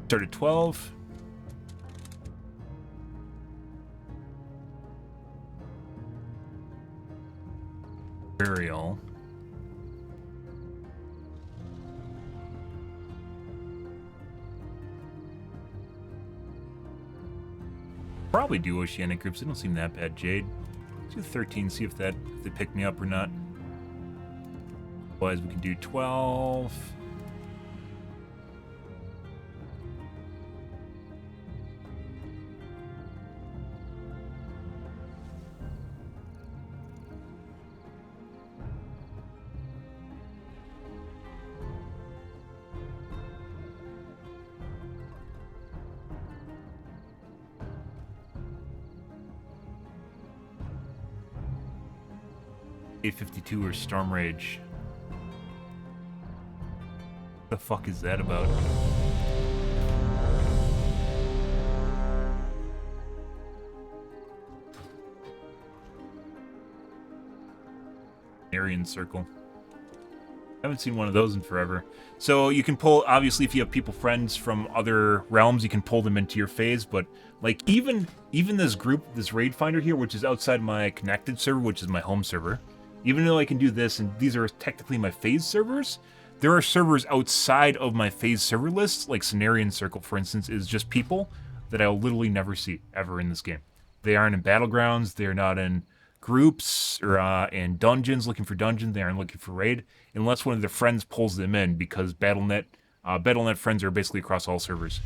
Started 12. Burial. Probably do Oceanic groups. They don't seem that bad. Jade. Let's do 13. See if they pick me up or not. Otherwise, we can do 12. A52 or Storm Rage. What the fuck is that about? Aryan Circle. I haven't seen one of those in forever. So you can pull, obviously, if you have people friends from other realms, you can pull them into your phase, but like even this group, this raid finder here, which is outside my connected server, which is my home server, even though I can do this, and these are technically my phase servers, there are servers outside of my phase server lists, like Cenarian Circle, for instance, is just people that I'll literally never see, ever in this game. They aren't in Battlegrounds, they're not in groups, or in dungeons, looking for dungeons, they aren't looking for raid, unless one of their friends pulls them in, because Battle.net friends are basically across all servers.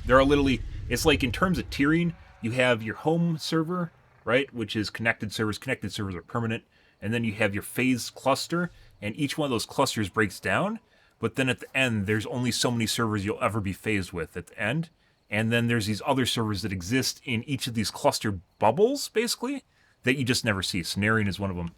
There are literally, it's like in terms of tiering, you have your home server, right, which is connected servers. Connected servers are permanent. And then you have your phase cluster, and each one of those clusters breaks down. But then at the end, there's only so many servers you'll ever be phased with at the end. And then there's these other servers that exist in each of these cluster bubbles, basically, that you just never see. Cenarian is one of them.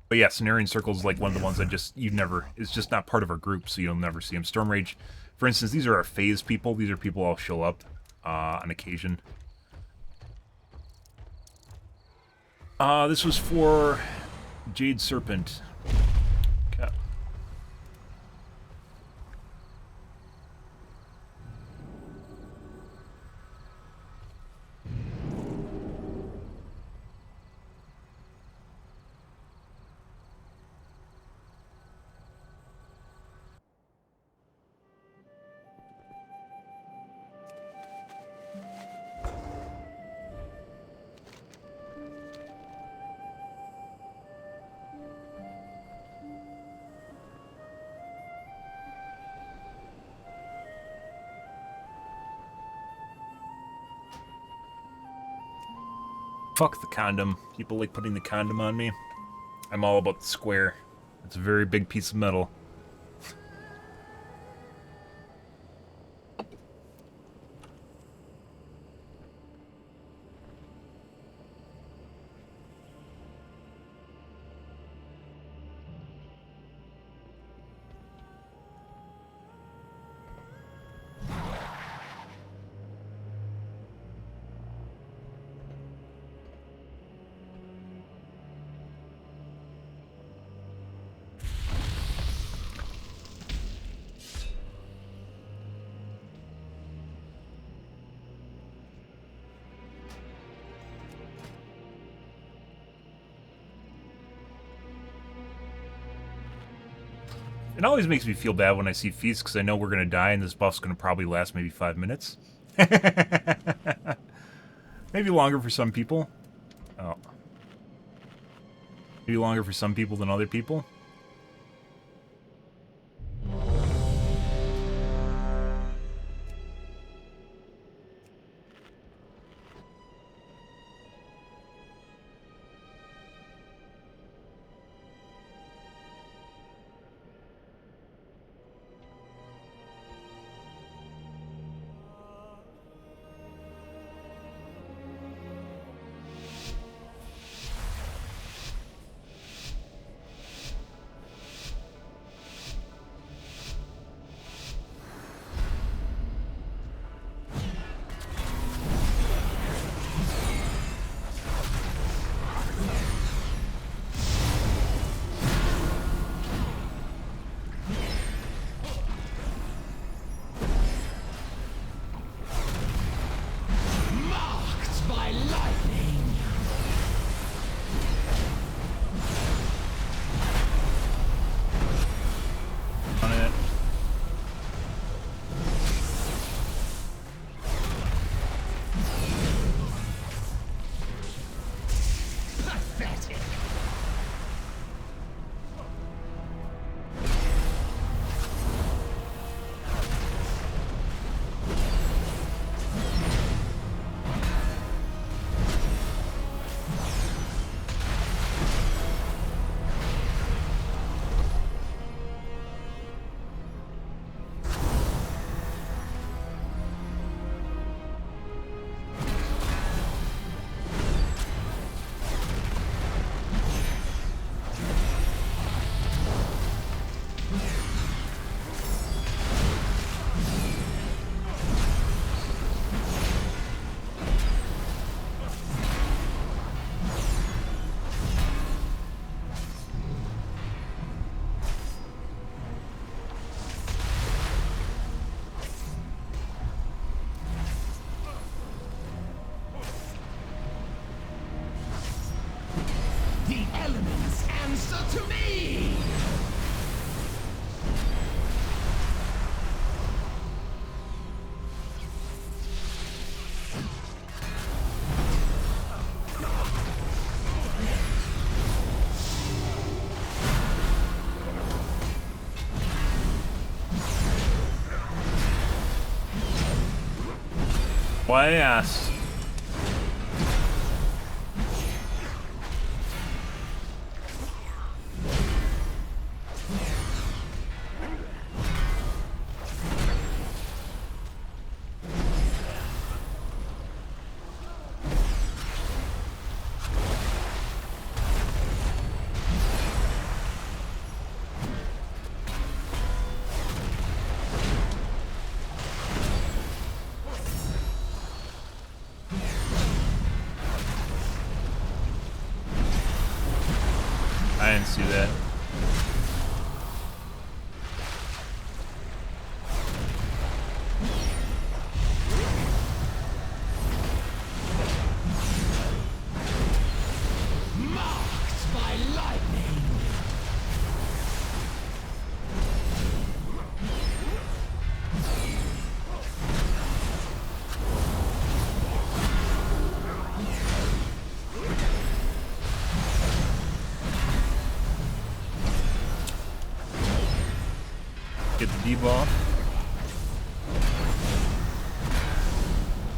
But yeah, Cenarian Circle is like one of the ones that just, it's just not part of our group, so you'll never see them. Storm Rage, for instance, these are our phase people. These are people I'll show up on occasion. This was for Jade Serpent. Okay. Fuck the condom. People like putting the condom on me. I'm all about the square. It's a very big piece of metal. It always makes me feel bad when I see feasts because I know we're going to die and this buff's going to probably last maybe 5 minutes. Maybe longer for some people. Oh. Maybe longer for some people than other people. Why ass? see that. Marked by lightning. Get the debuff.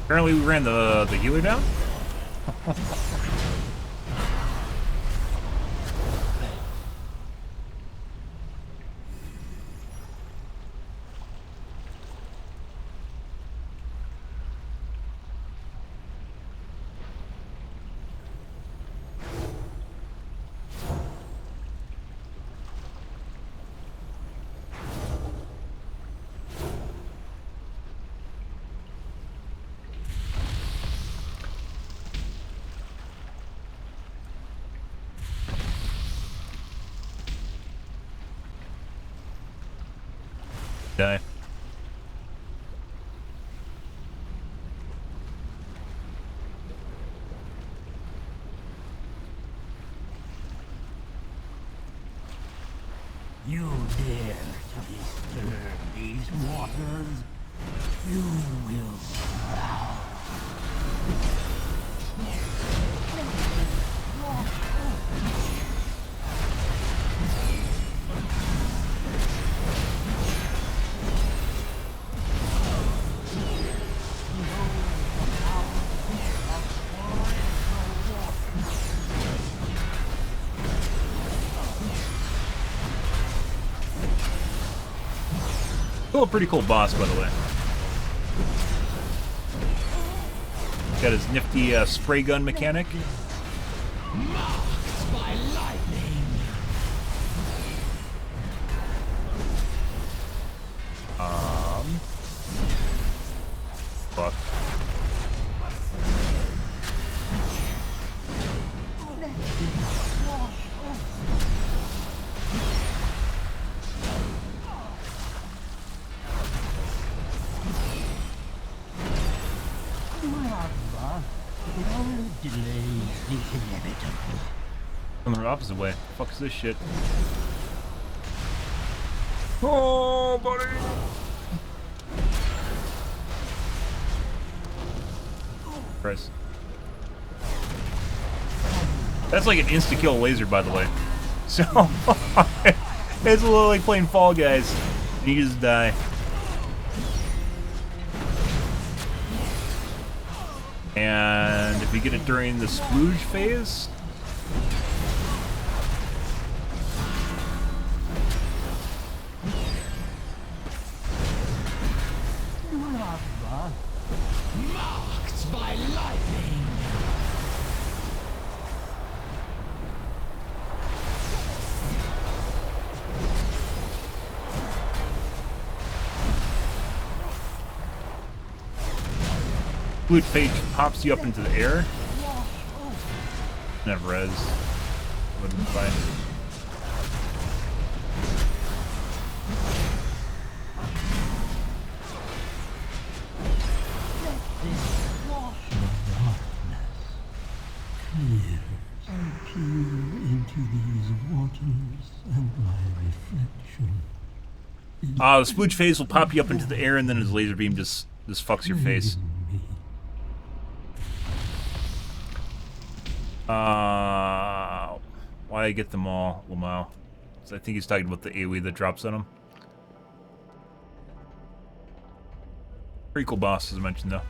Apparently we ran the healer down. Die. You dare to disturb these waters? You will drown. Still a pretty cool boss, by the way. Got his nifty spray gun mechanic. Marked by lightning. Fuck. It only delays the inevitable. Coming the opposite way. Fuck is this shit? Oh, buddy! Christ. That's like an insta-kill laser, by the way. So, it's a little like playing Fall Guys. You just die. And if we get it during the splooge phase, Marked by lightning. splooge phase pops you up into the air. Never res. Wouldn't be fine. The splooge phase will pop you up into the air, and then his laser beam just fucks your face. Why I get them all, Lamau? So I think he's talking about the AoE that drops on him. Pretty cool boss, as I mentioned, though.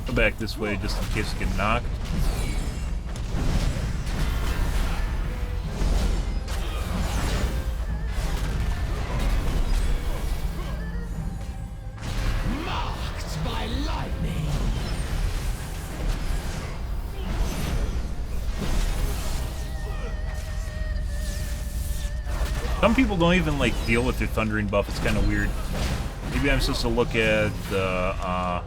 Go back this way just in case I get knocked. Some people don't even like deal with their thundering buff. It's kind of weird. Maybe I'm supposed to look at the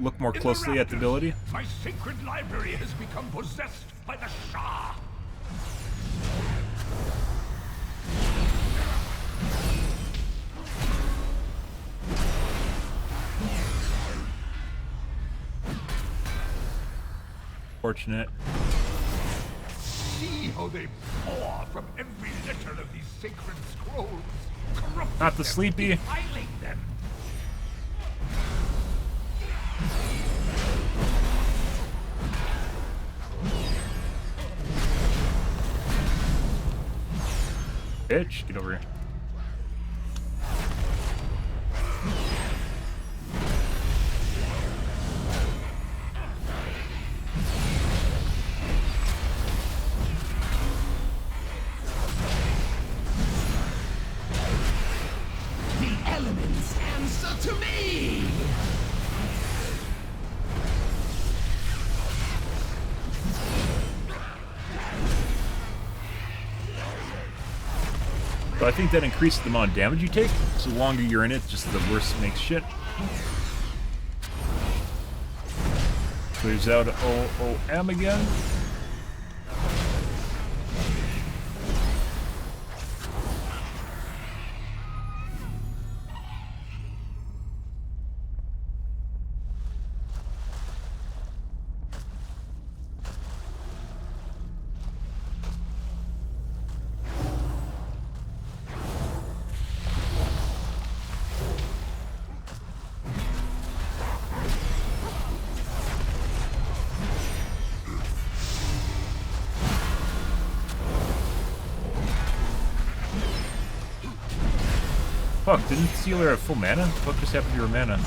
look more closely at the ability. My sacred library has become possessed by the Shah. Fortunate. See how they pour from every letter of these sacred scrolls, corrupting Not the them, sleepy. defiling them. Bitch, get over here. The elements answer to me! So I think that increases the amount of damage you take. So the longer you're in it, just the worse it makes shit. Clears out OOM again. Fuck, didn't Sealer have full mana? What just happened to your mana?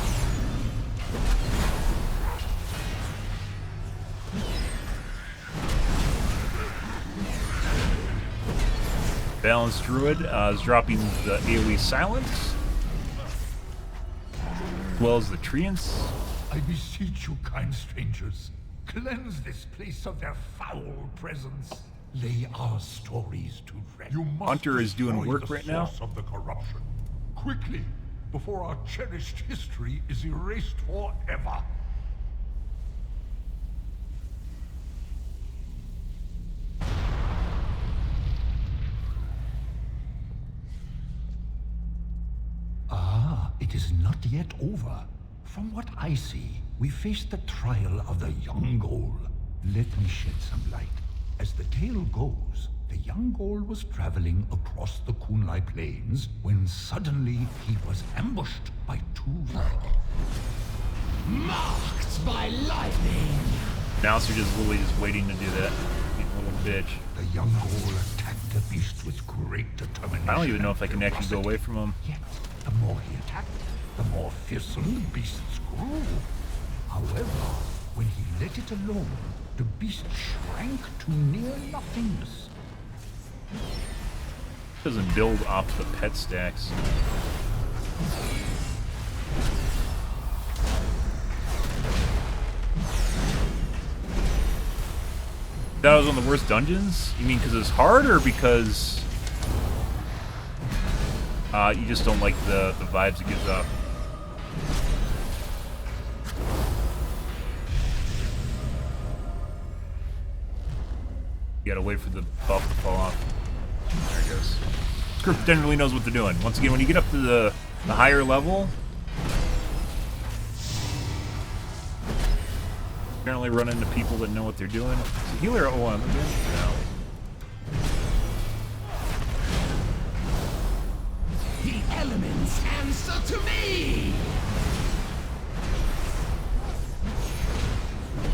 Balanced Druid is dropping the AoE Silence, as well as the Treants. I beseech you, kind strangers, cleanse this place of their foul presence. Lay our stories to rest. You must Hunter is doing destroy work the right now. source of the corruption. Quickly, before our cherished history is erased forever. Ah, it is not yet over. From what I see, we face the trial of the young Ghoul. Let me shed some light. As the tale goes, the young Ghoul was traveling across the Kunlai Plains when suddenly he was ambushed by two Marked by lightning! Now so you're just literally just waiting to do that. You little bitch. The young Ghoul attacked the beast with great determination. I don't even know if I and can actually go ferocity. away from him. Yet, the more he attacked, the more fearsome the beasts grew. However, when he let it alone, the beast shrank to near nothingness. Doesn't build off the pet stacks. That was one of the worst dungeons? You mean because it's hard, or because you just don't like the vibes it gives off? You gotta wait for the buff to fall off. There it goes. Script generally knows what they're doing. Once again, when you get up to the higher level, apparently run into people that know what they're doing. Is the healer OM again? No. The elements answer to me!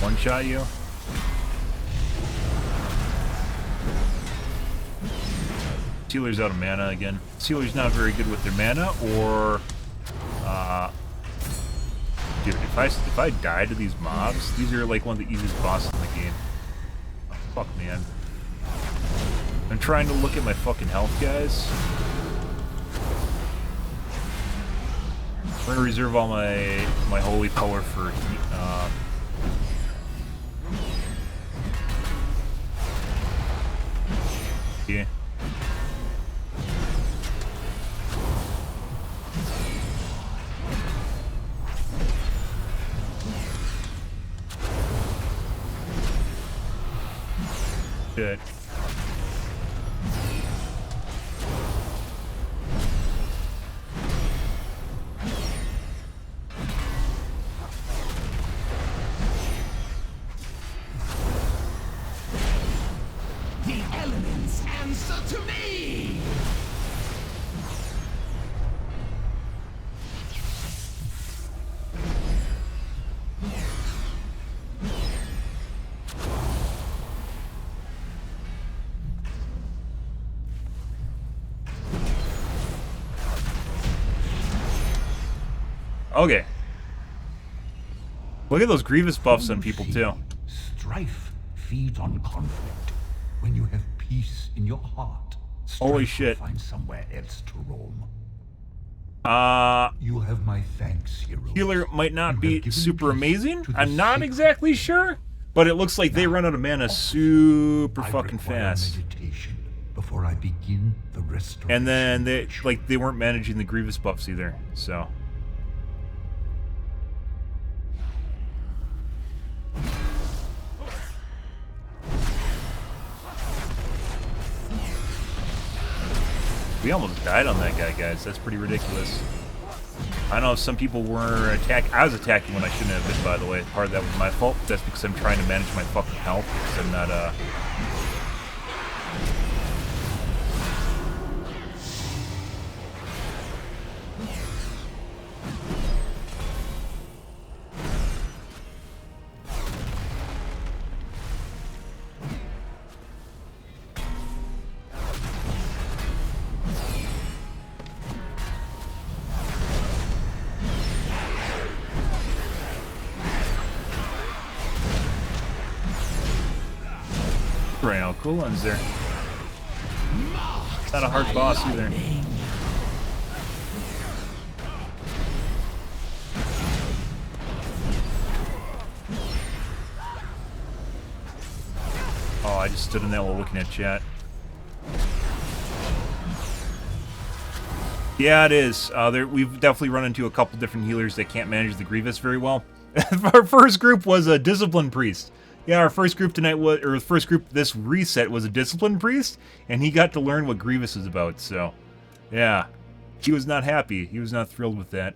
One shot you. Sealer's out of mana again. Sealer's not very good with their mana, or dude, if I die to these mobs, these are like one of the easiest bosses in the game. Oh, fuck, man. I'm trying to look at my fucking health, guys. I'm gonna reserve all my holy power for Yeah. Good. The elements answer to me! Okay. Look at those Grievous buffs on people too. Strife feeds on conflict. When you have peace in your heart, Holy strife shit. will find somewhere else to roam. Uh, You have my thanks, hero. healer might not You be have given super peace amazing. to the I'm not sick. exactly sure, but it looks like they run out of mana super I fucking require fast. meditation before I begin the restoration. And then they ritual. they weren't managing the Grievous buffs either. So we almost died on that guy, guys. That's pretty ridiculous. I know some people were attacking. I was attacking when I shouldn't have been, by the way. Part of that was my fault. That's because I'm trying to manage my fucking health. Because I'm not, right now. Cool ones there. Not a hard boss either. Oh, I just stood in that while looking at chat. Yeah, it is. We've definitely run into a couple different healers that can't manage the Grievous very well. Our first group was a Discipline Priest. Yeah, our first group tonight was, or the first group this reset was a Discipline Priest, and he got to learn what Grievous is about, so, yeah. He was not happy. He was not thrilled with that.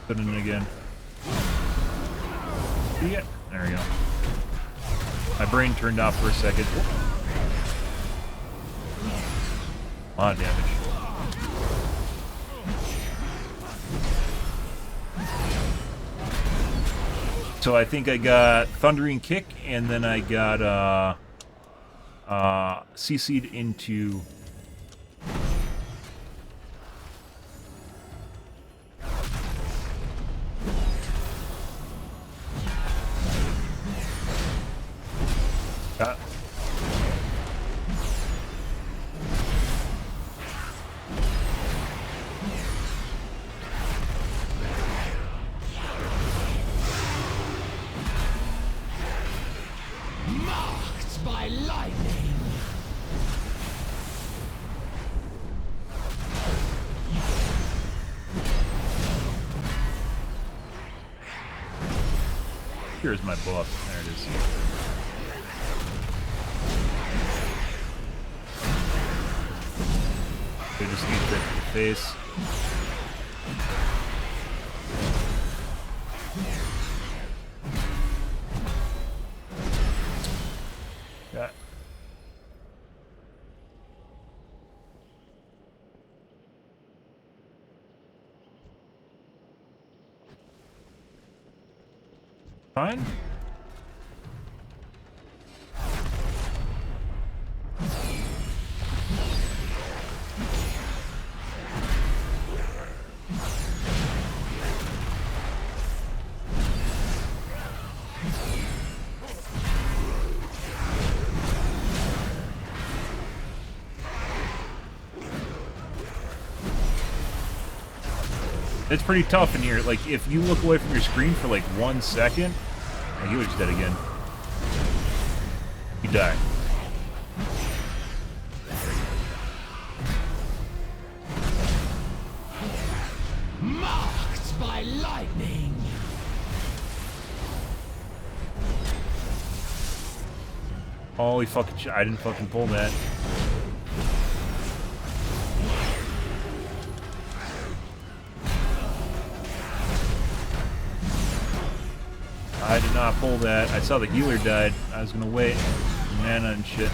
Put it in again. Yeah, there we go. My brain turned off for a second. A lot of damage. So I think I got Thundering Kick, and then I got CC'd into Marked by lightning. Here's my buff. There it is. We just need that to the face. Yeah. Fine. It's pretty tough in here. Like, if you look away from your screen for like 1 second, oh, he was dead again. You die. Marked by lightning. Holy fucking shit, I didn't fucking pull that. I did not pull that. I saw the healer died. I was gonna wait. Mana and shit.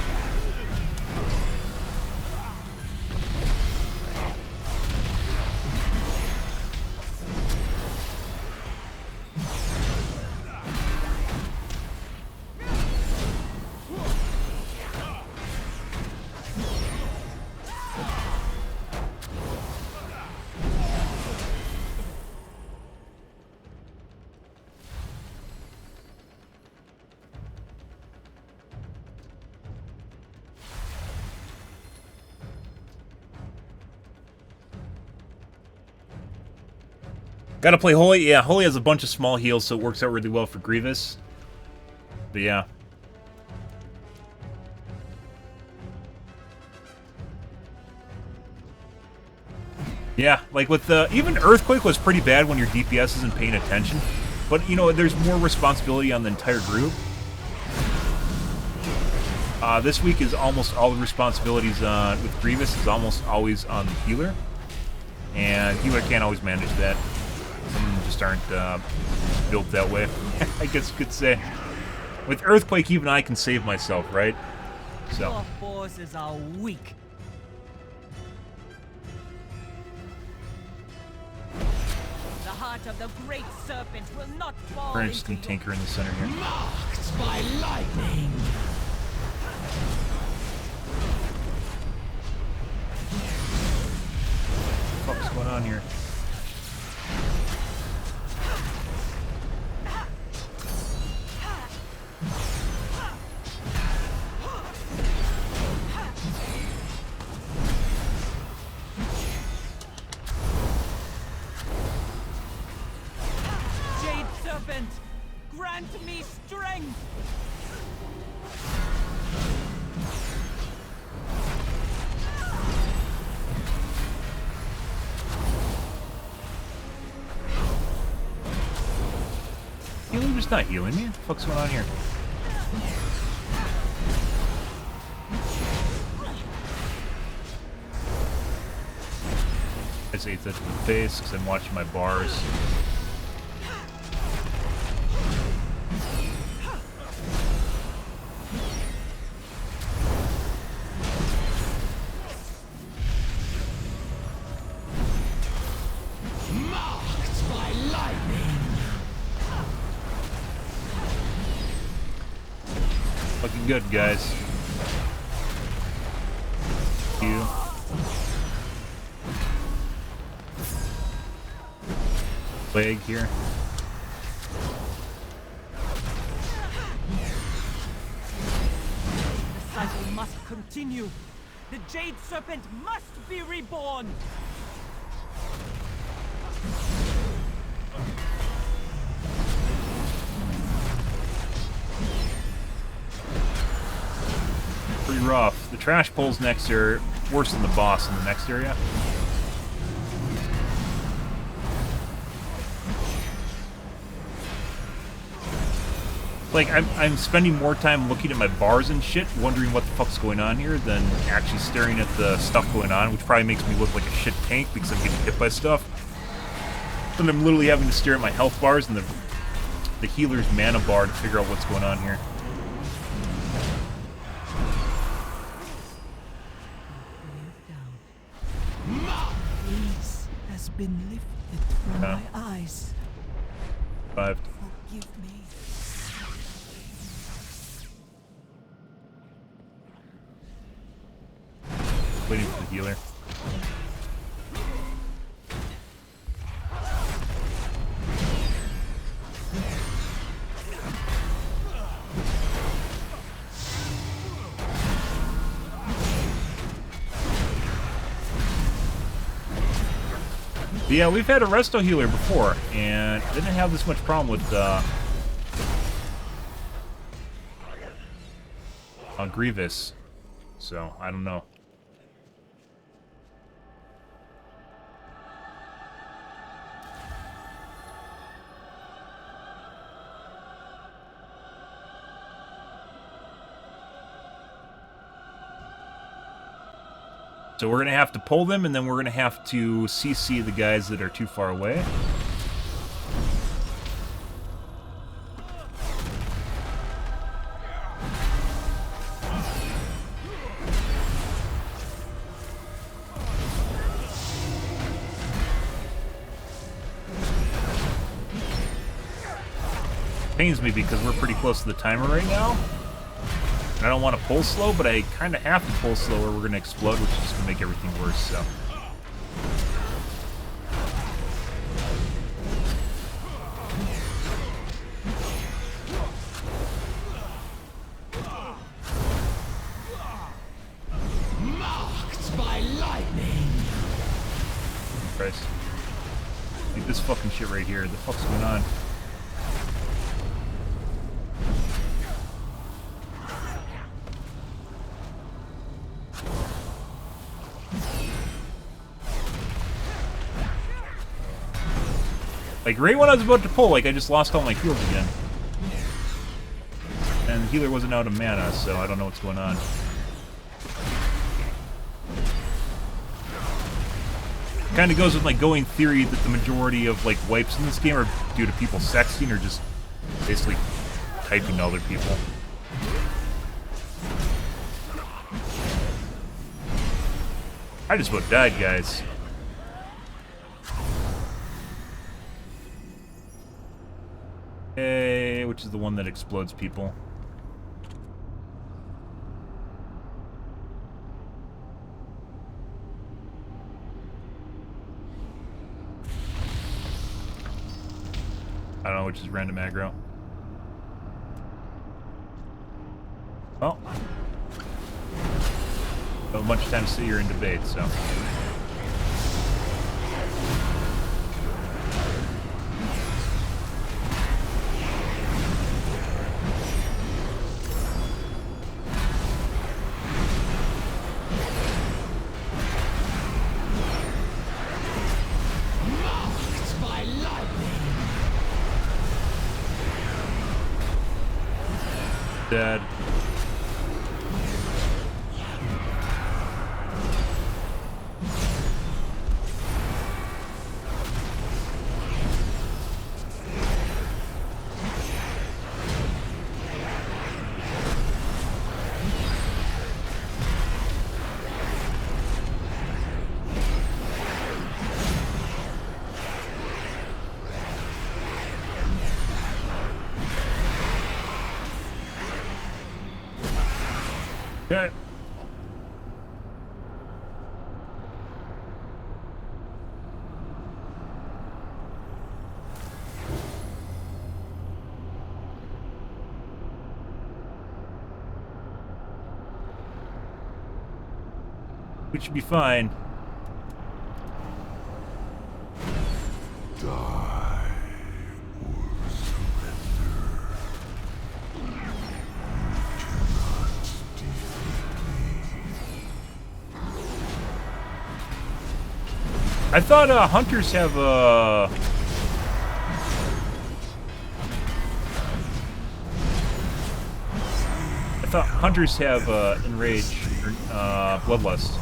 Gotta play Holy. Yeah, Holy has a bunch of small heals, so it works out really well for Grievous. But yeah. Yeah, like with the... Even Earthquake was pretty bad when your DPS isn't paying attention. But, you know, there's more responsibility on the entire group. This week is almost all the responsibilities with Grievous is almost always on the healer. And healer can't always manage that. Some of them just aren't built that way, I guess you could say. With Earthquake, even I can save myself, right? So. Your forces are weak. The heart of the great serpent will not fall. For instance, Tinker in the center here. Marked by lightning. What the fuck's going on here? Jade serpent, grant me strength. Healing just not healing me? What the fuck's going on here? I just ate that to the face because I'm watching my bars. Marked by lightning. Looking good, guys. You. Plague here. The cycle must continue. The Jade serpent must be reborn. Pretty rough. The trash pulls next are worse than the boss in the next area. Like, I'm spending more time looking at my bars and shit, wondering what the fuck's going on here, than actually staring at the stuff going on, which probably makes me look like a shit tank because I'm getting hit by stuff. But I'm literally having to stare at my health bars and the healer's mana bar to figure out what's going on here. Peace has been lifted from my eyes. Survived. Forgive me. Waiting for the healer. But yeah, we've had a resto healer before, and didn't have this much problem with Grievous. So, I don't know. So we're going to have to pull them, and then we're going to have to CC the guys that are too far away. Pains me because we're pretty close to the timer right now. And I don't want to pull slow, but I kind of have to pull slow or we're going to explode, which is just going to make everything worse, so. Marked by lightning. Christ. Dude, this fucking shit right here. The fuck's going on? Like, right when I was about to pull, like, I just lost all my heals again. And the healer wasn't out of mana, so I don't know what's going on. Kind of goes with my going theory that the majority of, like, wipes in this game are due to people sexting or just basically typing to other people. I just about died, guys. Hey, which is the one that explodes people. I don't know which is random aggro. Well, don't have much time to sit here and debate, so. Dead. Okay. We should be fine. I thought hunters have enrage or bloodlust.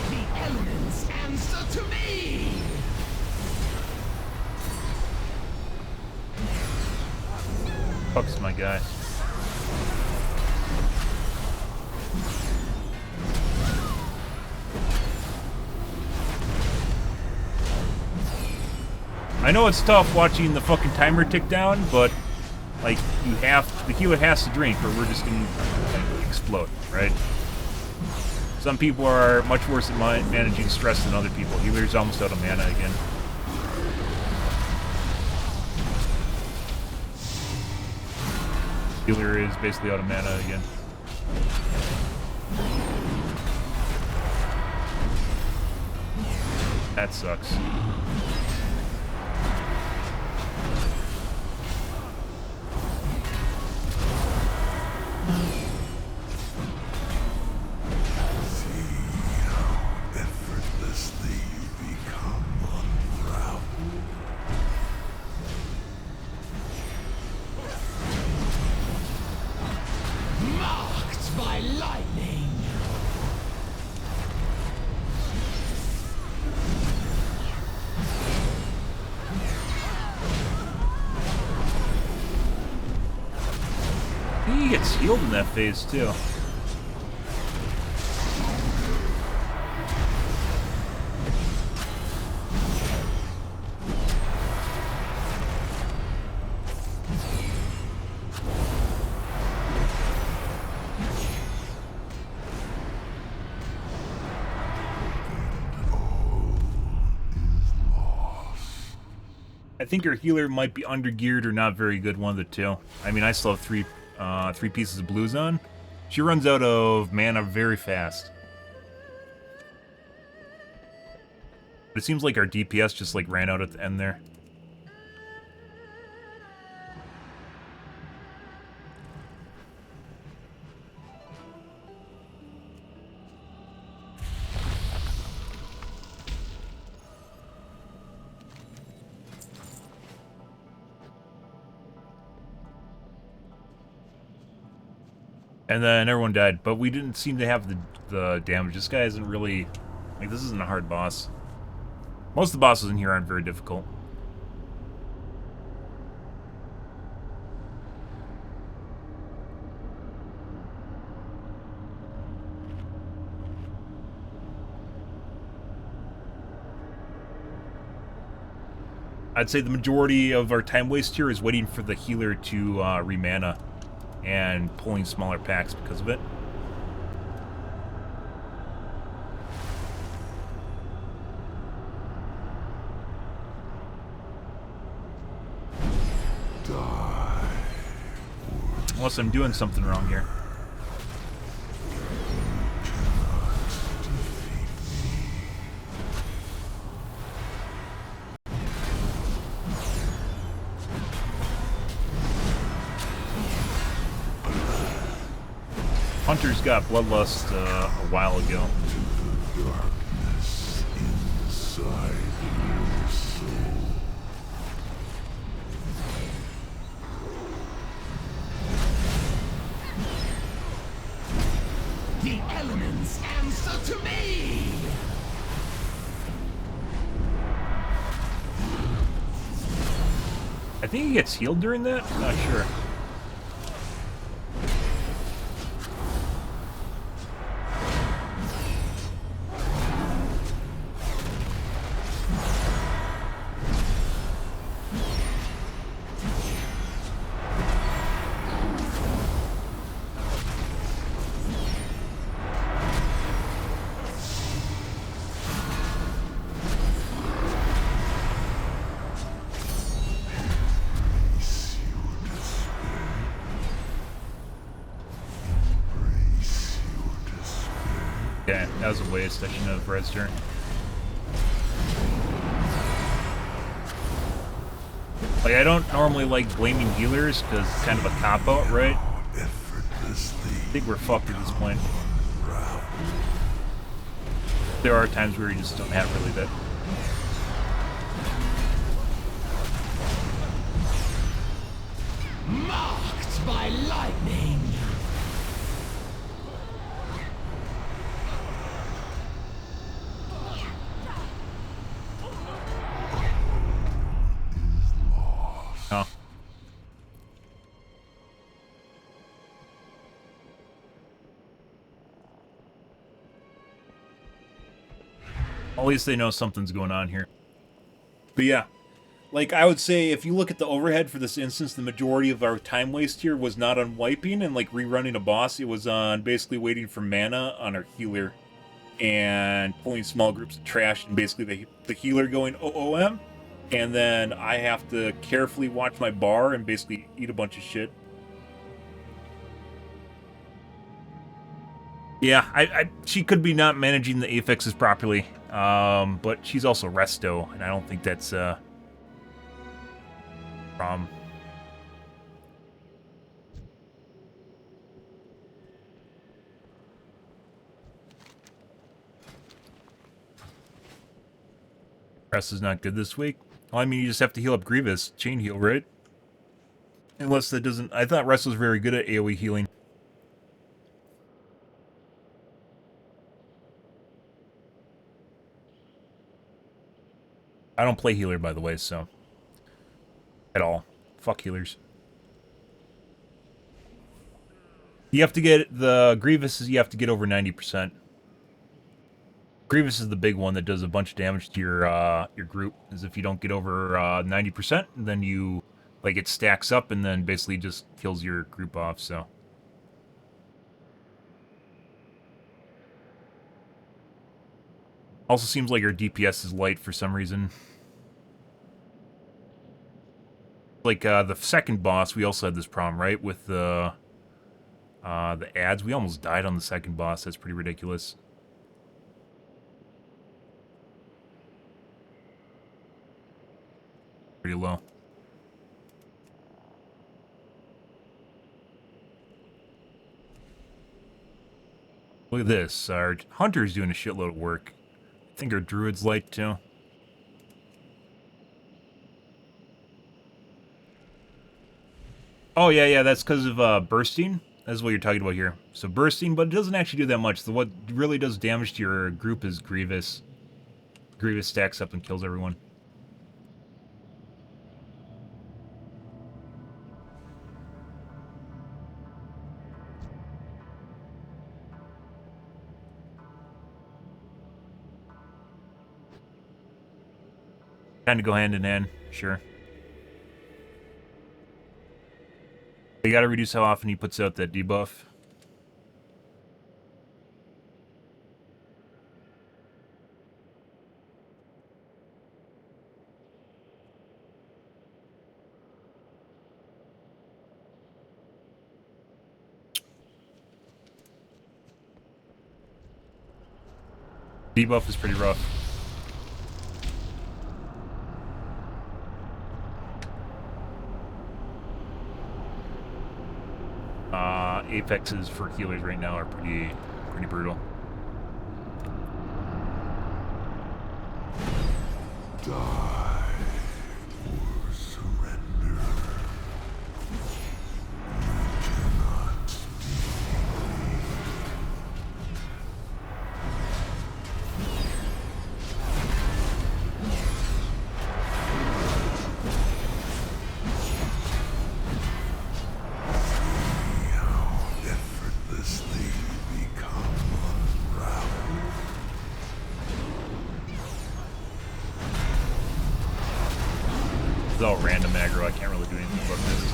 The elements answer to me. Fuck's my guy. I know it's tough watching the fucking timer tick down, but like the healer has to drink or we're just gonna like, explode, right? Some people are much worse at managing stress than other people. Healer's almost out of mana again. Healer is basically out of mana again. That sucks. He gets healed in that phase, too. I think your healer might be under-geared or not very good, one of the two. I mean, I still have three pieces of blues on. She runs out of mana very fast. But it seems like our DPS just like ran out at the end there. And then everyone died, but we didn't seem to have the damage. This guy isn't really... Like, this isn't a hard boss. Most of the bosses in here aren't very difficult. I'd say the majority of our time waste here is waiting for the healer to re-mana and pulling smaller packs because of it. Unless I'm doing something wrong here. Hunter's got Bloodlust a while ago. The darkness inside your soul. The elements answer to me! I think he gets healed during that? I'm not sure. Yeah, that was a waste. I shouldn't have rezzed her. Like, I don't normally like blaming healers because it's kind of a cop-out, right? I think we're fucked at this point. There are times where you just don't have really that. Marked by lightning! Oh. At least they know something's going on here. But yeah, like I would say if you look at the overhead for this instance, the majority of our time waste here was not on wiping and like rerunning a boss. It was on basically waiting for mana on our healer and pulling small groups of trash and basically the healer going OOM. And then I have to carefully watch my bar and basically eat a bunch of shit. Yeah, she could be not managing the affixes properly. But she's also resto, and I don't think that's a problem. Rest is not good this week. Well, I mean, you just have to heal up Grievous. Chain heal, right? Unless that doesn't... I thought Rest was very good at AoE healing. I don't play healer, by the way, so... At all. Fuck healers. You have to get... The Grievous is you have to get over 90%. Grievous is the big one that does a bunch of damage to your group. Is if you don't get over 90%, then you... Like, it stacks up and then basically just kills your group off, so... Also seems like your DPS is light for some reason. Like, the second boss, we also had this problem, right? With the ads. We almost died on the second boss. That's pretty ridiculous. Pretty low. Look at this. Our hunter's doing a shitload of work. I think our druid's light, too. Oh, yeah, that's because of bursting. That's what you're talking about here. So bursting, but it doesn't actually do that much. So what really does damage to your group is Grievous. Grievous stacks up and kills everyone. Kind of go hand in hand, sure. You gotta reduce how often he puts out that debuff. Debuff is pretty rough. Apexes for healers right now are pretty brutal. Die or surrender. You cannot It's all random aggro. I can't really do anything about this.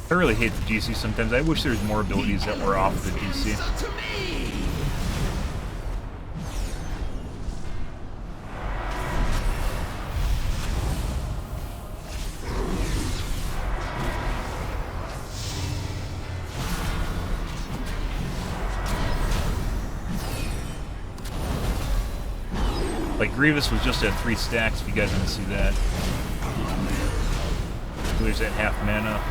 I really hate the GC sometimes. I wish there was more abilities that were off the GC. Like, Grievous was just at 3 stacks, if you guys didn't see that. There's at half mana.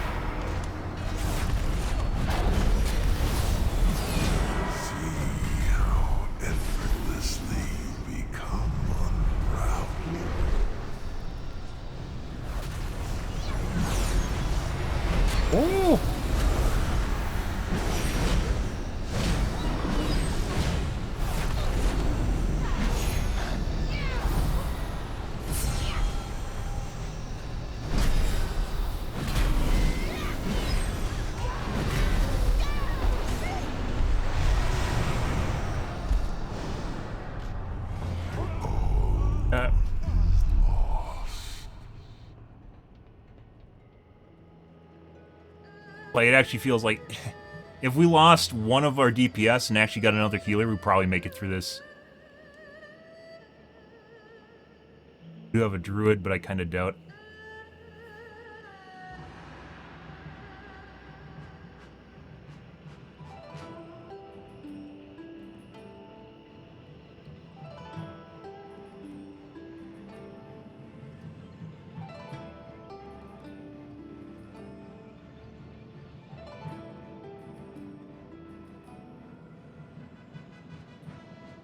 see how effortlessly you become unraveled. Oh! Like, it actually feels like if we lost one of our DPS and actually got another healer, we'd probably make it through this. We do have a druid, but I kind of doubt.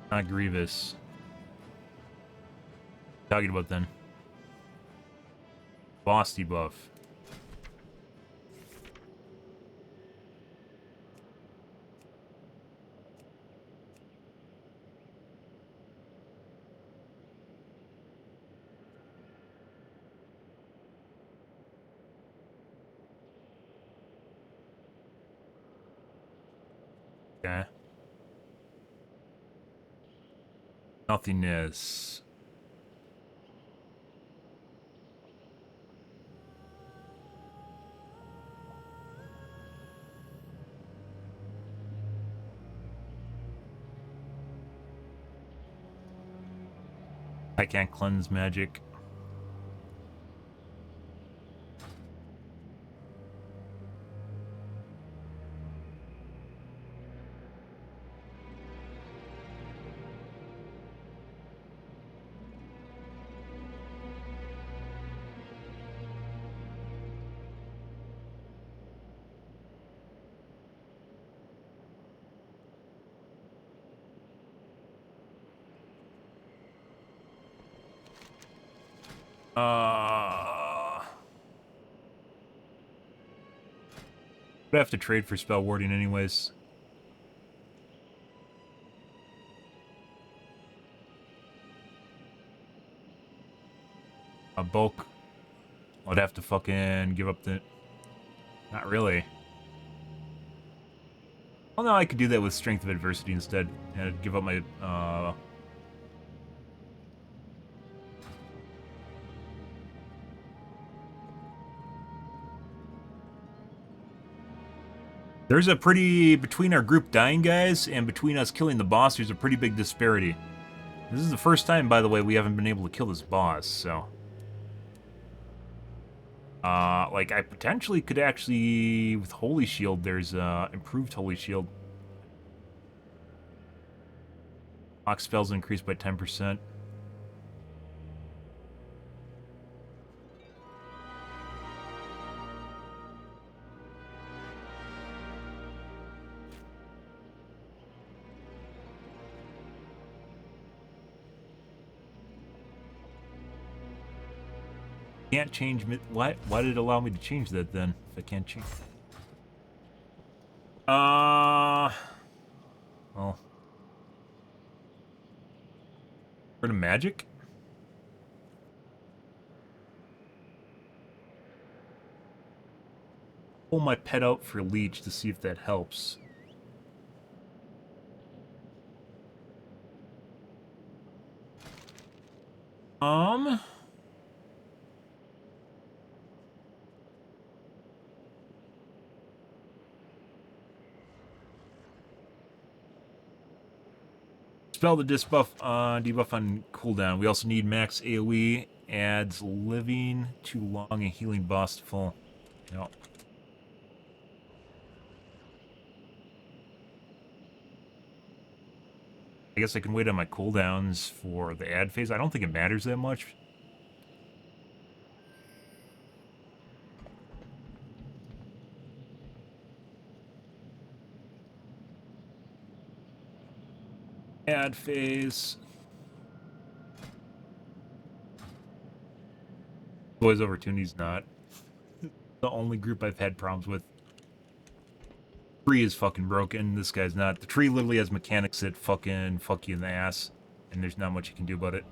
Not Grievous. Talking about then. Boss debuff. Okay. Nothingness. I can't cleanse magic. Would have to trade for spell warding anyways. A bulk. I'd have to fucking give up the... Not really. Well, no, I could do that with Strength of Adversity instead. And I'd give up my, There's a pretty... Between our group dying guys and between us killing the boss, there's a pretty big disparity. This is the first time, by the way, we haven't been able to kill this boss, so... like, I potentially could actually... With Holy Shield, there's, improved Holy Shield. Lock spells increased by 10%. Can't change... Why did it allow me to change that, then? If I can't change... Well... For the magic? Pull my pet out for leech to see if that helps. Spell the debuff on cooldown. We also need max AoE, adds living too long and healing boss to full. Yep. I guess I can wait on my cooldowns for the ad phase. I don't think it matters that much. Ad phase. Boys Overtuned, he's not. The only group I've had problems with. Tree is fucking broken. This guy's not. The tree literally has mechanics that fucking fuck you in the ass. And there's not much you can do about it.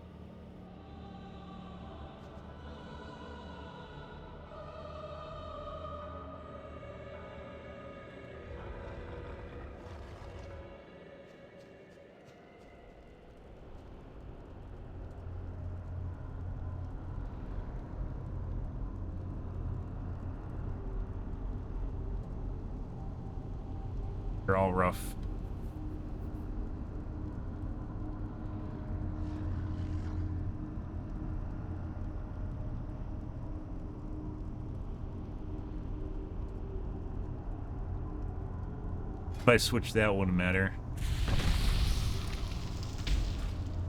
They're all rough. If I switch that, it wouldn't matter.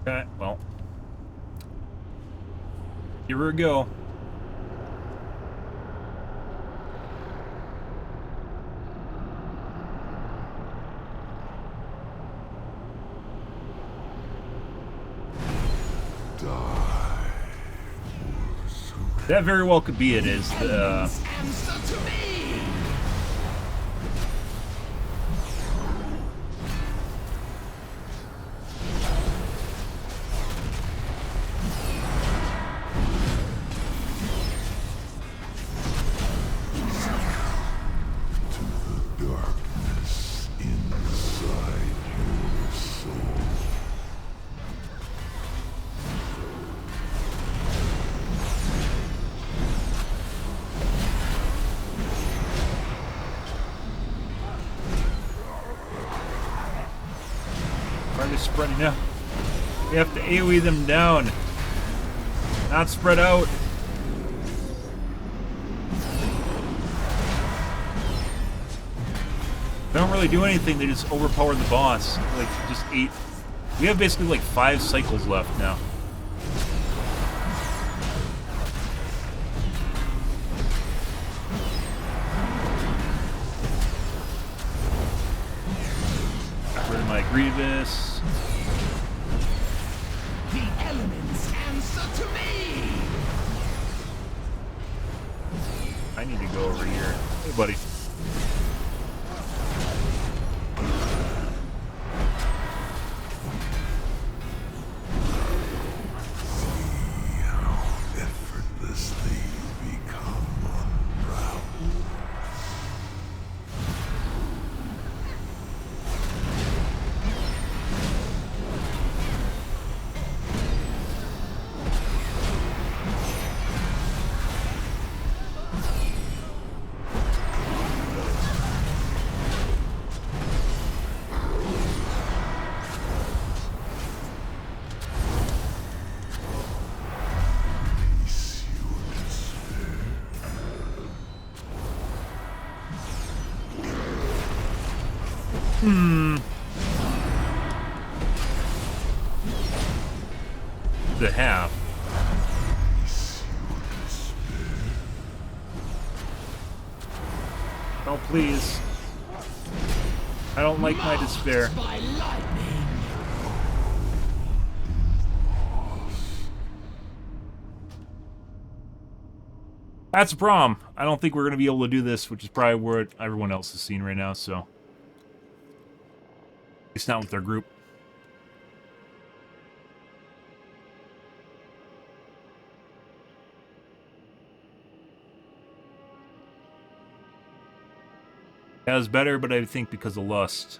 Okay, well. Here we go. That very well could be it, is the... Spreading out. We have to AoE them down, not spread out. They don't really do anything, they just overpower the boss. Like, just 8. We have basically like 5 cycles left now. Got rid of my Grievous. The elements answer to me. I need to go over here. Hey, buddy. The half. Oh, please. I don't like my despair. That's a problem. I don't think we're going to be able to do this, which is probably what everyone else is seeing right now, so. It's not with our group. That was better, but I think because of lust.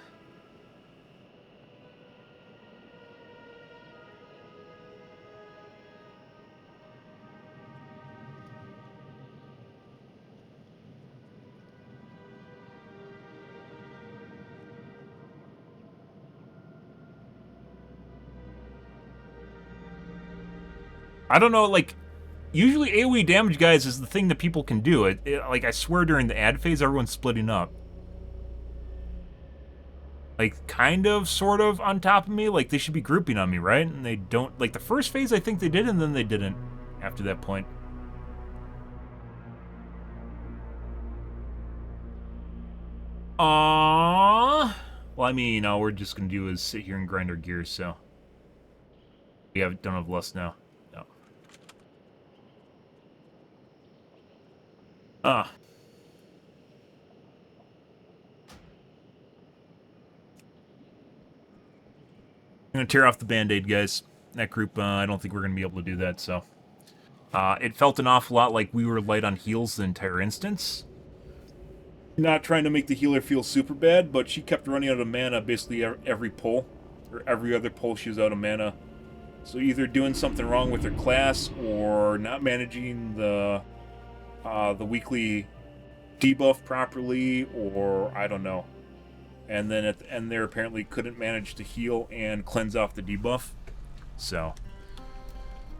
I don't know, like, usually AoE damage, guys, is the thing that people can do. Like, I swear during the ad phase, everyone's splitting up. Like, kind of, sort of, on top of me. Like, they should be grouping on me, right? And they don't. Like, the first phase, I think they did, and then they didn't after that point. Aww. Well, I mean, all we're just going to do is sit here and grind our gears, so. We don't have lust now. No. Ah. I'm going to tear off the Band-Aid, guys. That group, I don't think we're going to be able to do that, so. It felt an awful lot like we were light on heals the entire instance. Not trying to make the healer feel super bad, but she kept running out of mana basically every pull. Or every other pull she was out of mana. So either doing something wrong with her class, or not managing the weekly debuff properly, or I don't know. And then at the end there, apparently couldn't manage to heal and cleanse off the debuff. So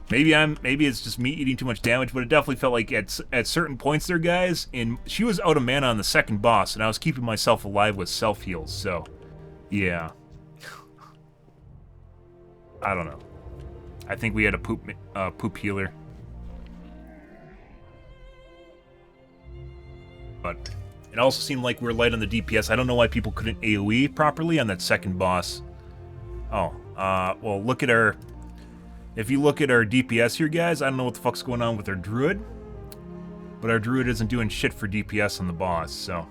maybe it's just me eating too much damage, but it definitely felt like at certain points there, guys. She was out of mana on the second boss, and I was keeping myself alive with self heals. So yeah, I don't know. I think we had a poop healer, but it also seemed like we were light on the DPS. I don't know why people couldn't AoE properly on that second boss. Oh, well, look at our... If you look at our DPS here, guys, I don't know what the fuck's going on with our druid, but our druid isn't doing shit for DPS on the boss, so...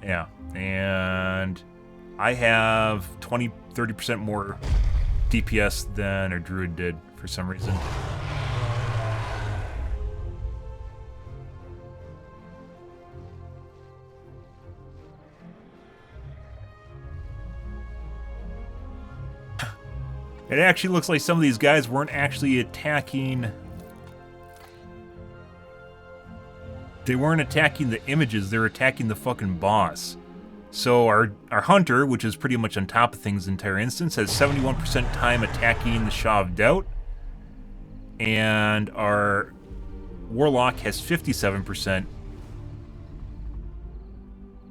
Yeah, and I have 20-30% more DPS than our druid did for some reason. It actually looks like some of these guys weren't actually attacking... They weren't attacking the images, they were attacking the fucking boss. So our hunter, which is pretty much on top of things the entire instance, has 71% time attacking the Shaw of Doubt. And our warlock has 57%.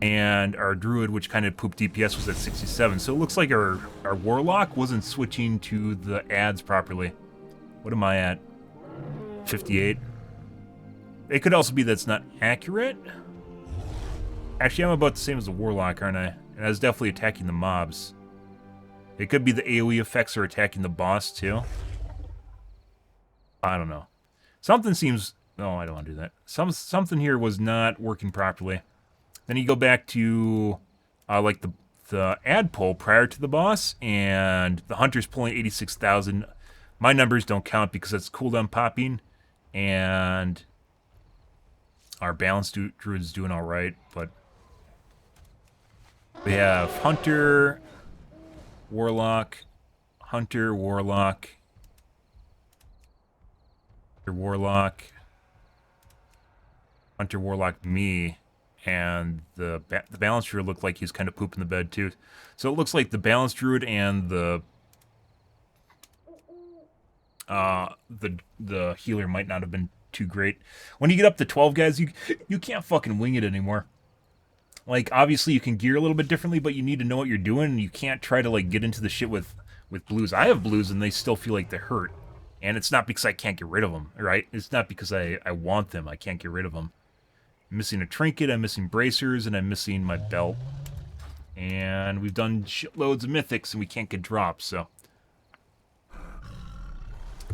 And our druid, which kind of pooped DPS, was at 67. So it looks like our warlock wasn't switching to the ads properly. What am I at? 58. It could also be that's not accurate. Actually, I'm about the same as the warlock, aren't I? And I was definitely attacking the mobs. It could be the AoE effects are attacking the boss too. I don't know. Something seems... No, I don't want to do that. Something here was not working properly. Then you go back to like the ad pull prior to the boss, and the hunter's pulling 86,000. My numbers don't count because it's cooldown popping, and our balanced druid's doing all right. But we have hunter, warlock, hunter, warlock, warlock, hunter, warlock, me. And the balanced druid looked like he's kind of pooping the bed too. So it looks like the balanced druid and the healer might not have been too great. When you get up to 12 guys, you can't fucking wing it anymore. Like, obviously you can gear a little bit differently, but you need to know what you're doing, and you can't try to like get into the shit with blues. I have blues and they still feel like they hurt. And it's not because I can't get rid of them, right? It's not because I want them, I can't get rid of them. I'm missing a trinket, I'm missing bracers, and I'm missing my belt. And we've done shitloads of mythics, and we can't get drops, so...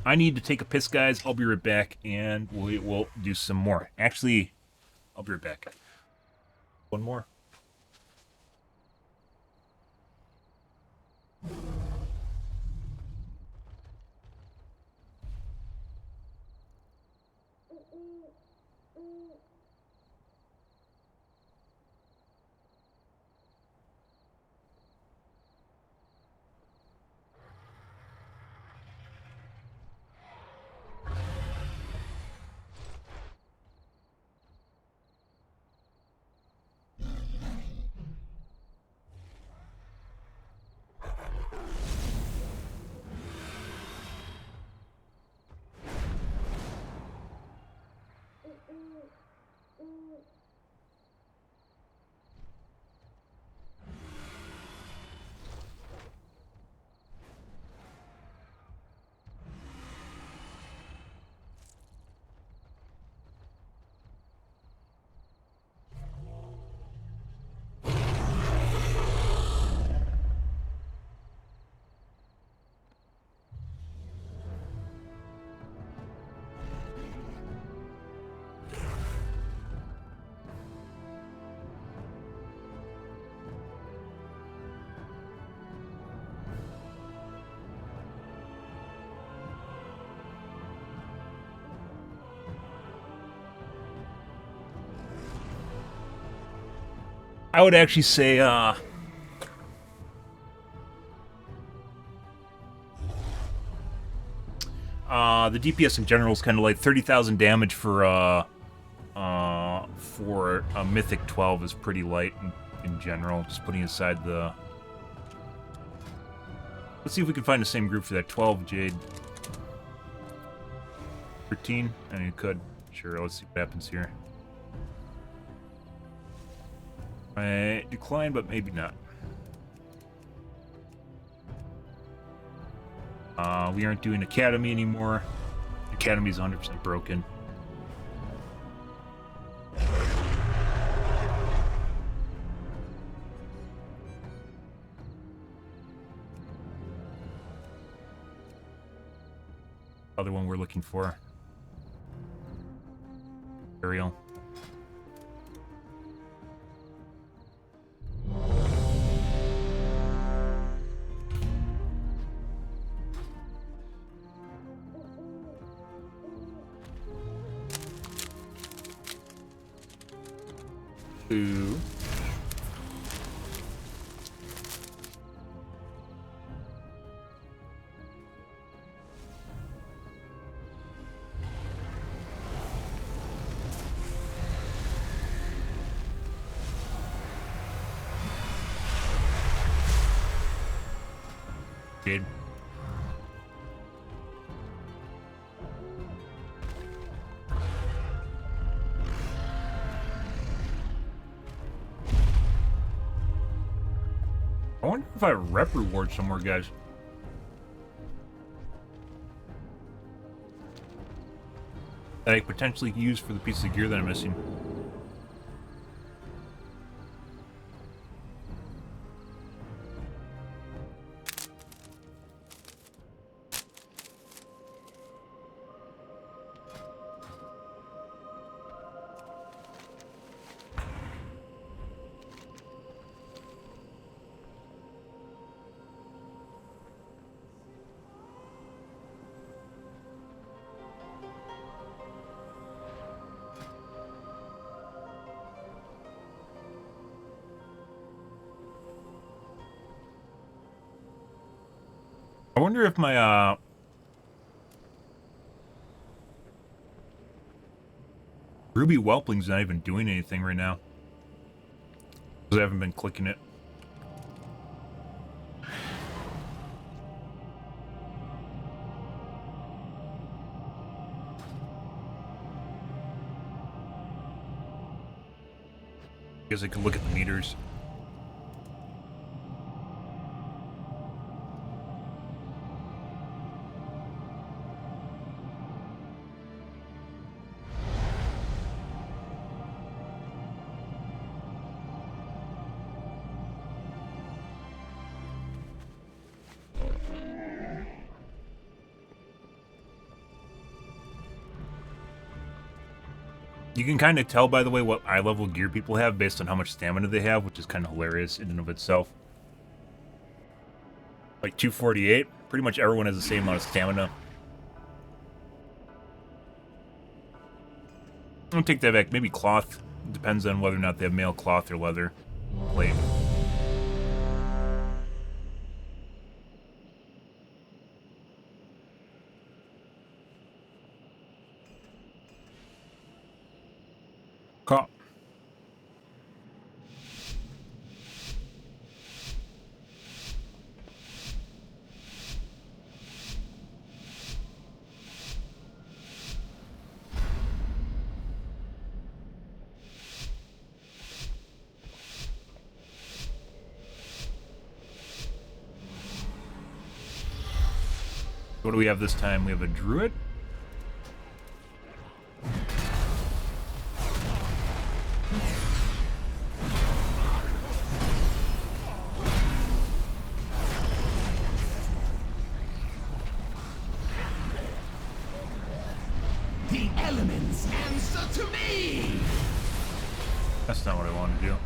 I need to take a piss, guys. I'll be right back, and we will do some more. Actually, I'll be right back. One more. I would actually say, the DPS in general is kind of like 30,000 damage for a Mythic 12 is pretty light in in general, just putting aside the... Let's see if we can find the same group for that 12 Jade. 13? I mean, it could. Sure, let's see what happens here. I decline, but maybe not. We aren't doing Academy anymore. Academy's 100% broken. Other one we're looking for. Ariel. Ooh. Jade. I wonder if I have rep reward somewhere, guys. That I could potentially use for the piece of gear that I'm missing. I wonder if my, Ruby Whelpling's not even doing anything right now. Because I haven't been clicking it. Guess I could look at the meters. You can kind of tell, by the way, what eye level gear people have based on how much stamina they have, which is kind of hilarious in and of itself. Like 248, pretty much everyone has the same amount of stamina. I'll take that back. Maybe cloth. It depends on whether or not they have mail cloth or leather plate. Cop. What do we have this time? We have a druid. The elements answer to me! That's not what I wanted to do.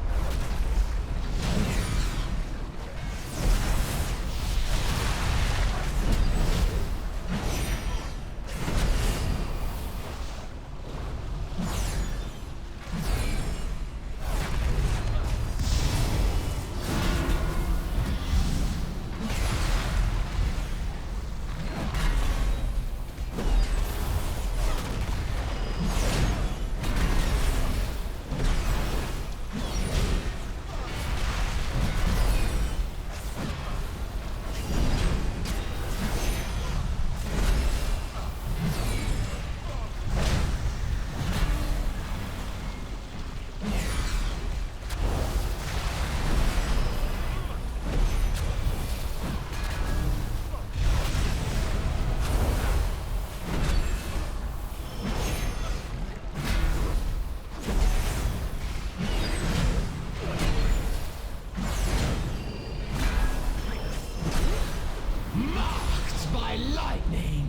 by lightning.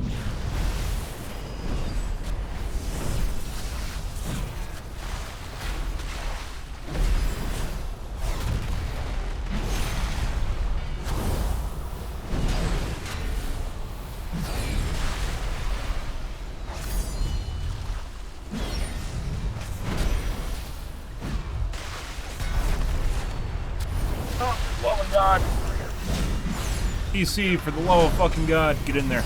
Oh my god. PC, for the love of fucking god, get in there.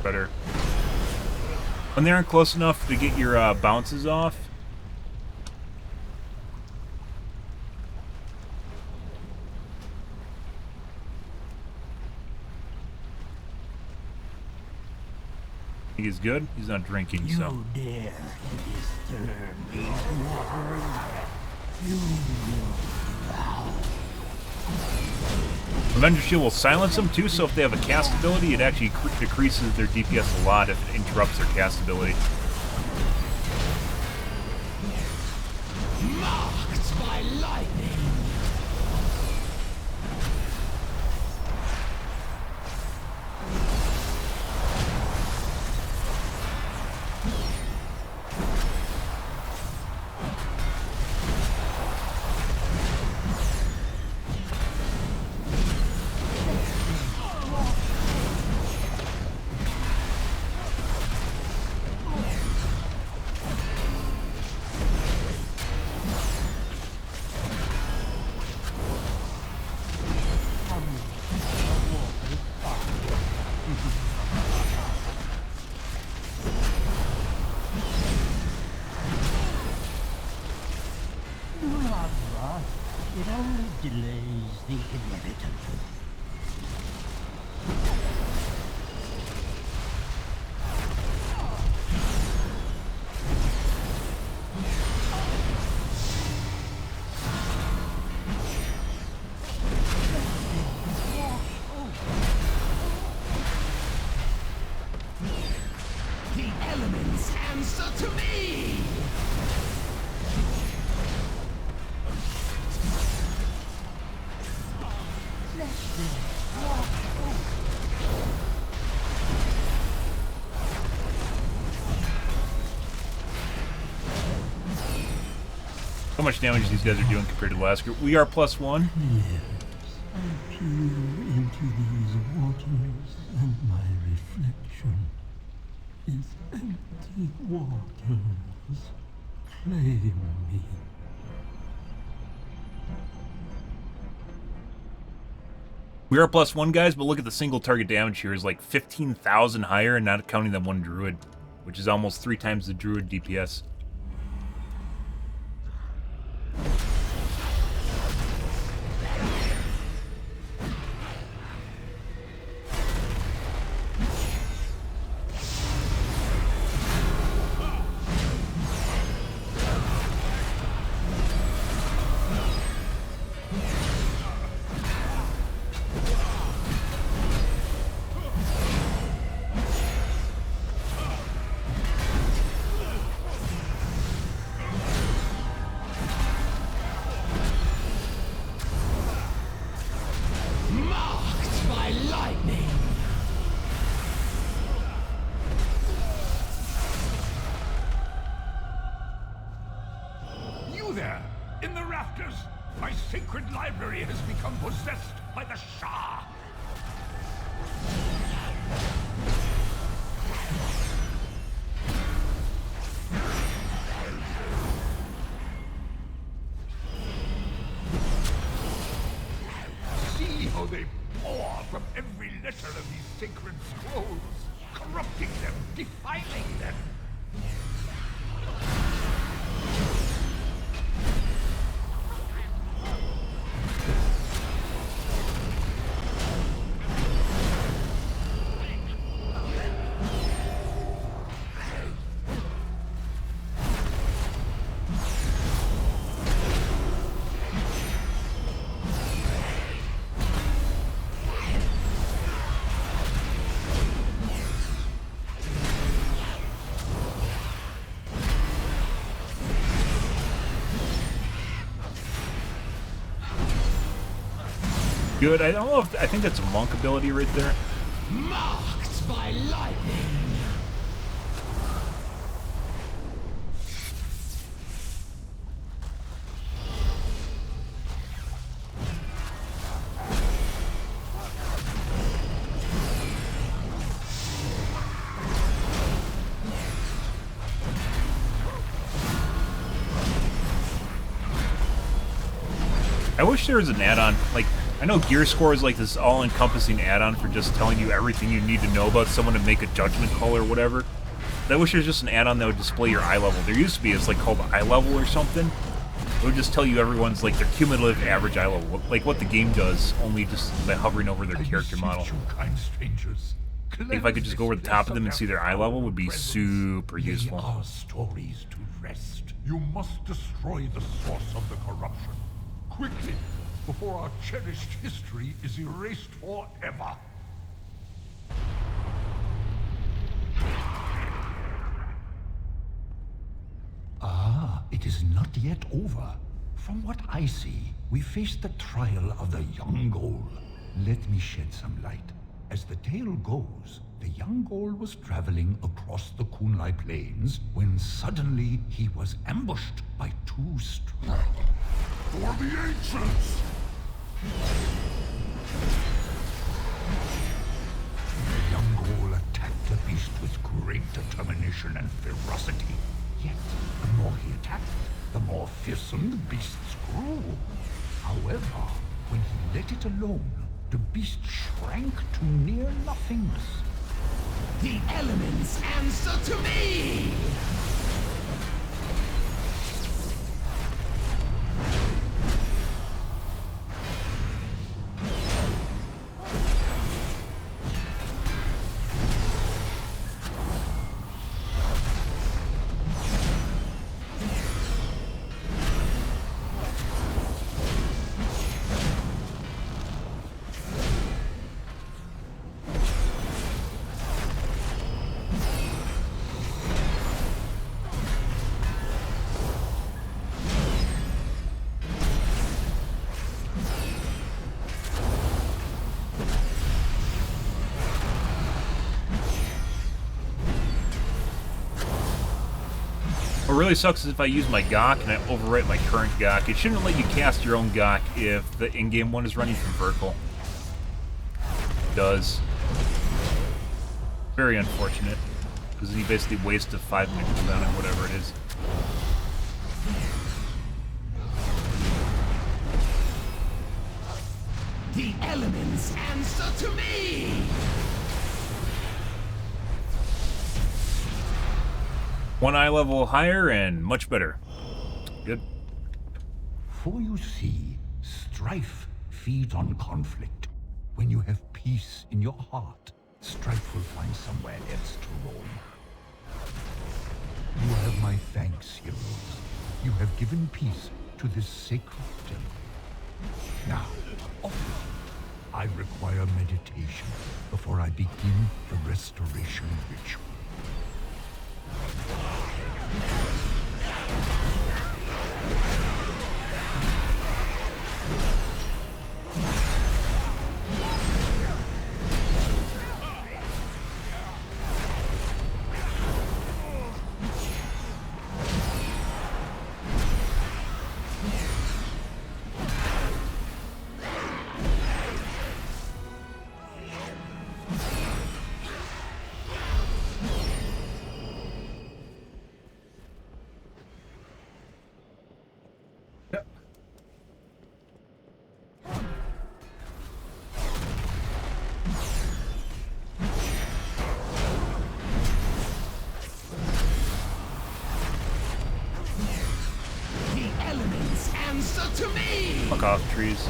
Better. When they aren't close enough to get your bounces off, he's good. He's not drinking, so. You dare to disturb these waters. You will drown. Avenger Shield will silence them too, so if they have a cast ability, it actually decreases their DPS a lot if it interrupts their cast ability. Marked by lightning. It only delays the inevitable. The elements answer to me! How much damage these guys are doing compared to the last group. We are +1. Yes, I peer into these waters, and my reflection is empty waters. Claim me. We are +1, guys, but look at the single target damage here is like 15,000 higher, and not counting that one druid, which is almost 3 times the druid DPS. Marked by lightning! You there, in the rafters! My sacred library has become possessed by the Shah! See how they pour from every letter of these sacred scrolls, corrupting them, defiling them. Good. I don't know if I think that's a monk ability right there. Marked by lightning. I wish there was an add-on. Like, I know Gear Score is like this all-encompassing add-on for just telling you everything you need to know about someone to make a judgment call or whatever. But I wish there was just an add-on that would display your eye level. There used to be, it's like called eye level or something. It would just tell you everyone's like their cumulative average eye level, like what the game does, only just by hovering over their character model. Kind strangers. If I could just go over the top of them and see their eye level, would be super useful. Our stories to rest. You must destroy the source of the corruption. Quickly, before our cherished history is erased forever. Ah, it is not yet over. From what I see, we face the trial of the young Ghoul. Let me shed some light. As the tale goes, the young Ghoul was traveling across the Kunlai Plains when suddenly he was ambushed by two For the ancients! The young Ghoul attacked the beast with great determination and ferocity. Yet, the more he attacked, the more fearsome the beasts grew. However, when he let it alone, the beast shrank to near nothingness. The elements answer to me! What really sucks is if I use my Gok and I overwrite my current Gok. It shouldn't let you cast your own Gok if the in-game one is running from vertical. It does. Very unfortunate. Because he basically wastes a 5-minute cooldown or whatever it is. The elements answer to me! One eye level higher and much better. Good. For you see, strife feeds on conflict. When you have peace in your heart, strife will find somewhere else to roam. You have my thanks, heroes. You have given peace to this sacred temple. Now, offer. I require meditation before I begin the restoration ritual. To me! Fuck off, trees.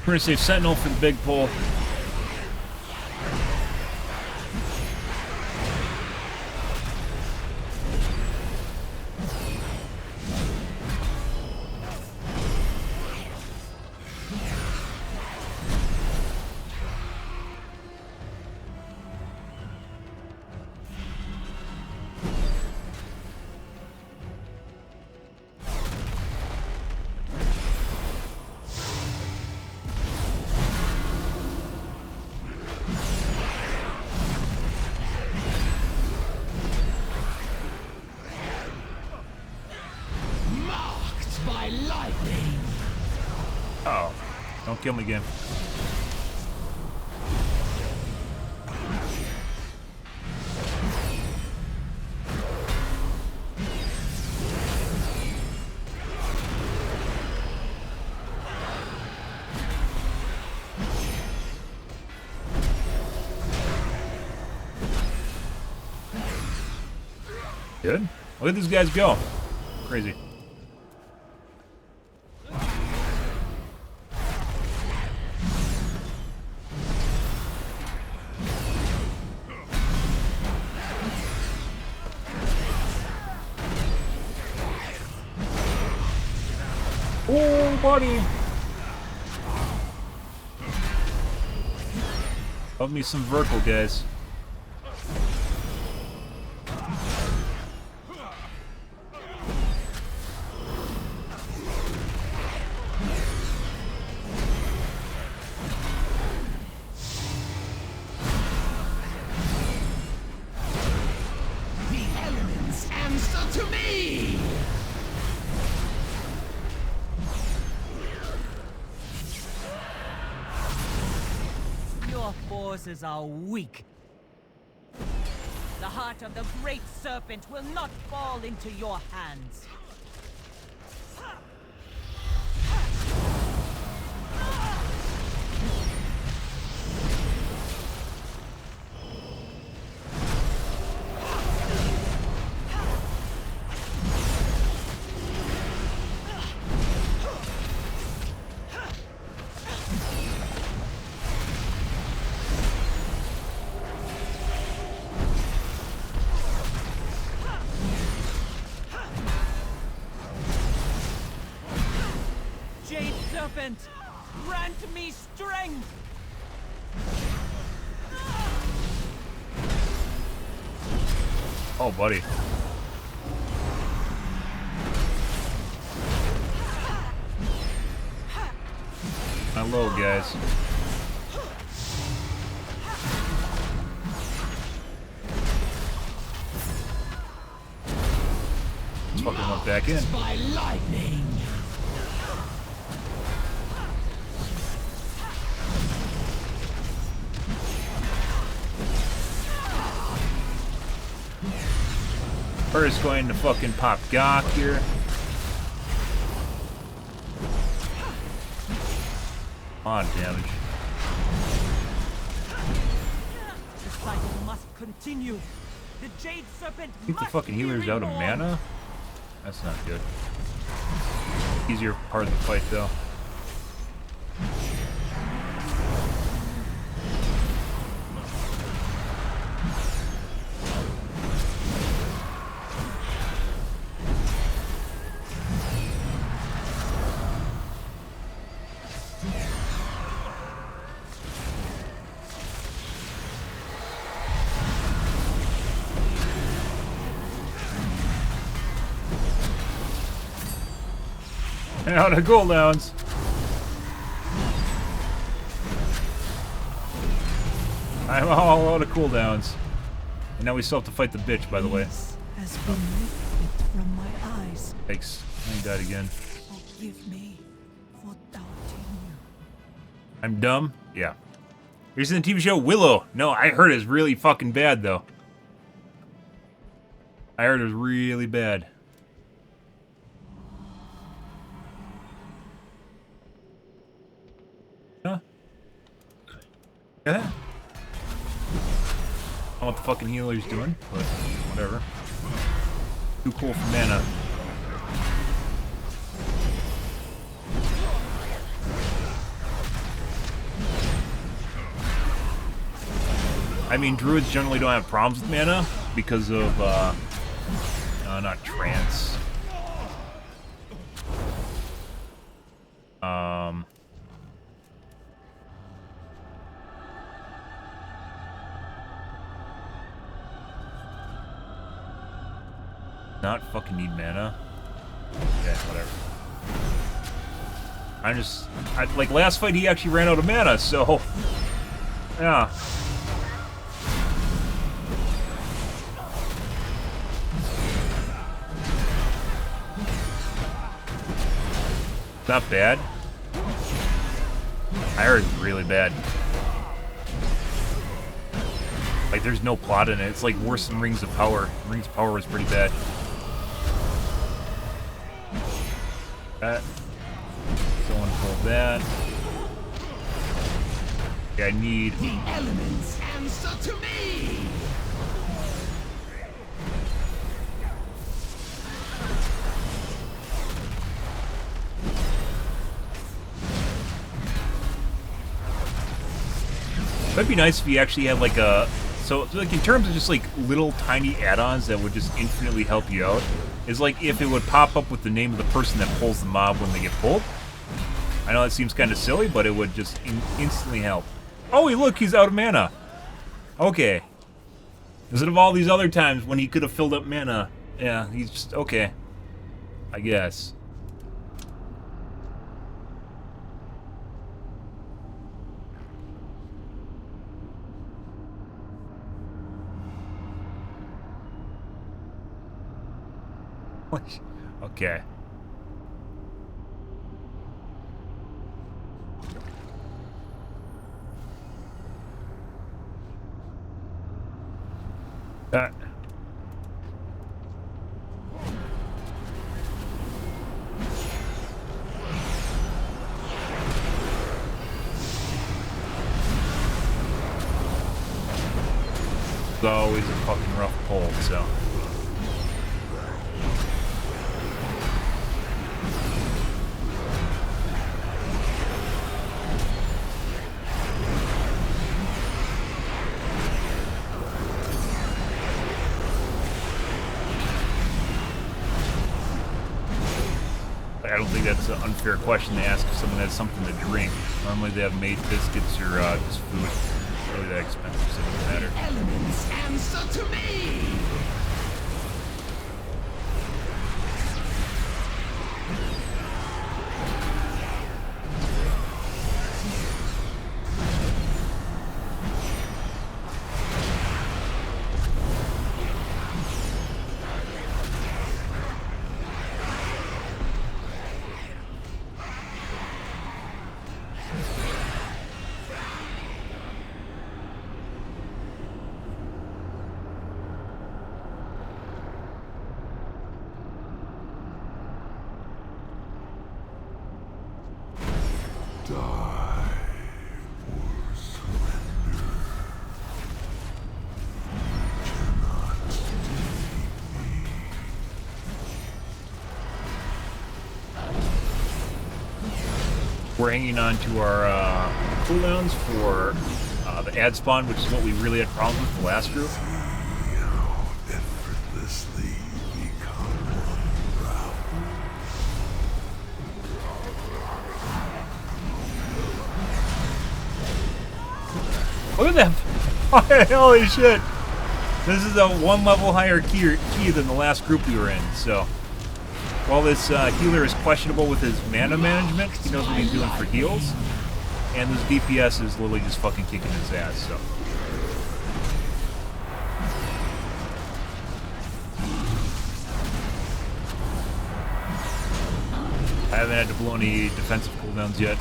We're gonna save Sentinel for the big pull. Oh, don't kill me again. Good. Look at these guys go. Crazy. Oh, buddy. Love me some vertical, guys. The elements answer to me! Your forces are weak. The heart of the great serpent will not fall into your hands. Jade serpent, grant me strength! Oh, buddy. Not low, guys. Let's fucking look back in. By lightning! First going to fucking pop Gok here. On damage. The cycle must continue. The Jade serpent I think the must fucking be healer's out of reborn. mana. That's not good. Easier part of the fight though. Out of cooldowns. I'm all out of cooldowns. And now we still have to fight the bitch, by the way. Peace has been lifted from my eyes. Thanks. I died again. Forgive me for doubting you. I'm dumb? Yeah. Here's the TV show Willow. No, I heard it's really fucking bad, though. I heard it was really bad. Huh? Yeah. I don't know what the fucking healer's doing, but whatever. Too cool for mana. I mean, druids generally don't have problems with mana because of, not trance. Not fucking need mana. Okay, whatever. Like last fight he actually ran out of mana, so yeah. Not bad. I heard it's really bad. Like there's no plot in it. It's like worse than Rings of Power. Rings of Power was pretty bad. That. Someone pull that. Okay, I need. The elements answer to me. That'd be nice if you actually had like a. So, like in terms of just like little tiny add-ons that would just infinitely help you out, is like if it would pop up with the name of the person that pulls the mob when they get pulled. I know that seems kind of silly, but it would just instantly help. Oh, look, he's out of mana. Okay. Instead of all these other times when he could have filled up mana. Yeah, he's just, okay. I guess. Okay. That. It's always a fucking rough pull, so. I don't think that's an unfair question to ask if someone has something to drink. Normally they have made biscuits or just food. It's really that expensive, so it doesn't matter. Elements answer to me. We're hanging on to our cooldowns for the ad spawn, which is what we really had problems with the last group. Effortlessly become Look at that! Holy shit! This is a one level higher key than the last group we were in, so. While this healer is questionable with his mana management, he knows what he's doing for heals. And this DPS is literally just fucking kicking his ass, so. I haven't had to blow any defensive cooldowns yet.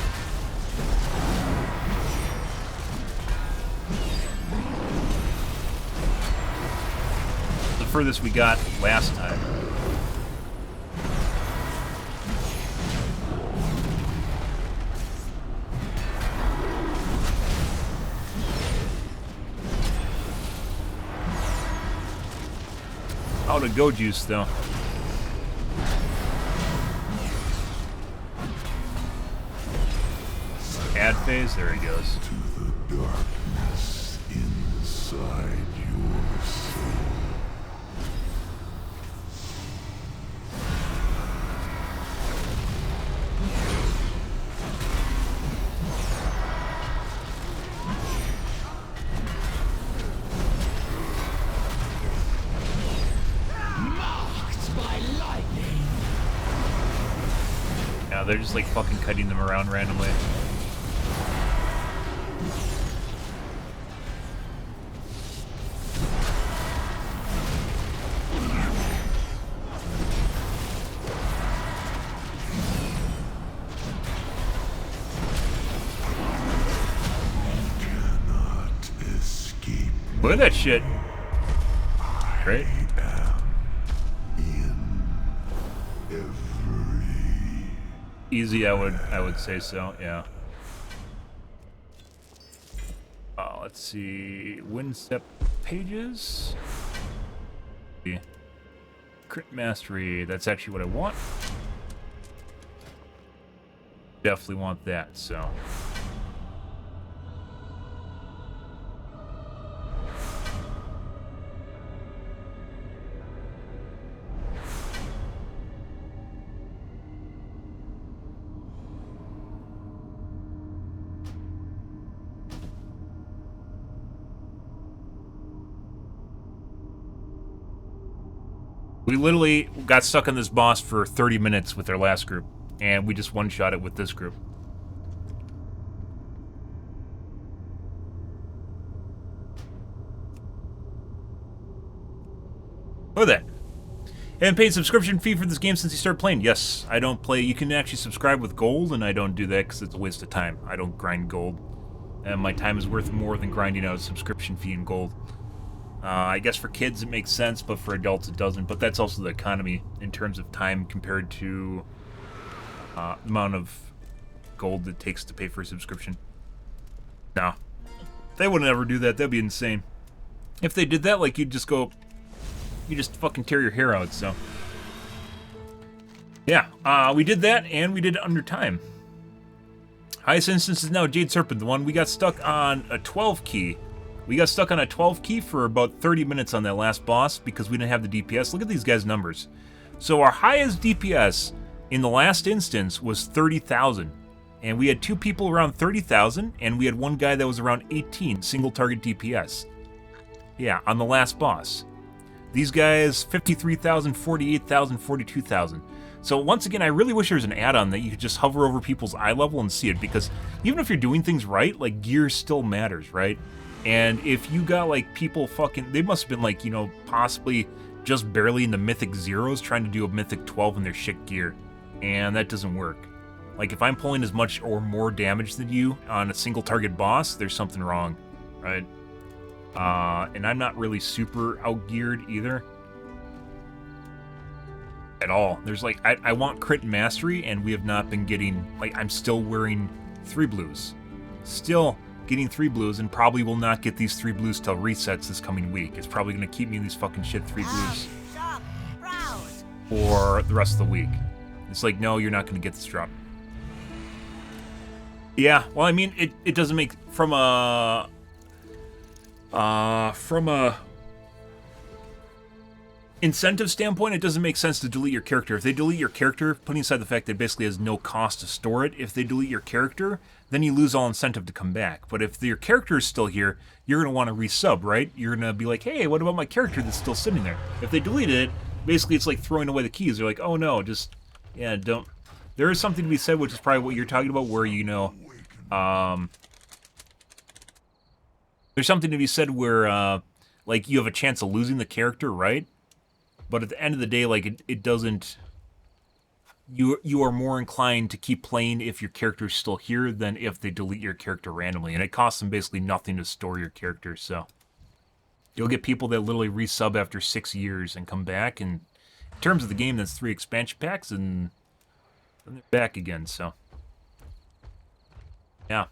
The furthest we got last time. Out of go juice, though. Ad phase, there he goes. to the darkness inside. Yeah, they're just like fucking cutting them around randomly. Look at that shit. Great. Easy, I would say so, yeah. Let's see. Windstep pages. Crit mastery. That's actually what I want. Definitely want that, so. We literally got stuck on this boss for 30 minutes with our last group, and we just one-shot it with this group. Look at that. Haven't paid subscription fee for this game since you started playing. Yes, I don't play. You can actually subscribe with gold, and I don't do that because it's a waste of time. I don't grind gold. And my time is worth more than grinding out a subscription fee in gold. I guess for kids it makes sense, but for adults it doesn't. But that's also the economy in terms of time compared to the amount of gold it takes to pay for a subscription. No. They wouldn't ever do that. That'd be insane. If they did that, like, you'd just go... You just fucking tear your hair out, so... Yeah, we did that, and we did it under time. Highest instance is now Jade Serpent, the one we got stuck on a 12 key. We got stuck on a 12 key for about 30 minutes on that last boss because we didn't have the DPS. Look at these guys' numbers. So our highest DPS in the last instance was 30,000. And we had 2 people around 30,000, and we had one guy that was around 18 single target DPS. Yeah, on the last boss. These guys, 53,000, 48,000, 42,000. So once again, I really wish there was an add-on that you could just hover over people's eye level and see it, because even if you're doing things right, like, gear still matters, right? And if you got, like, people fucking... They must have been, like, you know, possibly just barely in the Mythic Zeros trying to do a Mythic 12 in their shit gear. And that doesn't work. Like, if I'm pulling as much or more damage than you on a single target boss, there's something wrong, right? And I'm not really super outgeared either. At all. There's, like... I want crit mastery, and we have not been getting... Like, I'm still wearing 3 blues. Still... getting 3 blues, and probably will not get these 3 blues till resets this coming week. It's probably going to keep me in these fucking shit 3 blues for the rest of the week. It's like, no, you're not going to get this drop. Yeah, well, I mean, it doesn't make... From a incentive standpoint, it doesn't make sense to delete your character. If they delete your character, putting aside the fact that it basically has no cost to store it, if they delete your character, then you lose all incentive to come back. But if your character is still here, you're going to want to resub, right? You're going to be like, hey, what about my character that's still sitting there? If they delete it, basically it's like throwing away the keys. They're like, oh no, just, yeah, don't. There is something to be said, which is probably what you're talking about, where, you know, there's something to be said where, like, you have a chance of losing the character, right? But at the end of the day, like, it doesn't... You are more inclined to keep playing if your character's still here than if they delete your character randomly. And it costs them basically nothing to store your character, so... You'll get people that literally resub after 6 years and come back, and in terms of the game, that's 3 expansion packs, and then they're back again, so... Yeah.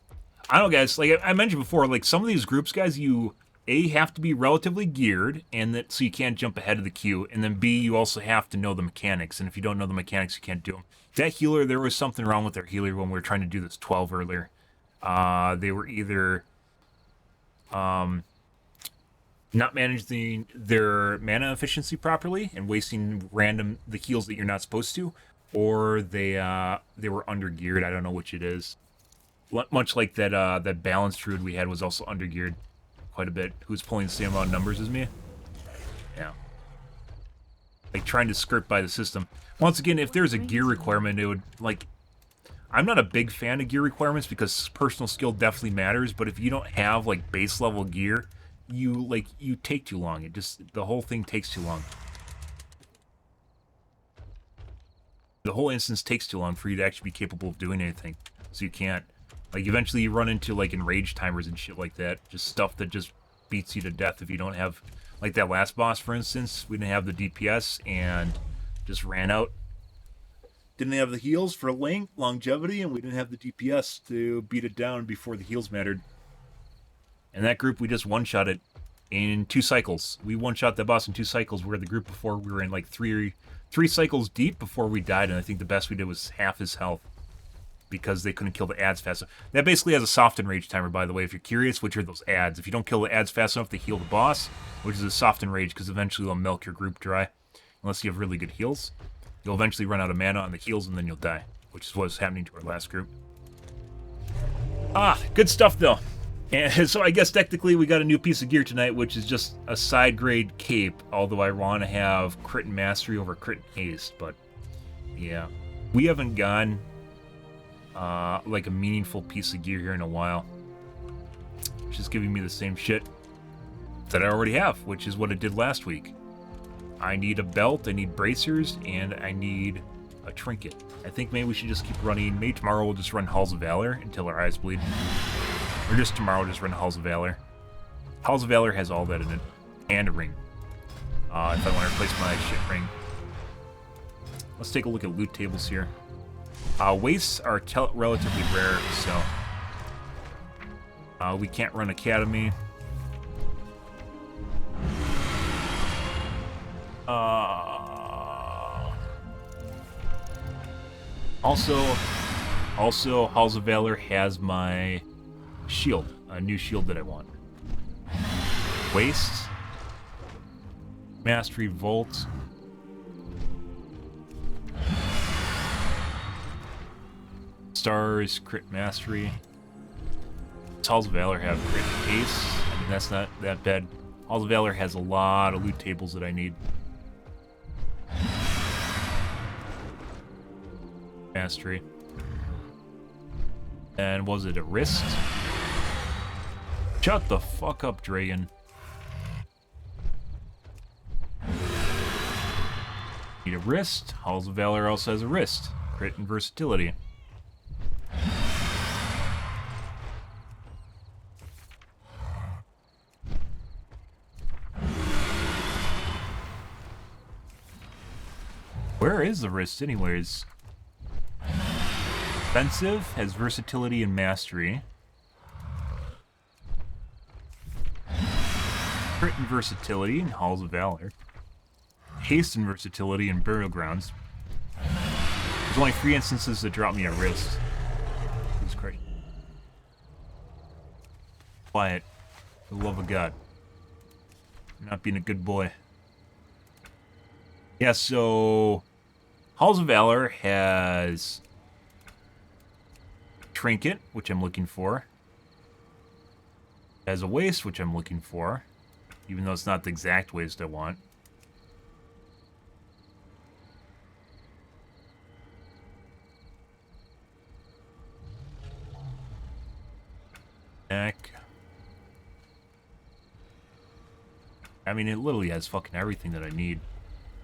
I don't know, guys, like I mentioned before, like, some of these groups, guys, you... A, have to be relatively geared, and that so you can't jump ahead of the queue, and then B, you also have to know the mechanics, and if you don't know the mechanics, you can't do them. That healer, there was something wrong with their healer when we were trying to do this 12 earlier. They were either not managing their mana efficiency properly and wasting the heals that you're not supposed to, or they were under geared. I don't know which it is. Much like that balanced druid we had was also under geared quite a bit. Who's pulling the same amount of numbers as me? Yeah. Like trying to skirt by the system. Once again, if there's a gear requirement, it would like. I'm not a big fan of gear requirements because personal skill definitely matters. But if you don't have like base level gear, you take too long. The whole thing takes too long. The whole instance takes too long for you to actually be capable of doing anything. So you can't. Like eventually you run into like enraged timers and shit like that. Just stuff that just beats you to death if you don't have. Like that last boss, for instance, we didn't have the DPS and just ran out. Didn't have the heals for longevity, and we didn't have the DPS to beat it down before the heals mattered. And that group, we just one-shot it in 2 cycles. We one-shot that boss in 2 cycles, where the group before we were in like three cycles deep before we died, and I think the best we did was half his health because they couldn't kill the ads fast enough. That basically has a soft enrage timer, by the way, if you're curious, which are those ads. If you don't kill the ads fast enough, they heal the boss, which is a soft enrage because eventually they'll milk your group dry. Unless you have really good heals. You'll eventually run out of mana on the heals and then you'll die, which is what's happening to our last group. Good stuff though. And so I guess technically we got a new piece of gear tonight, which is just a side grade cape, although I want to have crit and mastery over crit and haste, but yeah. We haven't gone like a meaningful piece of gear here in a while. It's just giving me the same shit that I already have, which is what it did last week. I need a belt, I need bracers, and I need a trinket. I think maybe we should just keep running. Maybe tomorrow we'll just run Halls of Valor until our eyes bleed. Or just tomorrow just run Halls of Valor. Halls of Valor has all that in it. And a ring. If I want to replace my shit ring. Let's take a look at loot tables here. Wastes are relatively rare, so... we can't run Academy. Also, Halls of Valor has my shield, a new shield that I want. Waste, Mastery, Volt. Stars, Crit Mastery. Does Halls of Valor have Crit Haste? I mean, that's not that bad. Halls of Valor has a lot of loot tables that I need. Mastery. And was it a wrist? Shut the fuck up, Dragon. Need a wrist. Halls of Valor also has a wrist. Crit and versatility. Where is the wrist anyways? Defensive, has versatility and mastery. Crit and versatility in Halls of Valor. Haste and versatility in Burial Grounds. There's only 3 instances that drop me a wrist. Jesus Christ. Quiet. For the love of God. You're not being a good boy. Yeah, so... Halls of Valor has... Trinket, which I'm looking for. Has a waist, which I'm looking for. Even though it's not the exact waist I want. Neck. I mean, it literally has fucking everything that I need.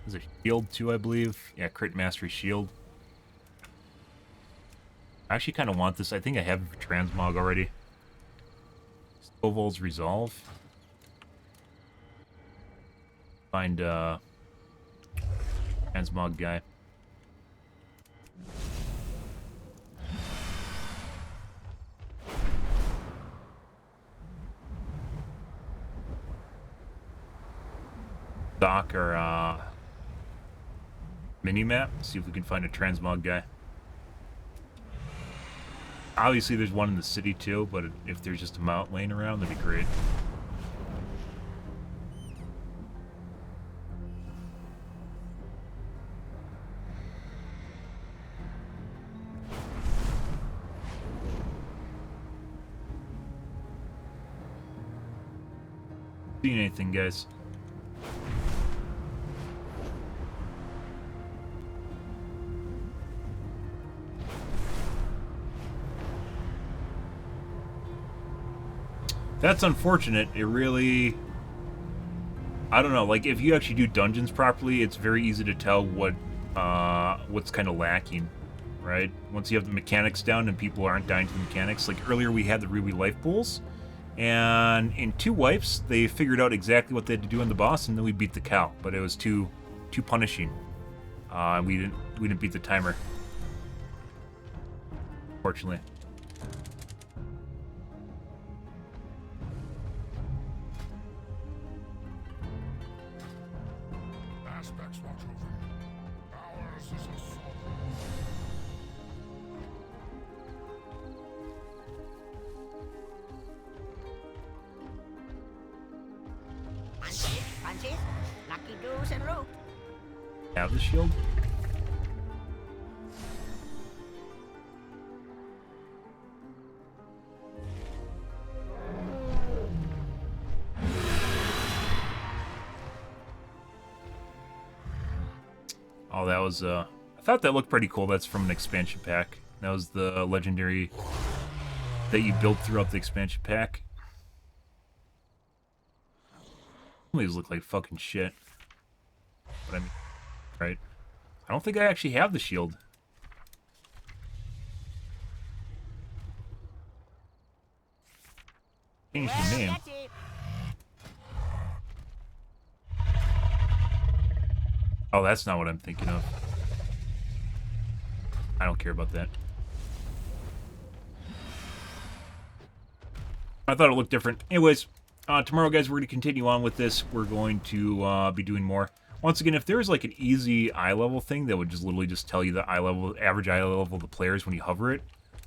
There's a shield too, I believe. Yeah, Crit Mastery Shield. I actually kind of want this. I think I have it for Transmog already. Stovall's Resolve. Find Transmog guy. Doc or mini-map. See if we can find a Transmog guy. Obviously there's one in the city too, but if there's just a mount laying around, that'd be great. Seeing anything, guys? That's unfortunate. It really... I don't know, like, if you actually do dungeons properly, it's very easy to tell what's kind of lacking, right? Once you have the mechanics down and people aren't dying to the mechanics. Like, earlier we had the Ruby life pools, and in 2 wipes, they figured out exactly what they had to do on the boss, and then we beat the cow. But it was too punishing. We didn't beat the timer, fortunately. Aspects watch over. Ours is a soul. Punches, lucky doos and rope. Have the shield? Oh, that was, I thought that looked pretty cool. That's from an expansion pack. That was the legendary that you built throughout the expansion pack. These look like fucking shit. But I mean, right? I don't think I actually have the shield. Change the name. Oh, that's not what I'm thinking of. I don't care about that. I thought it looked different. Anyways, tomorrow, guys, we're going to continue on with this. We're going to be doing more. Once again, if there's like an easy eye level thing that would just literally just tell you the eye level, average eye level of the players when you hover it,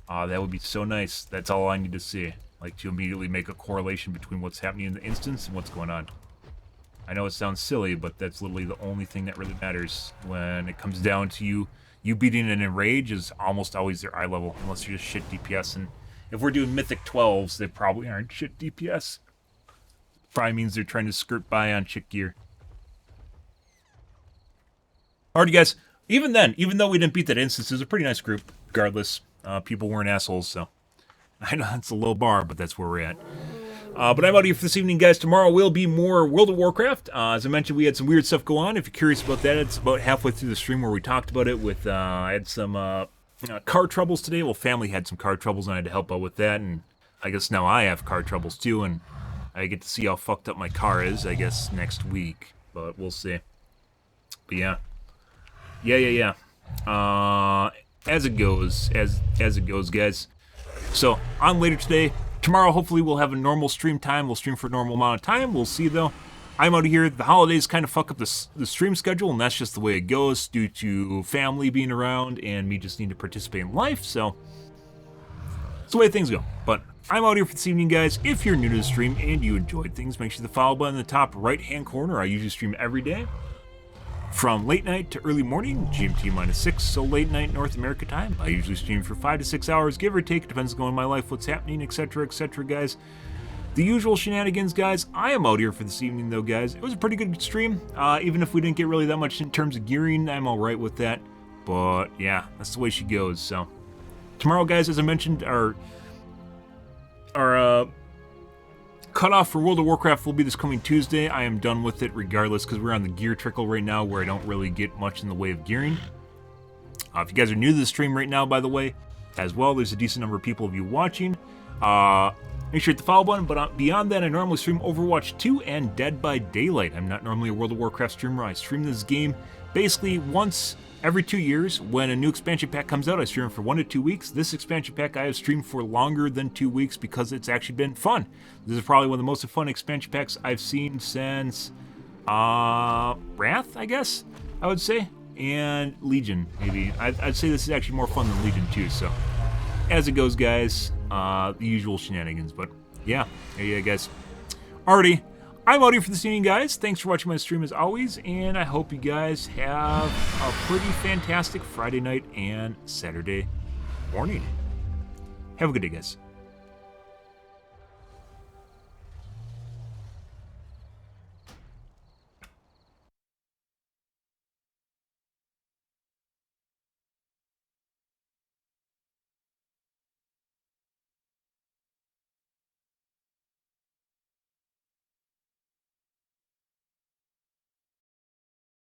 that would be so nice. That's all I need to see. Like, to immediately make a correlation between what's happening in the instance and what's going on. I know it sounds silly, but that's literally the only thing that really matters when it comes down to you beating an enrage is almost always their eye level, unless you're just shit DPS. And if we're doing Mythic 12s, they probably aren't shit DPS. Probably means they're trying to skirt by on chick gear. Alrighty, guys. Even then, even though we didn't beat that instance, it was a pretty nice group, regardless. People weren't assholes, so... I know it's a low bar, but that's where we're at. But I'm out here for this evening, guys. Tomorrow will be more World of Warcraft. As I mentioned, we had some weird stuff go on. If you're curious about that, it's about halfway through the stream where we talked about it with, I had some car troubles today. Well, family had some car troubles, and I had to help out with that. And I guess now I have car troubles, too. And I get to see how fucked up my car is, I guess, next week. But we'll see. But yeah. Yeah. As it goes, guys. So, on later today. Tomorrow, hopefully, we'll have a normal stream time. We'll stream for a normal amount of time. We'll see, though. I'm out of here. The holidays kind of fuck up the stream schedule, and that's just the way it goes due to family being around and me just needing to participate in life, so it's the way things go. But I'm out here for this evening, guys. If you're new to the stream and you enjoyed things, make sure the follow button in the top right-hand corner. I usually stream every day from late night to early morning, GMT -6, so late night North America time. I usually stream for 5 to 6 hours, give or take. It depends on my life, what's happening, etc., guys. The usual shenanigans, guys. I am out here for this evening, though, guys. It was a pretty good stream. Even if we didn't get really that much in terms of gearing, I'm all right with that. But, yeah, that's the way she goes, so. Tomorrow, guys, as I mentioned, our cutoff for World of Warcraft will be this coming Tuesday. I am done with it regardless because we're on the gear trickle right now where I don't really get much in the way of gearing. If you guys are new to the stream right now, by the way, as well, there's a decent number of people of you watching. Make sure to hit the follow button, but beyond that, I normally stream Overwatch 2 and Dead by Daylight. I'm not normally a World of Warcraft streamer. I stream this game basically once every 2 years. When a new expansion pack comes out, I stream for 1 to 2 weeks. This expansion pack I have streamed for longer than 2 weeks because it's actually been fun. This is probably one of the most fun expansion packs I've seen since Wrath, I guess, I would say, and Legion, maybe. I'd say this is actually more fun than Legion too, so as it goes, guys, the usual shenanigans, but yeah, guys. Alrighty, I'm out here for this evening, guys. Thanks for watching my stream as always, and I hope you guys have a pretty fantastic Friday night and Saturday morning. Have a good day, guys.